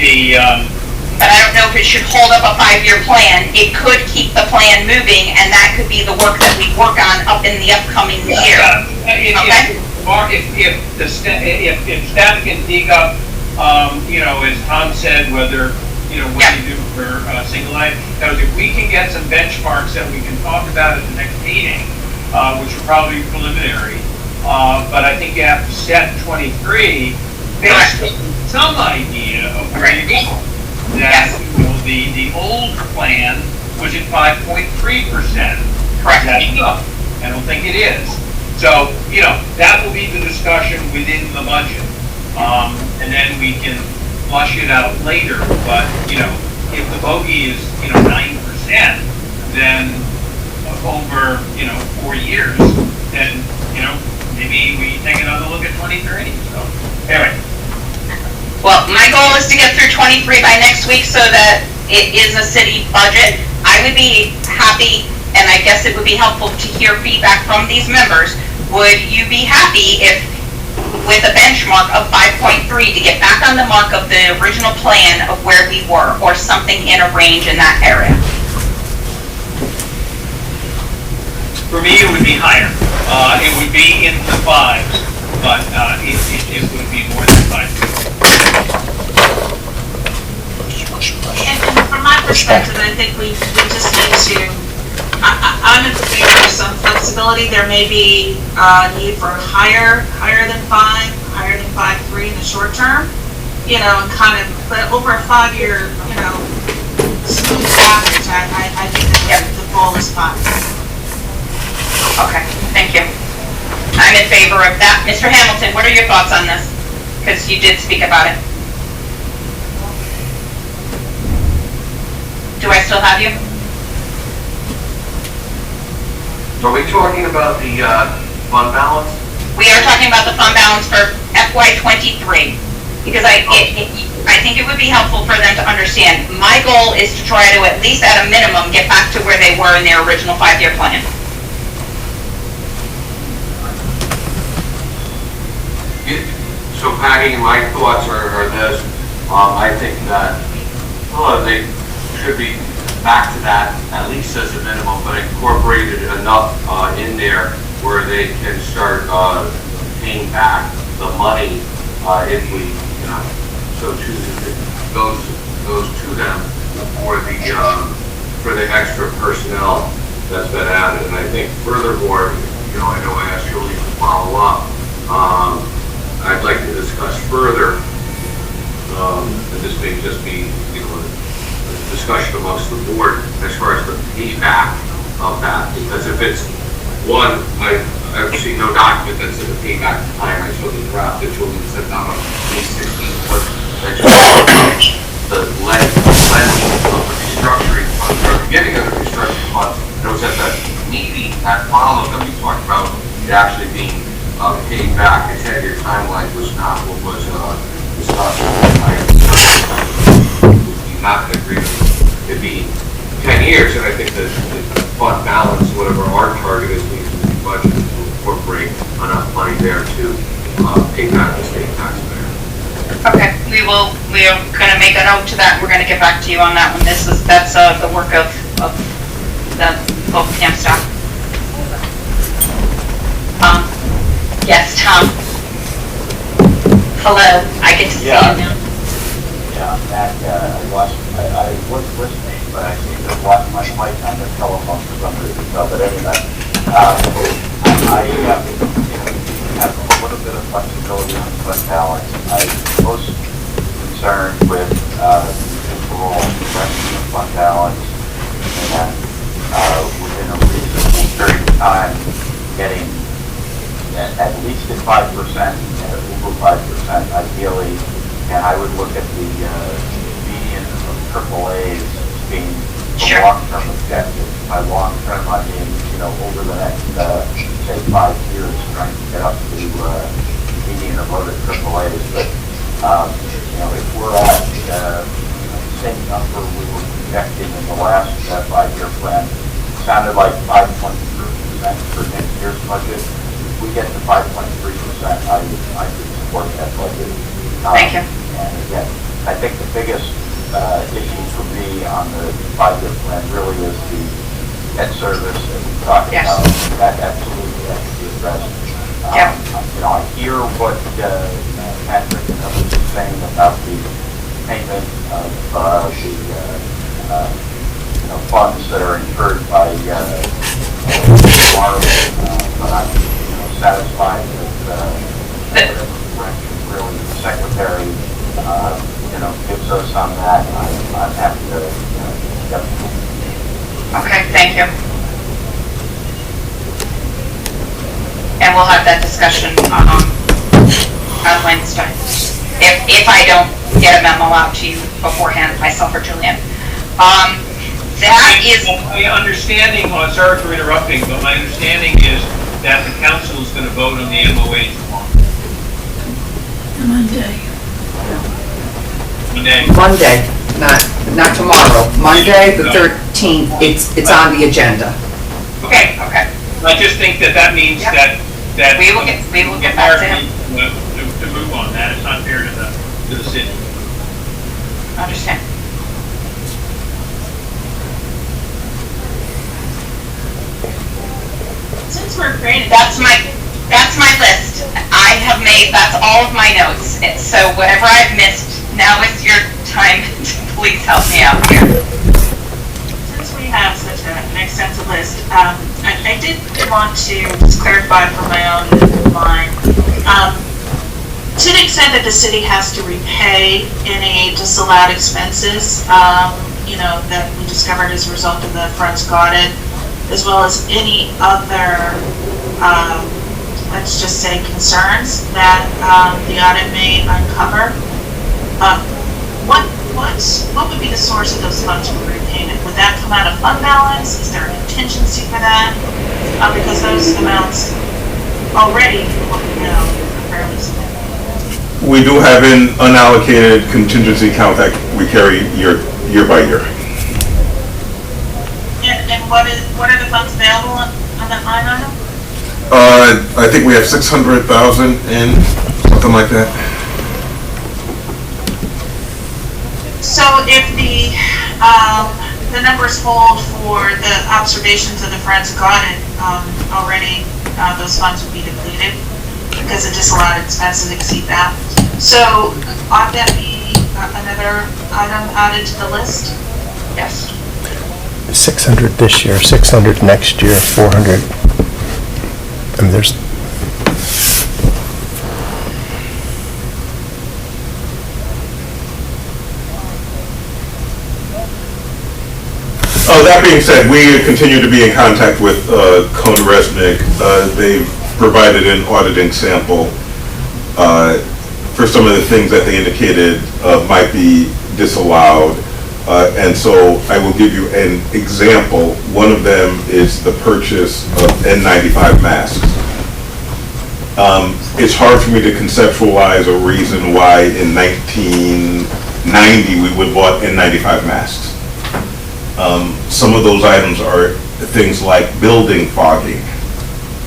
But I don't know if it should hold up a 5-year plan. It could keep the plan moving, and that could be the work that we work on up in the upcoming year. Okay? If staff can dig up, as Tom said, whether, what you do for single line, because if we can get some benchmarks that we can talk about at the next meeting, which are probably preliminary, but I think you have to set 23 based on some idea of where you go. That the old plan was at 5.3%. Correct. That's enough. I don't think it is. So, that will be the discussion within the budget. And then we can flush it out later. But, if the bogey is, 9%, then over, 4 years, then, maybe we take another look at 23. So, anyway. Well, my goal is to get through 23 by next week so that it is a city budget. I would be happy, and I guess it would be helpful to hear feedback from these members. Would you be happy if, with a benchmark of 5.3, to get back on the mark of the original plan of where we were, or something in a range in that area? For me, it would be higher. It would be in the 5s, but it would be more than 5. And from my perspective, I think we just need to, I'm in favor of some flexibility. There may be a need for higher than 5, higher than 5.3 in the short term, and kind of, but over a 5-year, smooth average, I think that the goal is 5. Okay, thank you. I'm in favor of that. Mr. Hamilton, what are your thoughts on this? Because you did speak about it. Do I still have you? Are we talking about the fund balance? We are talking about the fund balance for FY23, because I think it would be helpful for them to understand. My goal is to try to, at least at a minimum, get back to where they were in their original 5-year plan. So Patty, my thoughts are this, I think that, they should be back to that, at least as a minimum, but incorporated enough in there where they can start paying back the money if we, so choose it goes to them for the extra personnel that's been added. And I think furthermore, I know I asked Julie to follow up. I'd like to discuss further, and this may just be, a discussion amongst the board as far as the payback of that, because if it's one, I've seen no document that says the payback time. I saw the draft that Julian sent out on page 16, but that's the length of the restructuring fund, or the beginning of the restructuring fund. And it was at the meeting that followed that we talked about it actually being paid back. The 10-year timeline was not what was discussed. I would be not in agreement to be 10 years, and I think that the fund balance, whatever our target is, needs to be budgeted to incorporate enough money there to pay back the state taxpayer. Okay, we are gonna make a note to that, we're gonna get back to you on that one. That's the work of the local camp staff. Yes, Tom. Hello, I get to see you now. Yeah, Matt, I was listening, but I seem to have lost my mic on the telephone for some reason. So, but anyway, I have a little bit of flexibility on fund balance. I'm most concerned with overall direction of fund balance and within a reasonable period of time getting at least at 5% and over 5% ideally. And I would look at the median of AAAs as being a long-term objective. By long-term, I mean, over the next, say, 5 years, trying to get up to median of other AAAs. But, if we're at the same number we were projecting in the last 5-year plan, it sounded like 5.3% for next year's budget. If we get to 5.3%, I could support that budget. Thank you. And again, I think the biggest issue for me on the 5-year plan really is the debt service that we talked about. That absolutely has to be addressed. I hear what Patrick and others are saying about the payment of the funds that are incurred by borrowing, but I'm satisfied with whatever direction really the secretary gives us on that. I'm happy to get it. Okay, thank you. And we'll have that discussion on Wednesday. If I don't get a memo out to you beforehand, myself or Julian. That is... My understanding, sorry for interrupting, but my understanding is that the council is going to vote on the MOA tomorrow. Monday, not tomorrow. Monday, the 13th, it's on the agenda. Okay. I just think that means that we will get back to him. To move on that. It's not fair to the city. Understand. Since we're creating, That's my list. That's all of my notes. So whatever I've missed, now is your time to please help me out here. since we have such an extensive list, I did want to just clarify for my own mind. To the extent that the city has to repay any disallowed expenses, that we discovered as a result of the forensic audit, as well as any other, let's just say, concerns that the audit may uncover, what would be the source of those funds for repayment? Would that come out of fund balance? Is there a contingency for that? Because those amounts already, are fairly significant. We do have an unallocated contingency account that we carry year by year. And what are the funds available on that line item? I think we have 600,000 in, something like that. So if the numbers hold for the observations of the forensic audit, already those funds would be depleted because the disallowed expenses exceed that. So ought that be another item added to the list? Yes. 600 this year, 600 next year, 400. I mean, there's... That being said, we continue to be in contact with Cone Resnick. They've provided an auditing sample for some of the things that they indicated might be disallowed. And so I will give you an example. One of them is the purchase of N95 masks. It's hard for me to conceptualize a reason why in 1990 we would have bought N95 masks. Some of those items are things like building fogging,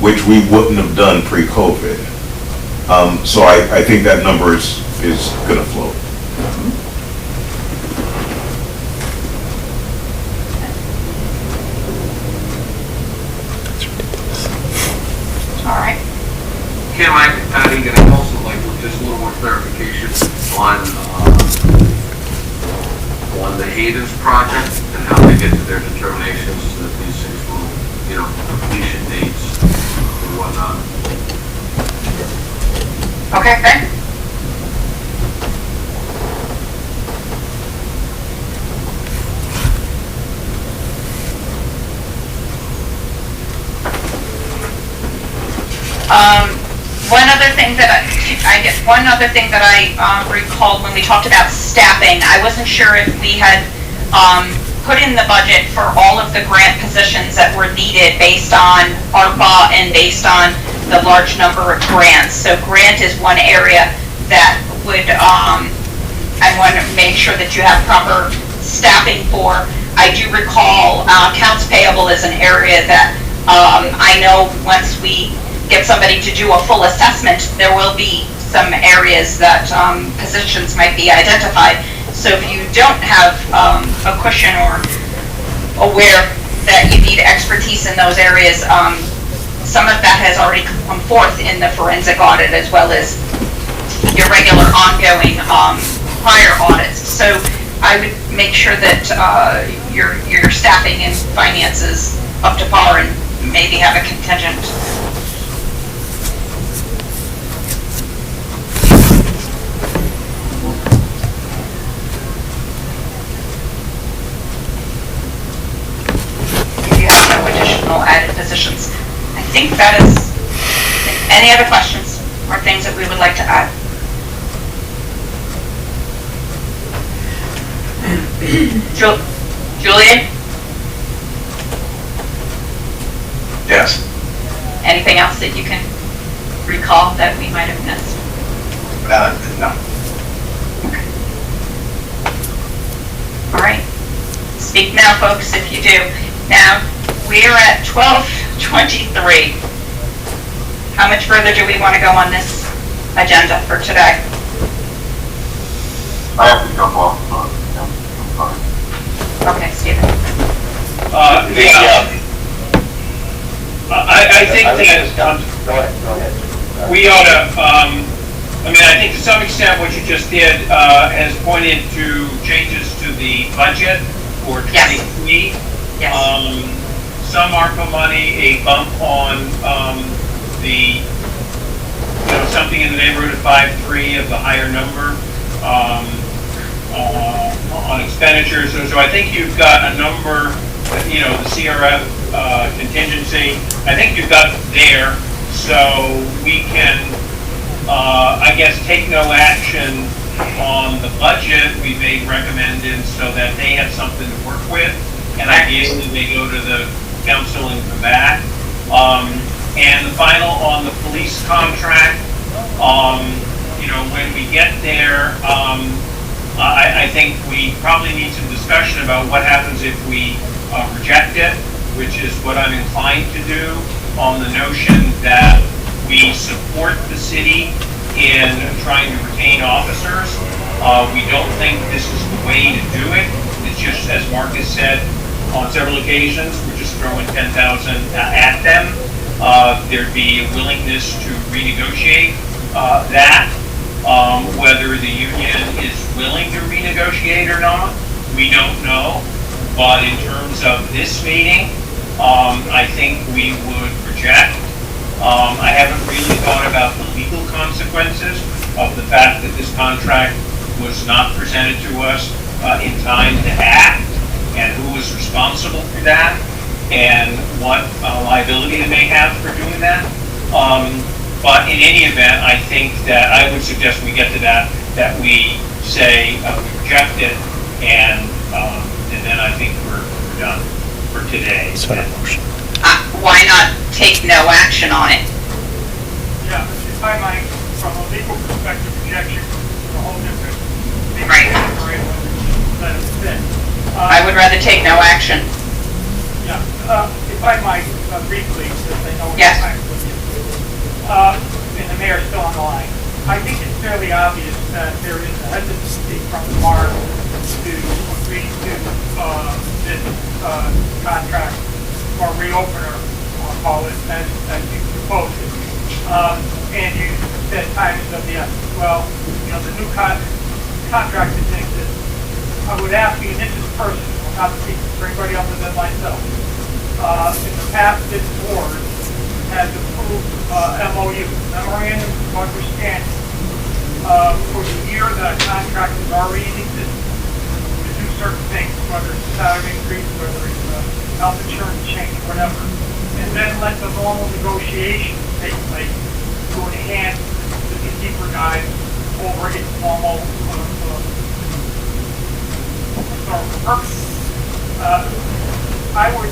which we wouldn't have done pre-COVID. So I think that number is going to float. All right. Kim, I'd also like just a little more clarification on the Havens project and how they get to their determinations that these things will, completion dates and whatnot. Okay, Ben? One other thing that I recalled when we talked about staffing, I wasn't sure if we had put in the budget for all of the grant positions that were needed based on ARPA and based on the large number of grants. So grant is one area that would, I want to make sure that you have proper staffing for. I do recall accounts payable is an area that I know once we get somebody to do a full assessment, there will be some areas that positions might be identified. So if you don't have a cushion or aware that you need expertise in those areas, some of that has already come forth in the forensic audit as well as your regular ongoing prior audits. So I would make sure that your staffing and finances up to par and maybe have a contingent. Added positions. I think that is, any other questions or things that we would like to add? Julian? Yes. Anything else that you can recall that we might have missed? No. Okay. All right. Speak now, folks, if you do. Now, we are at 12:23. How much further do we want to go on this agenda for today? I have to jump off. Okay, Stephen. I think that Go ahead. we ought to, I think to some extent what you just did has pointed to changes to the budget for 23. Yes. Some ARPA money, a bump on the, something in the neighborhood of 5.3 of the higher number on expenditures. So I think you've got a number, the CRF contingency, I think you've got there. So we can, take no action on the budget. We may recommend it so that they have something to work with. And ideally, they go to the council and come back. And the final on the police contract, when we get there, I think we probably need some discussion about what happens if we reject it, which is what I'm inclined to do, on the notion that we support the city in trying to retain officers. We don't think this is the way to do it. It's just, as Mark has said on several occasions, we're just throwing 10,000 at them. There'd be a willingness to renegotiate that. Whether the union is willing to renegotiate or not, we don't know. But in terms of this meeting, I think we would reject. I haven't really thought about the legal consequences of the fact that this contract was not presented to us in time to act. and who is responsible for that, and what liability they may have for doing that. But in any event, I think that I would suggest we get to that we say we reject it, and then I think we're done for today. Why not take no action on it? Yeah, if I might, from a legal perspective, rejection is a whole different thing. Right. Let it sit. I would rather take no action. Yeah, if I might, briefly, since I know Yes. I'm with you. And the mayor's still on the line. I think it's fairly obvious that there is a hesitancy from the MARB to agree to this contract or reopener, I'll call it, as you proposed it. And you said time is of the essence. Well, the new contract is in existence. I would ask you, and this is personal, not speaking for anybody other than myself. In the past, this board has approved MOU, memorandum of understanding, for the year that a contract is already in existence to do certain things, whether it's a salary increase, whether it's a health insurance change, whatever, and then let the normal negotiations take place to enhance the deeper dive over its normal purpose. I would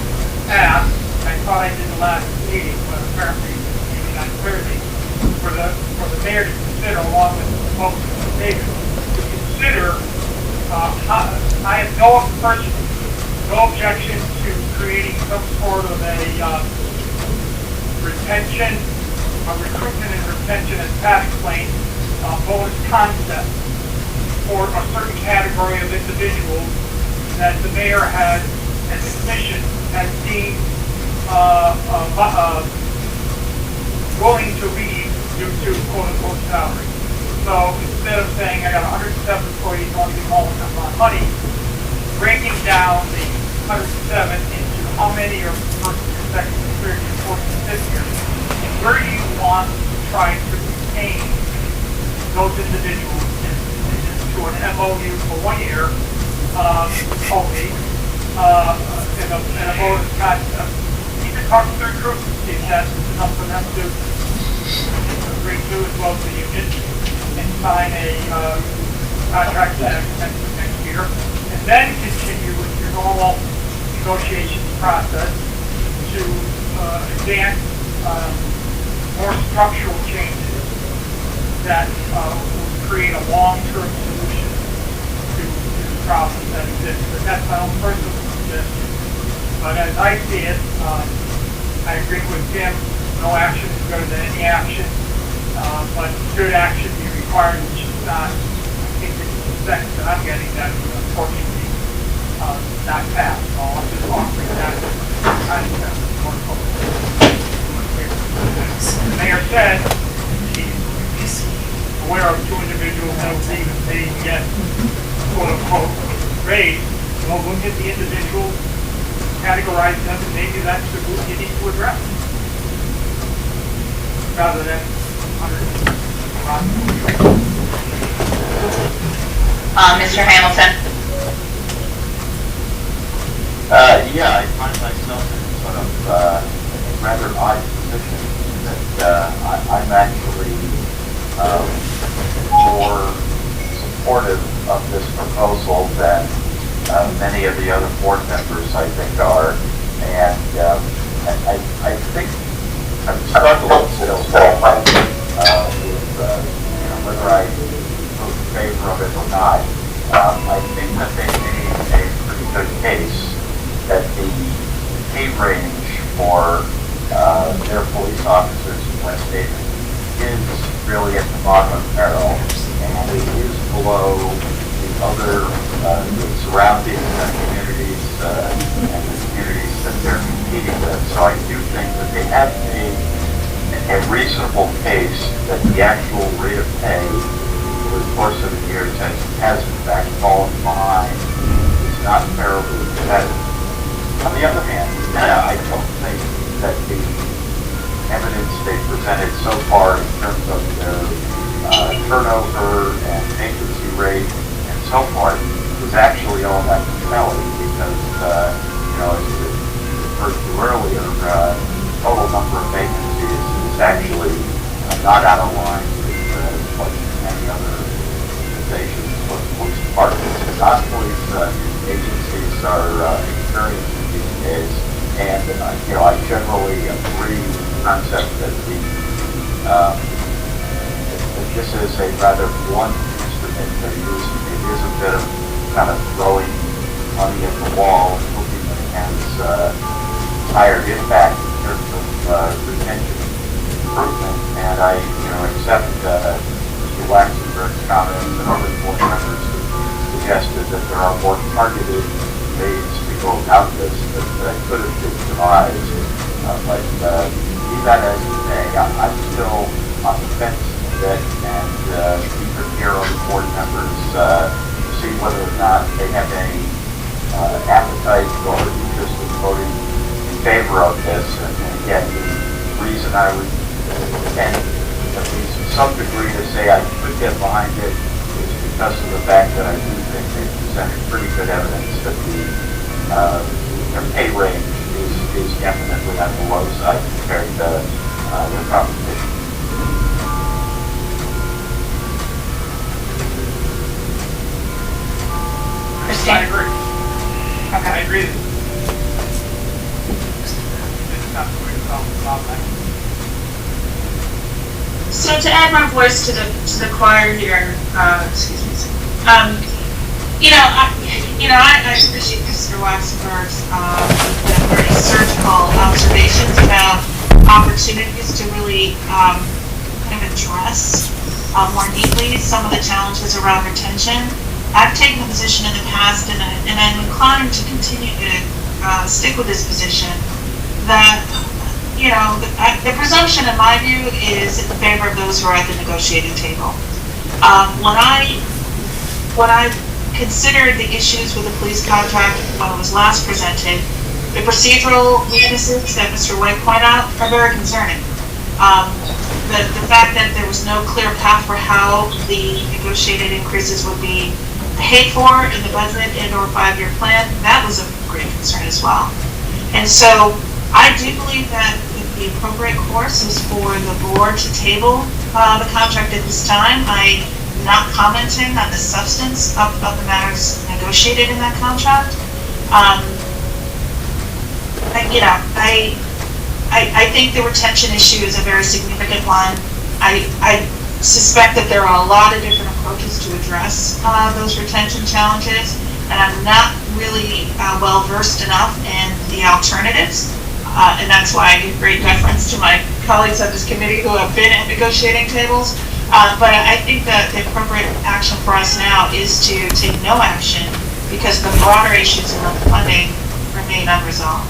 ask, I thought I did the last meeting, but apparently maybe not clearly, for the mayor to consider, along with the folks in the state, to consider, I have no objection to creating some sort of a recruitment and retention, as Pat explained, bonus concept for a certain category of individuals that the mayor has, and the commission has deemed willing to leave due to quote-unquote salary. So instead of saying I got 107 employees, I want to give them all enough money, breaking down the 107 into how many are first, second, third, fourth, and fifth year, and where do you want to try to retain those individuals into an MOU for 1 year, only, and a bonus concept. You can talk to the recruitment, see if that's enough for them to agree to, as well as the union, and sign a contract that extends to next year, and then continue with your normal negotiations process to advance more structural changes that will create a long-term solution to the problems that exist. But that's my own personal suggestion. But as I see it, I agree with Tim, no action is better than any action, but should action be required, which is not, I think it's the sense that I'm getting that unfortunately not passed. So I'm just offering that concept more focused. The mayor said he's aware of 2 individuals that will even they get quote-unquote raised. Well, look at the individuals, categorize them, and maybe that's the group you need to address. Rather than Mr. Hamilton? Yeah, I find myself in sort of a rather odd position that I'm actually more supportive of this proposal than many of the other board members, I think, are. And I think I'm struggling still with whether I vote in favor of it or not. I think that they made a pretty good case that the pay range for their police officers in West Haven is really at the bottom of the barrel, and it is below the other the surrounding communities and the communities that they're competing with. So I do think that they have made a reasonable case that the actual rate of pay over the course of the years has in fact fallen behind. It's not terribly competitive. On the other hand, I don't think that the evidence they presented so far in terms of their turnover and vacancy rate and so forth was actually all that compelling, because not out of line with what many other organizations, what police departments and non-police agencies are experiencing these days. And, I generally agree with the concept that that this is a rather blunt instrument they're using. It is a bit of kind of throwing money at the wall, hoping that it has higher impact in terms of retention improvement. And I, accept Mr. Waxenberg's comments and other board members who suggested that there are more targeted ways to go about this that could have been devised. But be that as it may, I'm still on the fence a bit, and we could hear other board members see whether or not they have any appetite or interest in voting in favor of this. And again, the reason I would tend, at least to some degree, to say I could get behind it is because of the fact that I do think they presented pretty good evidence that their pay range is definitely on the low side compared to their competition. I agree. Okay. I agree. It's not the way to solve the problem. So to add my voice to the choir here, excuse me. I appreciate Mr. Waxenberg's very surgical observations about opportunities to really kind of address more neatly some of the challenges around retention. I've taken a position in the past, and I'm inclined to continue to stick with this position, that the presumption in my view is in favor of those who are at the negotiating table. When I considered the issues with the police contract when it was last presented, the procedural weaknesses that Mr. White pointed out are very concerning. The fact that there was no clear path for how the negotiated increases would be paid for in the budget and or 5-year plan, that was a great concern as well. And so I do believe that the appropriate course is for the board to table the contract at this time. I'm not commenting on the substance of the matters negotiated in that contract. I think the retention issue is a very significant one. I suspect that there are a lot of different approaches to address those retention challenges, and I'm not really well versed enough in the alternatives, and that's why I give great deference to my colleagues on this committee who have been at negotiating tables. But I think that the appropriate action for us now is to take no action because the broader issues around funding remain unresolved.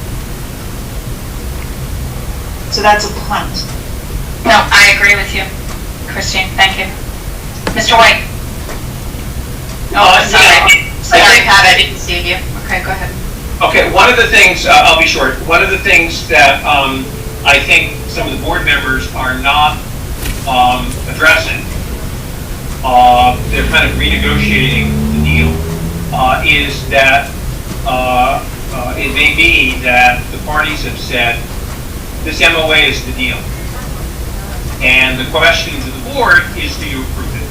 So that's a punt. No, I agree with you, Christine. Thank you. Mr. White. Oh, sorry. Sorry, Pat, I didn't see you. Okay, go ahead. Okay, one of the things, I'll be short, one of the things that I think some of the board members are not addressing, they're kind of renegotiating the deal, is that it may be that the parties have said, this MOA is the deal. And the question to the board is, do you approve it?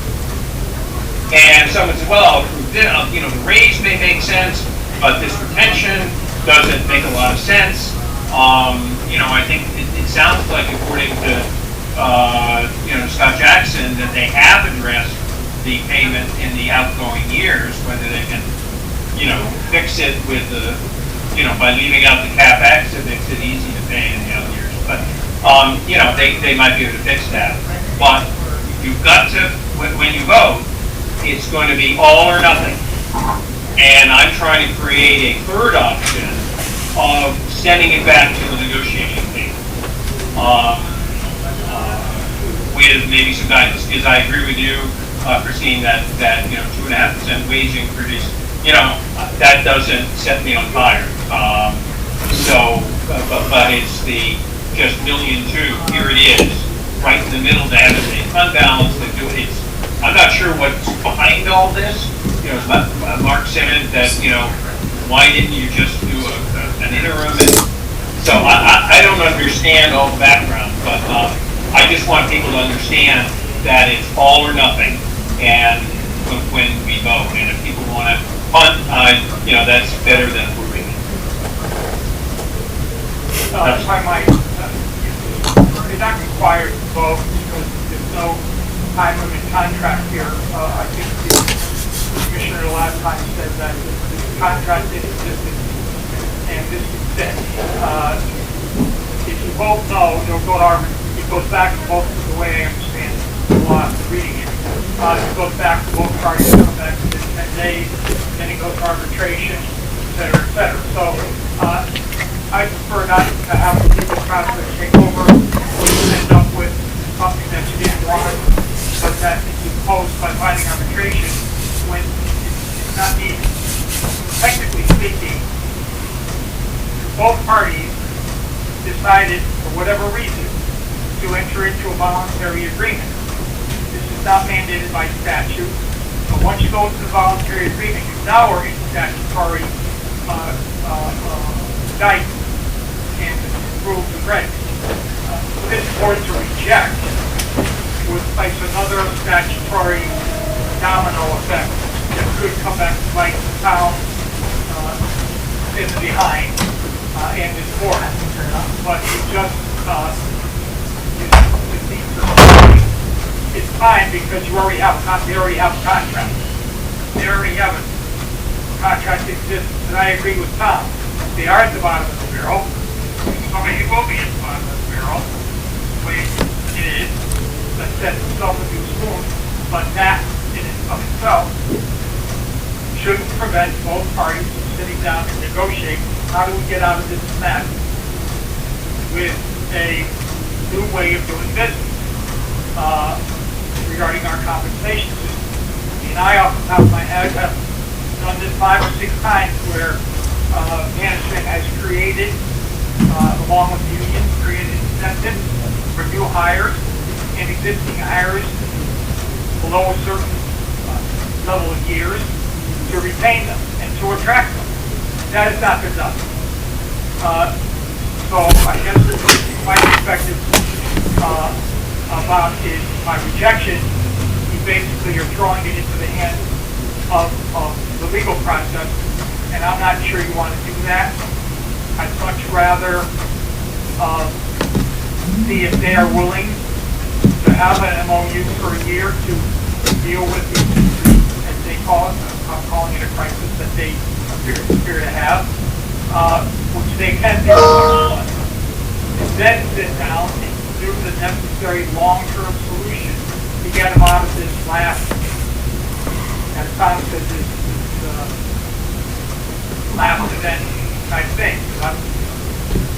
And someone said, well, I'll approve it. The raise may make sense, but this retention doesn't make a lot of sense. I think it sounds like, according to Scott Jackson, that they have addressed the payment in the outgoing years, whether they can, fix it with the, by leaving out the CapEx, it makes it easy to pay in the out years. But, they might be able to fix that. But you've got to, when you vote, it's going to be all or nothing. And I'm trying to create a third option of sending it back to the negotiating table. With maybe some guidance, because I agree with you, Christine, that 2.5% wage increase, that doesn't set me on fire. But it's the just $1.2 million. Here it is, right in the middle. To have it unbalanced. I'm not sure what's behind all this. Mark said that why didn't you just do an interim? And so I don't understand all the background, but I just want people to understand that it's all or nothing, and when we vote, and if people want to punt, that's better than approving. If I might, you're not required to vote because there's no time limit contract here. I think the commissioner last time said that the contract is existed, and this is it. If you vote no, it'll go to it goes back to both, the way I understand the law, reading it. It goes back to both parties, come back within 10 days, then it goes to arbitration, et cetera, et cetera. So, I prefer not to have the legal process take over, or you end up with something that you didn't want, but that is imposed by finding arbitration when it's not needed. Technically speaking, both parties decided, for whatever reason, to enter into a voluntary agreement. This is not mandated by statute, but once you go into the voluntary agreement, you now are in statutory guidance and rules and regs. For this board to reject would place another statutory domino effect that could come back to bite the town in the behind and this board. But it just it's fine because you already have they already have a contract. They already have a contract exists, and I agree with Tom. They are at the bottom of the barrel. Somebody will be at the bottom of the barrel. The way it is, let's set itself a new spoon. But that in and of itself shouldn't prevent both parties from sitting down and negotiate how do we get out of this mess with a new way of doing business regarding our compensation system. And I, off the top of my head, have done this 5 or 6 times where management has created, along with the union, created incentives for new hires and existing hires below a certain level of years to retain them and to attract them. That has not been done. So I guess my perspective about is my rejection. You basically are throwing it into the hands of the legal process, and I'm not sure you want to do that. I'd much rather see if they are willing to have an MOU for a year to deal with the, as they call it, I'm calling it a crisis that they appear to have, which they can do, and then sit down and do the necessary long-term solution to get them out of this last, as Tom said, this last event type thing.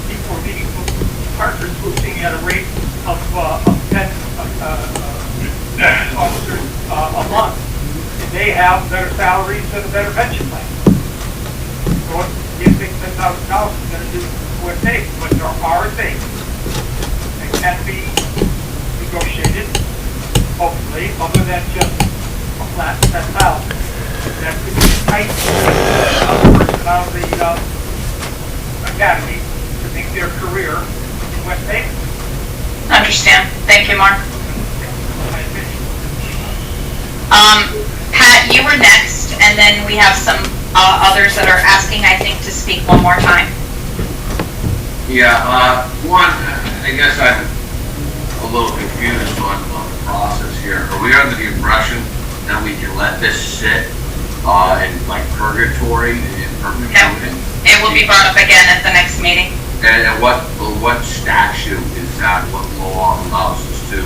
People are meeting partners moving at a rate of 10 officers a month. And they have better salaries and a better pension plan. So what do you think $10,000 is going to do what it takes? But there are things that can be negotiated, hopefully, other than just a flat $10,000. That could be tight person out of the academy to make their career in West Haven. Understand. Thank you, Mark. Pat, you were next, and then we have some others that are asking, I think, to speak one more time. Yeah, one, I guess I'm a little confused on the process here. Are we under the impression that we can let this sit in like purgatory in perpetuity? No, it will be brought up again at the next meeting. And what statute is that? What law allows us to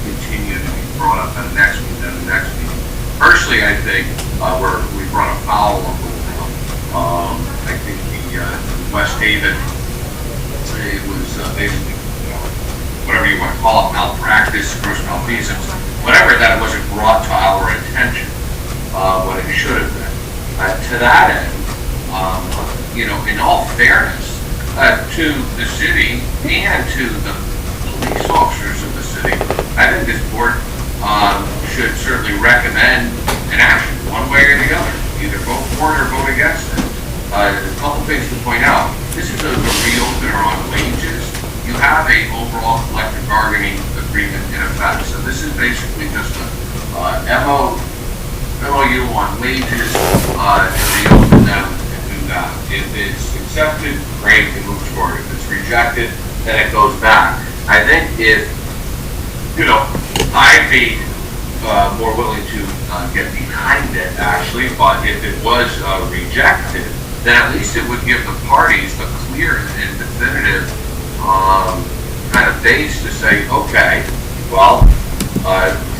continue to be brought up at the next meeting and the next meeting? Personally, I think we brought a foul of the law. I think the West Haven, it was basically, whatever you want to call it, malpractice, gross malfeasance, whatever, that it wasn't brought to our attention what it should have been. To that end, in all fairness to the city and to the police officers of the city, I think this board should certainly recommend an action, one way or the other, either vote for it or vote against it. A couple things to point out. This is a reopener on wages. you have a overall collective bargaining agreement in effect. So this is basically just a MOU on wages, and they open them and do that. If it's accepted, great, it moves forward. If it's rejected, then it goes back. I think if, I'd be more willing to get behind it actually, but if it was rejected, then at least it would give the parties a clear and definitive kind of base to say, okay, well,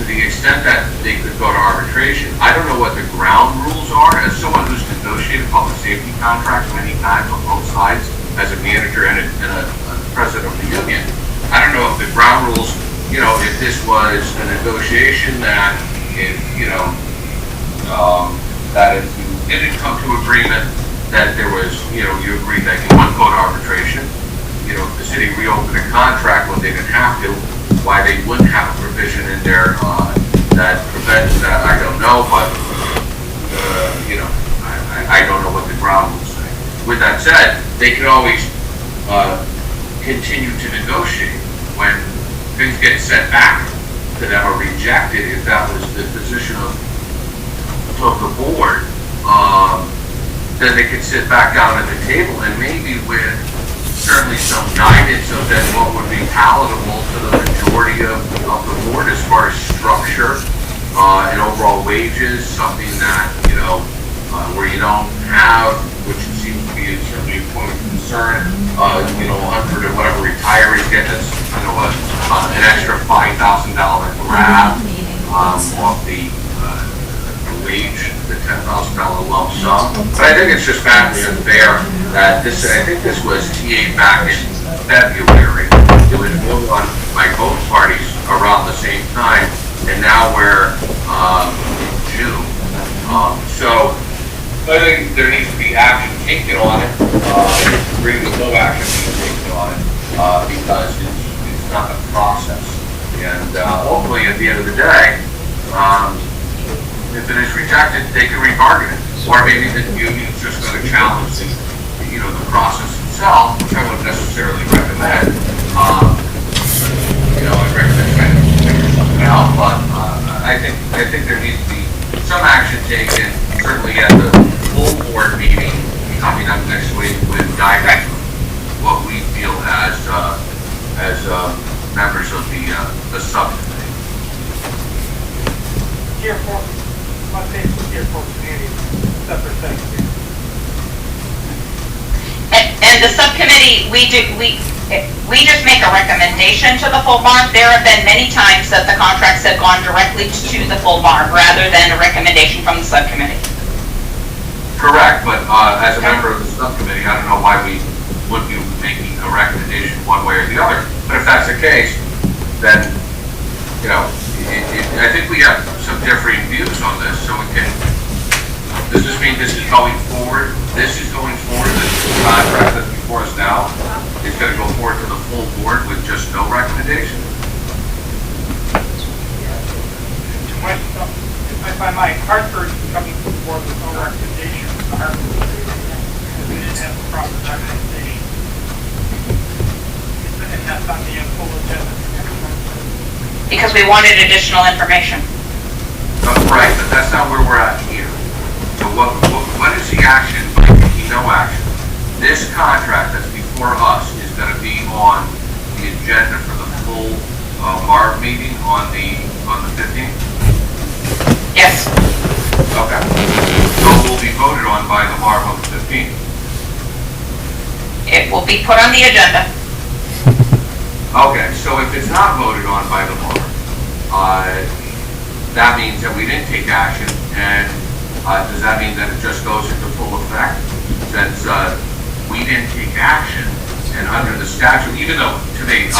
to the extent that they could go to arbitration, I don't know what the ground rules are. As someone who's negotiated public safety contracts many times on both sides, as a manager and a president of the union, I don't know if the ground rules, if this was a negotiation that if, that if you didn't come to agreement, that there was, you agreed that you wouldn't go to arbitration. If the city reopened a contract when they didn't have to, why they wouldn't have a provision in there that prevents that, I don't know, but, I don't know what the ground rules say. With that said, they can always continue to negotiate when things get sent back to them or rejected, if that was the position of the board, then they could sit back down at the table and maybe with certainly some guidance of then what would be palatable to the majority of the board as far as structure and overall wages, something that, where you don't have, which seems to be certainly a point of concern, 100 or whatever retirees get this, an extra $5,000 grab off the wage, the $10,000 lump sum. But I think it's just patently unfair that this, I think this was TA'd back in February. It was moved on by both parties around the same time, and now we're in June. So I think there needs to be action taken on it, really no action being taken on it, because it's not a process. And hopefully at the end of the day, if it is rejected, they can rebargain it. Or maybe the union is just going to challenge the process itself, which I wouldn't necessarily recommend. I'd recommend trying to figure something out, but I think there needs to be some action taken, certainly at the full board meeting coming up next week with guidance what we feel as members of the subcommittee. Tier 4, let's say it's Tier 4 community, separate thing. And the subcommittee, we just make a recommendation to the full MARB. There have been many times that the contracts have gone directly to the full MARB rather than a recommendation from the subcommittee. Correct, but as a member of the subcommittee, I don't know why we would be making a recommendation one way or the other. But if that's the case, then, I think we have some differing views on this, so we can, does this mean this is going forward? This is going forward, this contract that's before us now is going to go forward to the full board with just no recommendation? If I might, Hartford is coming forward with no recommendation. Because we didn't have the proper documentation. And that's on the full agenda for next month. Because we wanted additional information. Right, but that's not where we're at here. So what is the action by taking no action? This contract that's before us is going to be on the agenda for the full MARB meeting on the 15th? Yes. Okay. So it will be voted on by the MARB on the 15th? It will be put on the agenda. Okay, so if it's not voted on by the MARB, that means that we didn't take action, and does that mean that it just goes into full effect? Since we didn't take action, and under the statute, even though to me,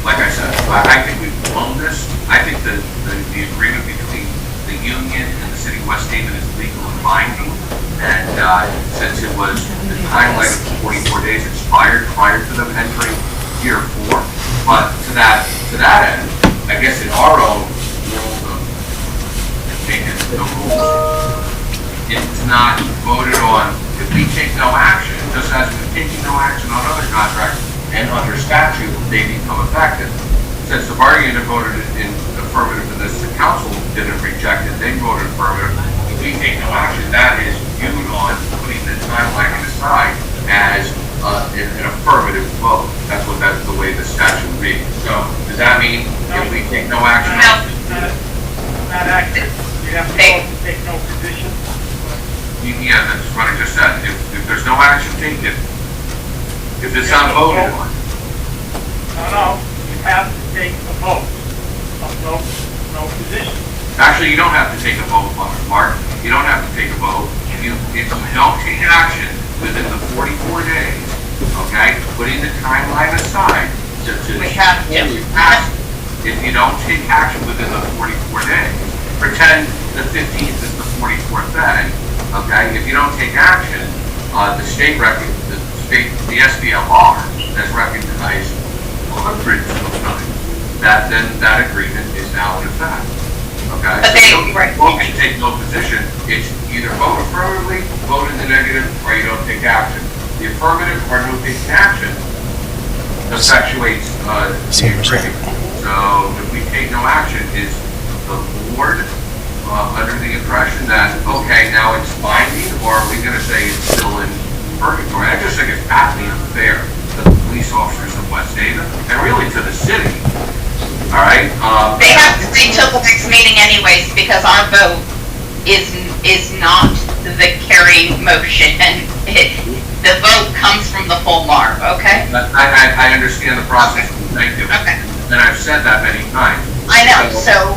like I said, I think we've blown this. I think the agreement between the union and the city of West Haven is legal and binding, and since it was the timeline of 44 days expired prior to them entering Tier 4, but to that end, I guess in our own world of making the rules, it's not voted on. If we take no action, just as we're taking no action on other contracts, and under statute, they become effective. Since the bargaining unit voted in affirmative to this, the council didn't reject it, they voted affirmative. If we take no action, that is viewed on putting the timeline aside as an affirmative vote. That's the way the statute reads. So, does that mean if we take no action? No. Not accurate. You have to vote to take no position. Yeah, that's what I just said. If there's no action taken, if it's not voted on. No, you have to take a vote of no position. Actually, you don't have to take a vote, Mark. You don't have to take a vote. If you don't take action within the 44 days, okay, putting the timeline aside We have to. if you don't take action within the 44 days, pretend the 15th is the 44th day, okay? If you don't take action, the SBLR has recognized hundreds of times that agreement is now in effect, okay? But they, right. You can take no position. It's either vote affirmatively, vote in the negative, or you don't take action. The affirmative or no taking action effectuates the agreement. So if we take no action, is the board under the impression that, okay, now it's binding, or are we going to say it's still in purgatory? I just think it's patently unfair to the police officers of West Haven, and really to the city. All right? They have to wait till the next meeting anyways, because our vote is not the carrying motion. The vote comes from the full MARB, okay? I understand the process. Thank you. Okay. And I've said that many times. I know, so.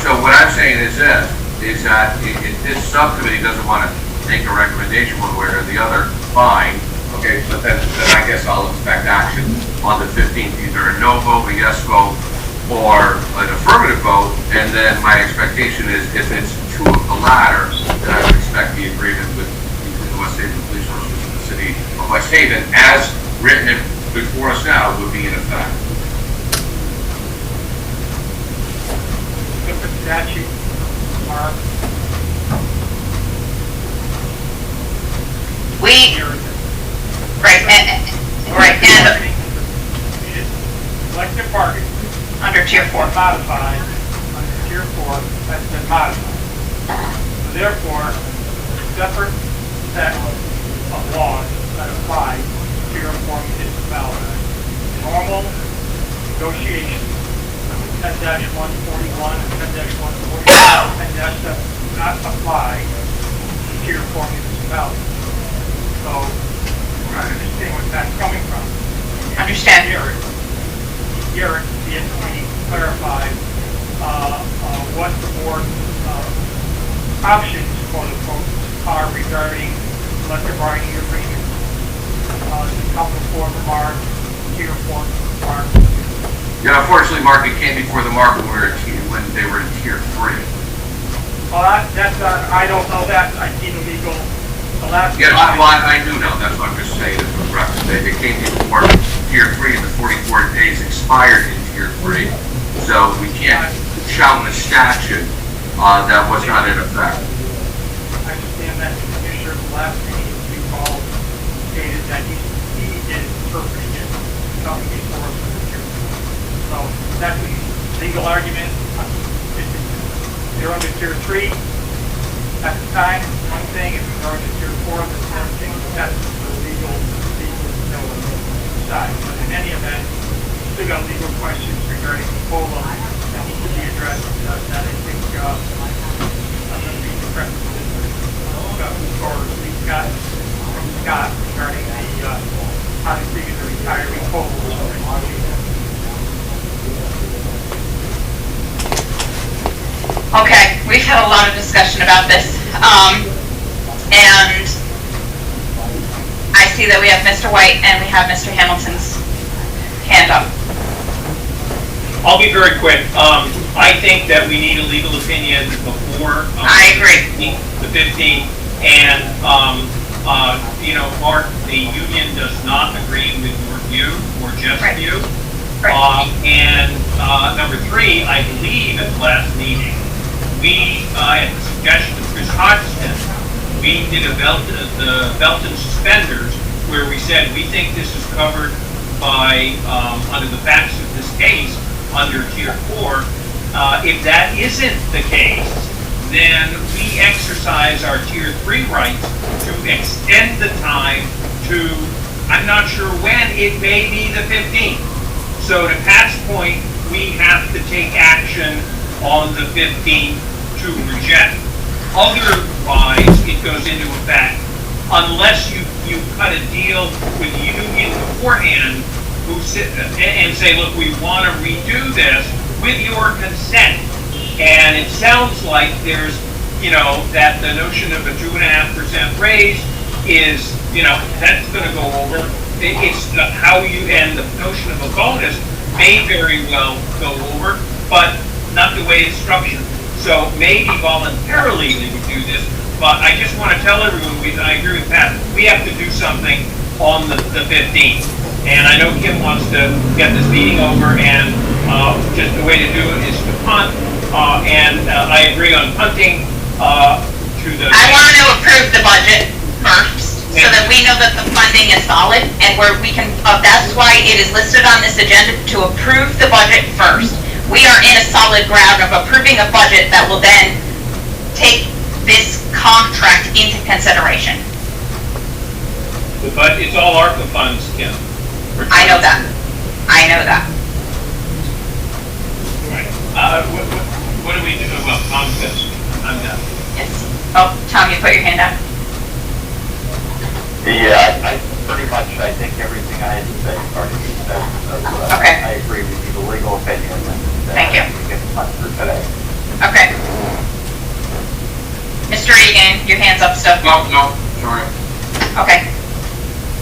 So what I'm saying is this, is that if this subcommittee doesn't want to make a recommendation one way or the other, fine, okay, but then I guess I'll expect action on the 15th, either a no vote, a yes vote, or an affirmative vote, and then my expectation is if it's to the latter, then I would expect the agreement between the West Haven Police Officers and the City of West Haven, as written before us now, would be in effect. Look at the statute, Mark. Collective bargaining. Under Tier 4. Modified, under Tier 4, that's been modified. So therefore, separate set of laws that apply to Tier 4 municipalities. Normal negotiations, 10-141 and 10-142, 10-7 do not apply to Tier 4 municipalities. So, I understand where that's coming from. Understand. Garrett, the entity clarified what the board's options, quote unquote, are regarding collective bargaining agreements to come before the MARB, Tier 4 MARB. Yeah, unfortunately, Mark, it came before the MARB when they were in Tier 3. Well, that's, I don't know that, I need a legal, the last. Yeah, well, I do know, that's what I'm just saying, it's correct. They came before Tier 3 and the 44 days expired in Tier 3. So we can't shout in a statute that was not in effect. I understand that the commissioner of the last meeting, we called, stated that he is interpreting it, coming before us with the Tier 4. So that's the legal argument. They're under Tier 3 at the time, one thing, if they're under Tier 4, that's another thing. That's the legal side. But in any event, still got legal questions regarding the COLA that need to be addressed, that I think, I'm going to be impressed with from Scott regarding the, how to figure the retiree COLA. Okay, we've had a lot of discussion about this, and I see that we have Mr. White and we have Mr. Hamilton's hand up. I'll be very quick. I think that we need a legal opinion before. I agree. The 15th, and, Mark, the union does not agree with your view, or just view. Right. And number 3, I believe at the last meeting, we, at the suggestion of Chris Hodgson, we did the belt and suspenders, where we said we think this is covered by, under the facts of this case, under Tier 4. If that isn't the case, then we exercise our Tier 3 rights to extend the time to, I'm not sure when, it may be the 15th. So to Pat's point, we have to take action on the 15th to reject. Otherwise, it goes into effect unless you cut a deal with the union beforehand who sit and say, look, we want to redo this with your consent. And it sounds like there's, that the notion of a 2.5% raise is, that's going to go over. It's how you, and the notion of a bonus may very well go over, but not the way it's structured. So maybe voluntarily we would do this, but I just want to tell everyone, I agree with Pat, we have to do something on the 15th. And I know Kim wants to get this meeting over, and just the way to do it is to punt, and I agree on punting to the... I want to approve the budget first, so that we know that the funding is solid, and where we can, that's why it is listed on this agenda to approve the budget first. We are in a solid ground of approving a budget that will then take this contract into consideration. But it's all ARPA funds, Kim. I know that. I know that. Right. What do we do about Comcast? I'm done. Yes. Oh, Tom, you put your hand up. Yeah, I pretty much, I think everything I had to say already been said. Okay. I agree with you, the legal opinion. Thank you. We get much for today. Okay. Mr. Egan, your hand's up still. No, sorry. Okay.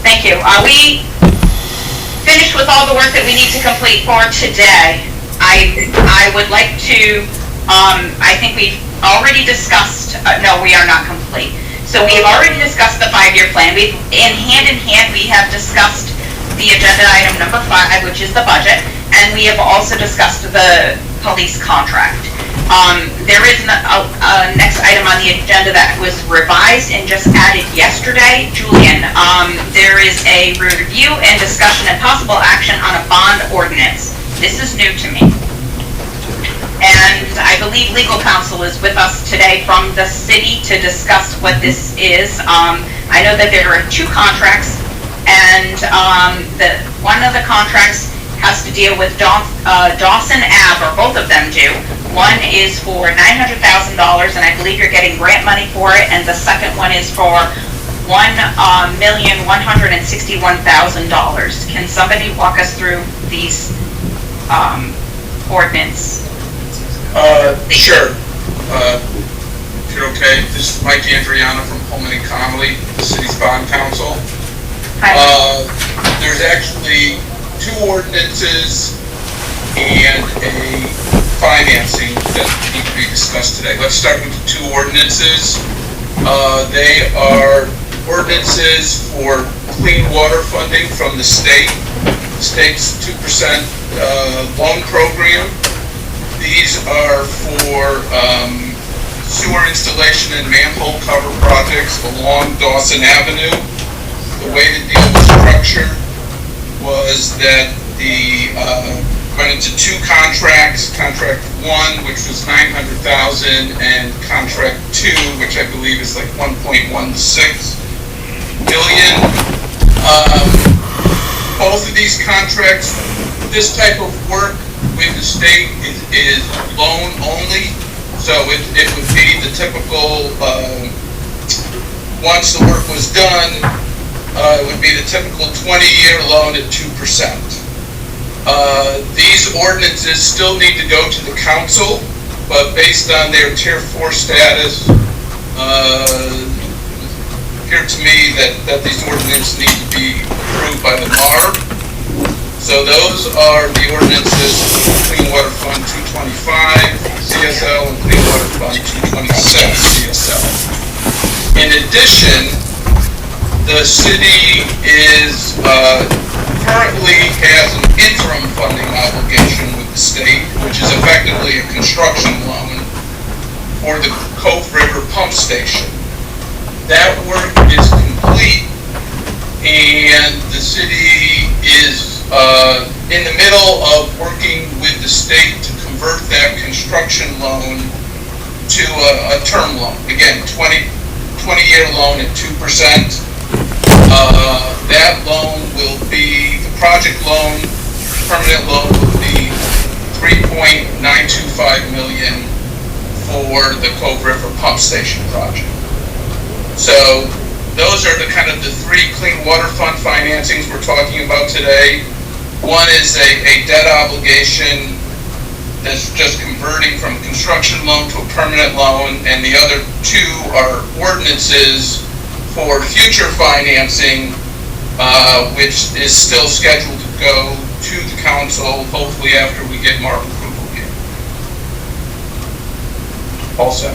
Thank you. Are we finished with all the work that we need to complete for today? I would like to, I think we've already discussed, no, we are not complete. So we've already discussed the 5-year plan. In hand, we have discussed the agenda item number 5, which is the budget, and we have also discussed the police contract. There is a next item on the agenda that was revised and just added yesterday. Julian, there is a review and discussion and possible action on a bond ordinance. This is new to me. And I believe legal counsel is with us today from the city to discuss what this is. I know that there are 2 contracts, and one of the contracts has to deal with Dawson Ave, or both of them do. One is for $900,000, and I believe you're getting grant money for it, and the second one is for $1,161,000. Can somebody walk us through these ordinance? Sure. If you're okay, this is Mike Andriana from Pullman and Connolly, the city's bond counsel. Hi. There's actually 2 ordinances and a financing that need to be discussed today. Let's start with the 2 ordinances. They are ordinances for clean water funding from the state. The state's 2% loan program. These are for sewer installation and manhole cover projects along Dawson Avenue. The way the deal was structured was that the went into 2 contracts. Contract 1, which was $900,000, and contract 2, which I believe is like $1.16 million. Both of these contracts, this type of work with the state is loan only, so it would be the typical, once the work was done, it would be the typical 20-year loan at 2%. These ordinances still need to go to the council, but based on their Tier 4 status, it appeared to me that these ordinances need to be approved by the MARB. So those are the ordinances: Clean Water Fund 225 CSL and Clean Water Fund 226 CSL. In addition, the city is currently has an interim funding obligation with the state, which is effectively a construction loan for the Cove River pump station. That work is complete, and the city is in the middle of working with the state to convert that construction loan to a term loan. Again, 20-year loan at 2%. That loan will be, the project loan, permanent loan will be $3.925 million for the Cove River Pump Station project. So those are the kind of the three clean water fund financings we're talking about today. One is a debt obligation that's just converting from construction loan to a permanent loan, and the other two are ordinances for future financing, which is still scheduled to go to the council, hopefully after we get MARB approval here. Also.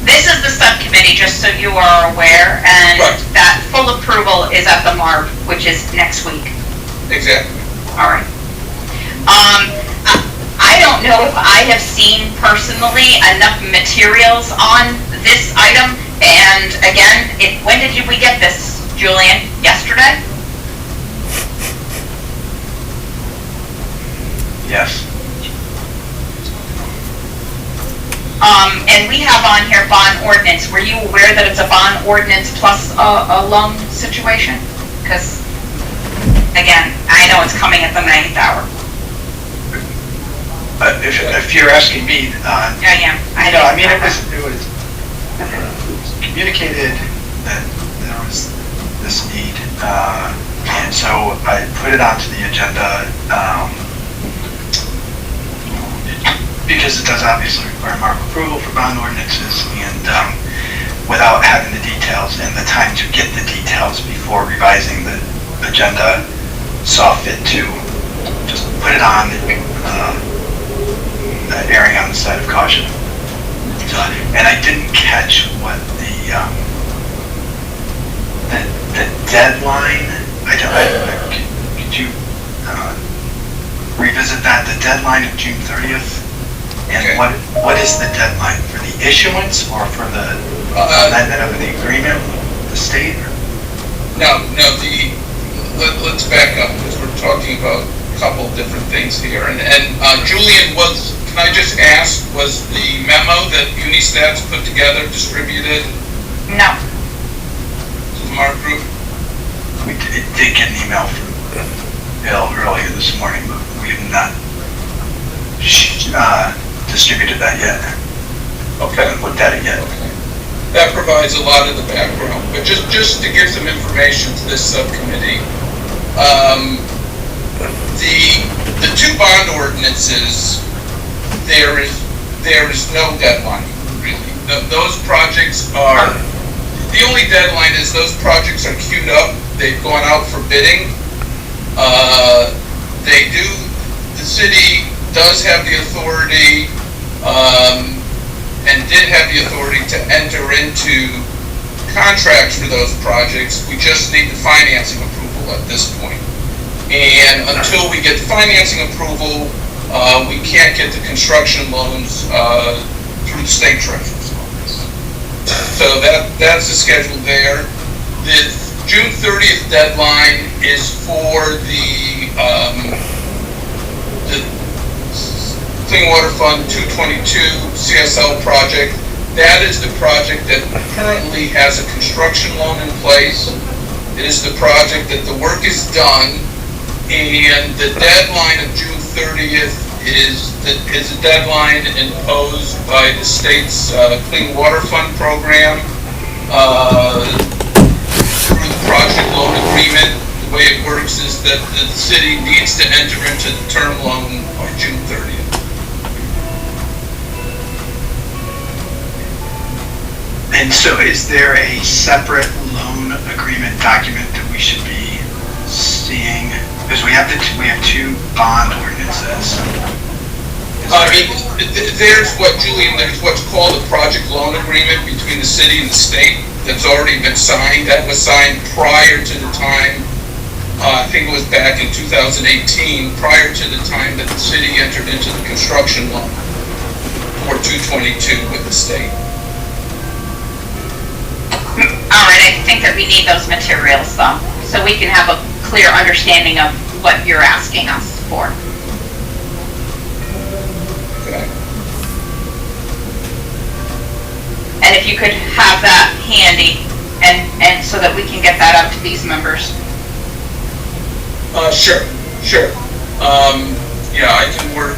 This is the subcommittee, just so you are aware, and Right. that full approval is at the MARB, which is next week. Exactly. All right. I don't know if I have seen personally enough materials on this item, and again, when did we get this, Julian? Yesterday? Yes. And we have on here bond ordinance. Were you aware that it's a bond ordinance plus a loan situation? Because, again, I know it's coming at the 9th hour. If you're asking me, I am. it was communicated that there was this need, and so I put it onto the agenda, because it does obviously require MARB approval for bond ordinances, and without having the details and the time to get the details before revising the agenda, saw fit to just put it on, erring on the side of caution. So, and I didn't catch what the deadline, could you revisit that, the deadline of June 30th? And Okay. what is the deadline, for the issuance or for the amendment of the agreement with the state? No, let's back up, because we're talking about a couple of different things here. And Julian, can I just ask, was the memo that Unistats put together distributed No. to the MARB group? We did get an email from Bill earlier this morning, but we have not distributed that yet. Okay. Haven't looked at it yet. Okay. That provides a lot of the background, but just to give some information to this subcommittee, the two bond ordinances, there is no deadline, really. Those projects are, the only deadline is those projects are queued up, they've gone out for bidding. The city does have the authority, and did have the authority to enter into contracts for those projects. We just need the financing approval at this point. And until we get the financing approval, we can't get the construction loans through the state treasurer's office. So that's the schedule there. The June 30th deadline is for the Clean Water Fund 222 CSL project. That is the project that currently has a construction loan in place. It is the project that the work is done, and the deadline of June 30th is a deadline imposed by the state's Clean Water Fund program through the project loan agreement. The way it works is that the city needs to enter into the term loan on June 30th. And so is there a separate loan agreement document that we should be seeing? Because we have two bond ordinances. There's what's called a project loan agreement between the city and the state that's already been signed. That was signed prior to the time, I think it was back in 2018, prior to the time that the city entered into the construction loan for 222 with the state. All right, I think that we need those materials though, so we can have a clear understanding of what you're asking us. for. Okay. And if you could have that handy, and so that we can get that out to these members. Sure. Yeah, I can work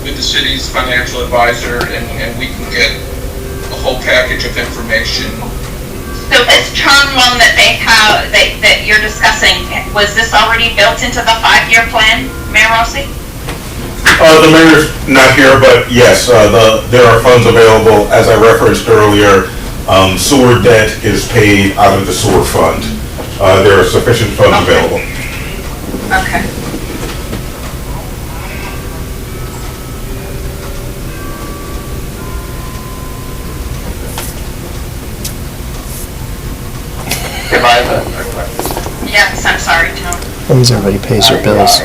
with the city's financial advisor, and we can get a whole package of information. So this term loan that they have, that you're discussing, was this already built into the 5-year plan, Mayor Rossi? The mayor's not here, but yes, there are funds available. As I referenced earlier, sewer debt is paid out of the sewer fund. There are sufficient funds available. Okay. If I have a question. Yes, I'm sorry, Tony. As long as everybody pays their bills.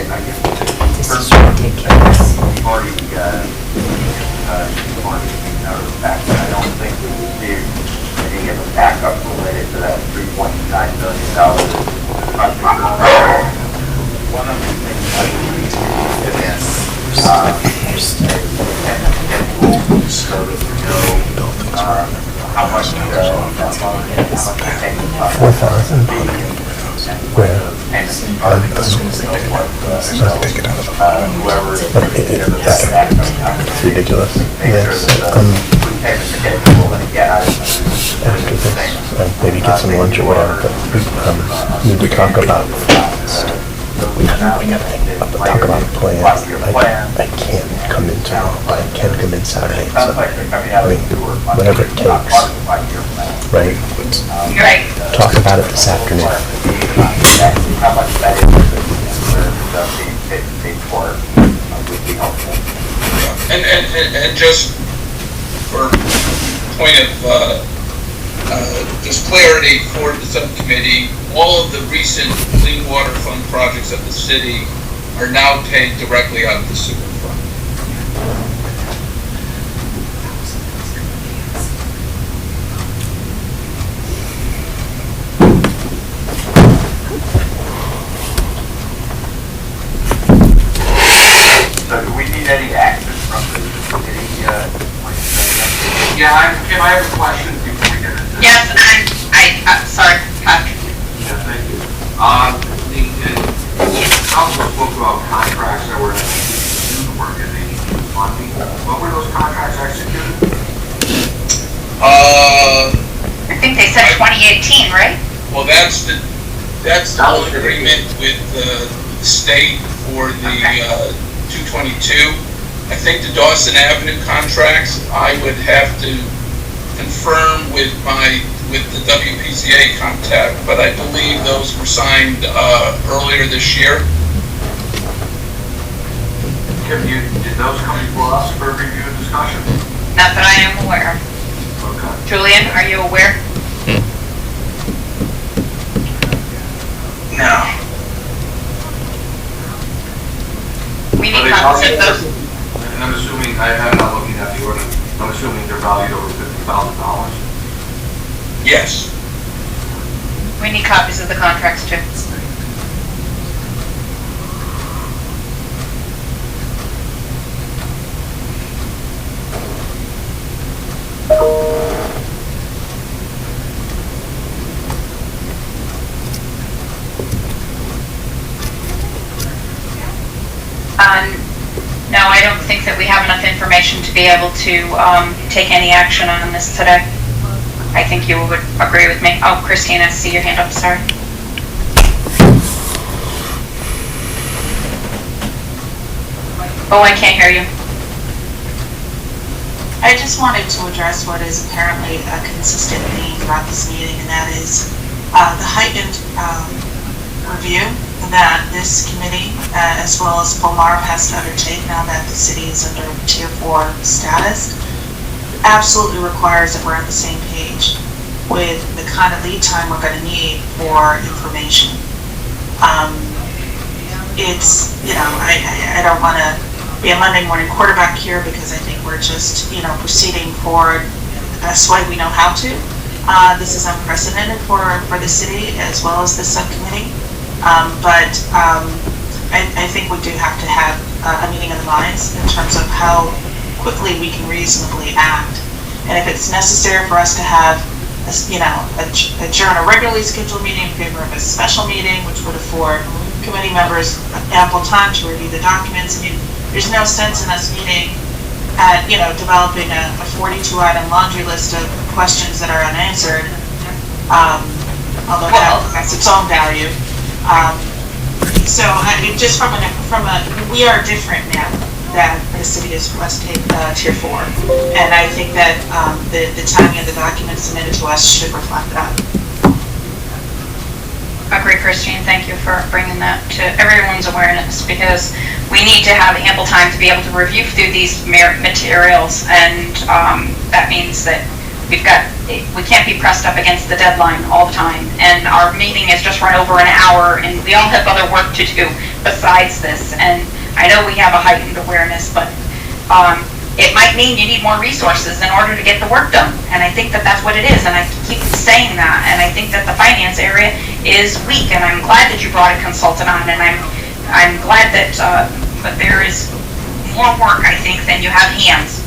This is ridiculous. Already, I don't think we received any of the backup related to that $3.9 million project. One of the things I believe is so that we know how much that loan is, how much we're taking. 4,000. Where? It's ridiculous. Yes. After this, maybe get some lunch or whatever, but we need to talk about talk about a plan. I can't come in tomorrow. I can't come in Saturday. So, I mean, whatever it takes. Right? Right. Talk about it this afternoon. How much that is being paid for would be helpful. And just for point of just clarity for the subcommittee, all of the recent Clean Water Fund projects of the city are now paid directly out of the sewer fund. So do we need any action from the committee? Yeah, Kim, I have a question before we get into this. Yes, sorry, Patrick. Yeah, thank you. The council spoke about contracts that were executed to work and they need funding. What were those contracts executed? I think they said 2018, right? Well, that's the whole agreement with the state for the 222. I think the Dawson Avenue contracts, I would have to confirm with the WPCA contact, but I believe those were signed earlier this year. Kim, did those come before us for review and discussion? Not that I am aware. Okay. Julian, are you aware? No. We need copies of those. And I'm assuming, I'm not looking at the ordinance, I'm assuming they're valued over $50,000. Yes. We need copies of the contracts too. No, I don't think that we have enough information to be able to take any action on this today. I think you would agree with me. Oh, Christina, I see your hand up, sorry. Oh, I can't hear you. I just wanted to address what is apparently a consistent theme throughout this meeting, and that is the heightened review that this committee, as well as FOMARB, has to undertake now that the city is under Tier 4 status, absolutely requires that we're on the same page with the kind of lead time we're going to need for information. It's, I don't want to be a Monday morning quarterback here because I think we're just, proceeding forward the best way we know how to. This is unprecedented for the city as well as the subcommittee. But I think we do have to have a meeting of the minds in terms of how quickly we can reasonably act. And if it's necessary for us to have, adjourn a regularly scheduled meeting in favor of a special meeting, which would afford committee members ample time to review the documents. I mean, there's no sense in us meeting at, developing a 42-item laundry list of questions that are unanswered, although that has its own value. So just we are different now that the city is West Tier 4. And I think that the timing of the documents submitted to us should reflect that. Agree, Christine. Thank you for bringing that to everyone's awareness, because we need to have ample time to be able to review through these materials, and that means that we can't be pressed up against the deadline all the time. And our meeting has just run over an hour, and we all have other work to do besides this. And I know we have a heightened awareness, but it might mean you need more resources in order to get the work done. And I think that that's what it is, and I keep saying that. And I think that the finance area is weak, and I'm glad that you brought a consultant on, and I'm glad that but there is more work, I think, than you have hands.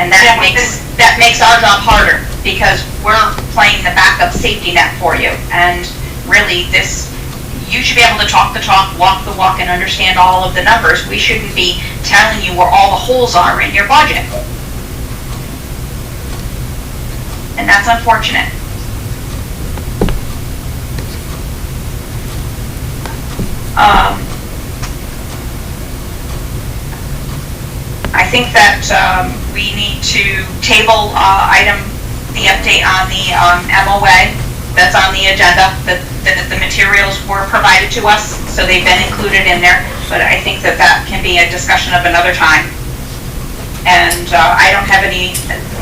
And that makes our job harder, because we're playing the backup safety net for you. And really, you should be able to talk the talk, walk the walk, and understand all of the numbers. We shouldn't be telling you where all the holes are in your budget. And that's unfortunate. I think that we need to table the update on the MOA that's on the agenda, that the materials were provided to us, so they've been included in there, but I think that can be a discussion of another time. And I don't have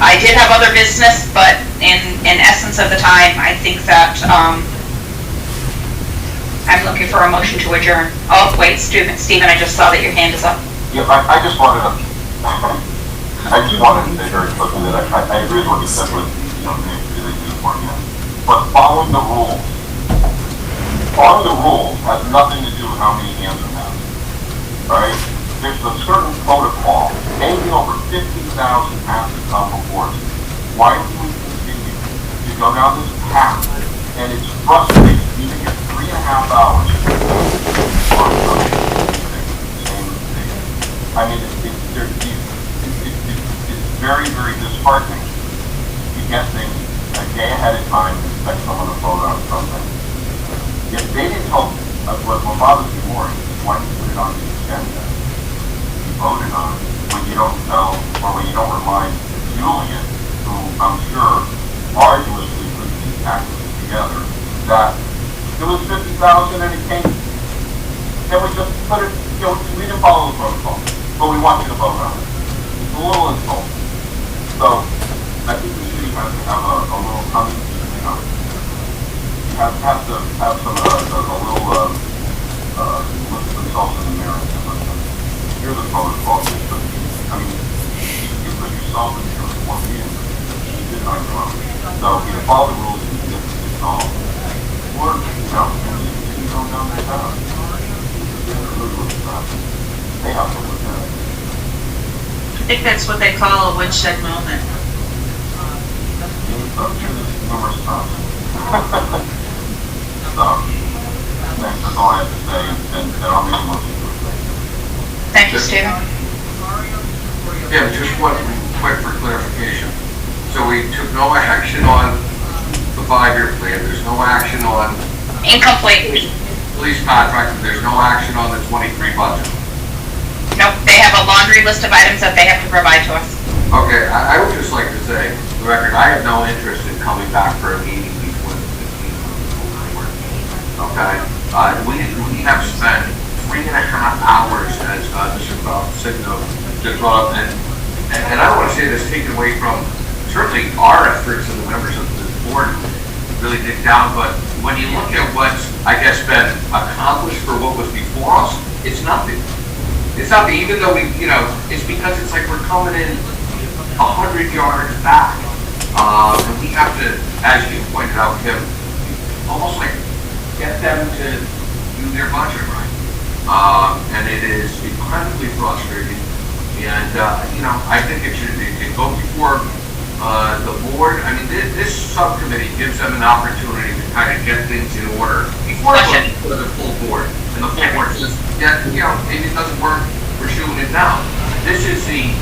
I did have other business, but in essence of the time, I think that I'm looking for a motion to adjourn. Oh, wait, Stephen, I just saw that your hand is up. Yeah, I just wanted to say very quickly that I agree with what you said with, really important. But following the rules has nothing to do with how many hands are have. Right? There's a certain protocol. Anything over 50,000 has to come before us. Why do we continue to go down this path? And it's frustrating. You can get 3.5 hours on something. I mean, it's very, very disheartening to get things a day ahead of time and expect someone to vote on something. If they didn't help, what bothers me more is why you put it on the agenda. You voted on it when you don't know, or when you don't remind Julian, who I'm sure arduously put these packages together, that it was 50,000 and it came. Then we just put it, we didn't follow the protocol, but we want you to vote on it. It's a little insulting. So, I think the city has to have a little coming, have to have some, a little, look at themselves in the mirror and say, listen, here's the protocol, I mean, you put yourself in here with one meeting, you did it on your own. So, you follow the rules, you can get this all, or, you go down the path. They have to look at it. I think that's what they call a woodshed moment. Numerous times. So, that's all I have to say, and I'll make a motion to it. Thank you, Stephen. Yeah, just one quick for clarification. So we took no action on the 5-year plan, there's no action on... Incomplete. Police contract, there's no action on the 23 budget. Nope, they have a laundry list of items that they have to provide to us. Okay, I would just like to say, for the record, I have no interest in coming back for a meeting before the 15th of October. Okay? We have spent 3.5 hours, as Mr. Signo just brought up, and I don't want to say this taken away from certainly our efforts and the members of the board really dig down, but when you look at what's, I guess, been accomplished for what was before us, it's nothing. It's nothing, even though it's because it's like we're coming in 100 yards back. And we have to, as you pointed out, Kim, almost like get them to do their budget right. And it is incredibly frustrating. And, I think it should go before the board. I mean, this subcommittee gives them an opportunity to kind of get things in order before it goes to the full board. And the full board says, yeah, maybe it doesn't work, we're shooting it down. This is the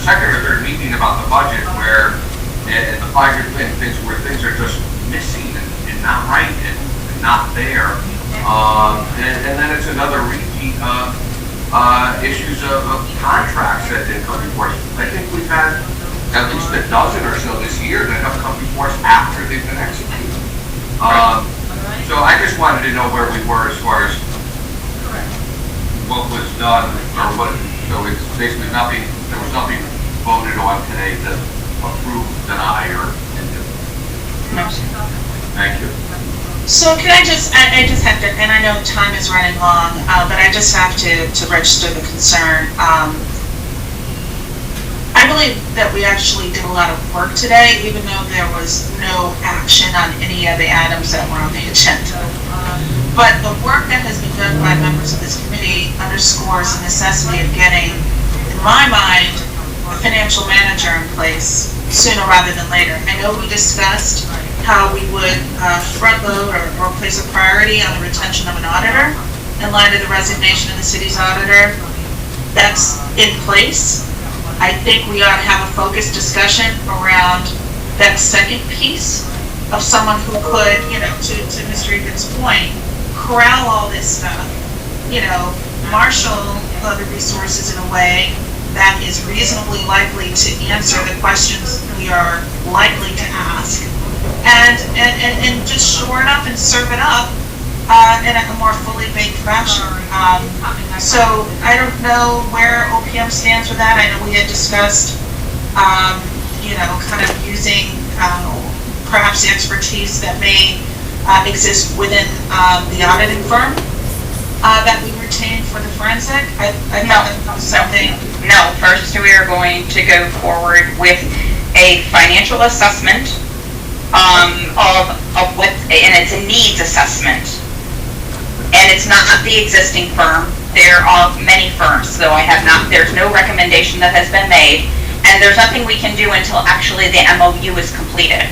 second or third meeting about the budget where, and the 5-year plan things where things are just missing and not right and not there. And then it's another repeat of issues of contracts that didn't come before us. I think we've had at least a dozen or so this year that have come before us after they've been executed. So I just wanted to know where we were as far as what was done, or what, so it's basically nothing, there was nothing voted on today to approve, deny, or No. thank you. So can I just have to, and I know time is running long, but I just have to register the concern. I believe that we actually did a lot of work today, even though there was no action on any of the items that were on the agenda. But the work that has been done by members of this committee underscores the necessity of getting, in my mind, a financial manager in place sooner rather than later. I know we discussed how we would front load or place a priority on the retention of an auditor in light of the resignation of the city's auditor. That's in place. I think we ought to have a focused discussion around that second piece of someone who could, to Mr. Egan's point, corral all this stuff, marshal the resources in a way that is reasonably likely to answer the questions we are likely to ask, and just shore it up and serve it up in a more fully baked fashion. So I don't know where OPM stands with that. I know we had discussed, kind of using perhaps the expertise that may exist within the auditing firm that we retained for the forensic. I thought that was something. No, first we are going to go forward with a financial assessment of what, and it's a needs assessment. And it's not the existing firm. There are many firms, so there's no recommendation that has been made, and there's nothing we can do until actually the MOU is completed.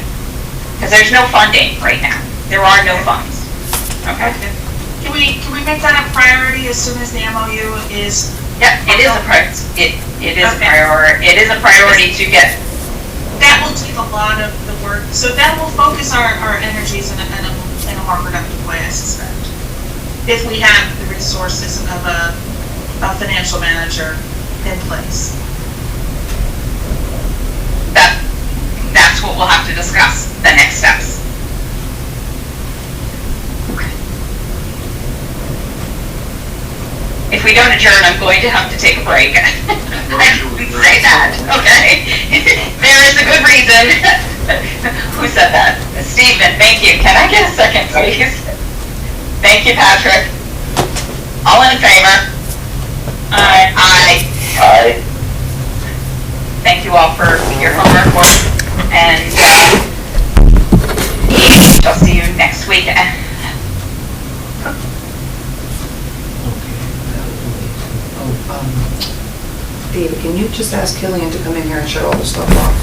Because there's no funding right now. There are no funds. Okay? Can we make that a priority as soon as the MOU is? Yeah, it is a priority. It is a priority to get. That will take a lot of the work, so that will focus our energies in a more productive way, I suspect. If we have the resources of a financial manager in place. That's what we'll have to discuss, the next steps. If we don't adjourn, I'm going to have to take a break. I didn't say that, okay? There is a good reason. Who said that? Stephen, thank you. Can I get a second, please? Thank you, Patrick. All in favor? Aye. Aye. Aye. Thank you all for your homework work, and I'll see you next week. David, can you just ask Killian to come in here and shut all the stuff off?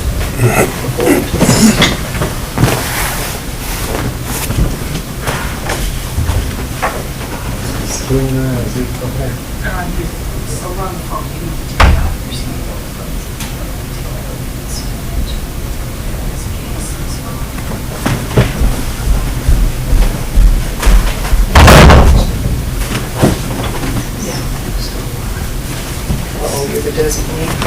You're the designee.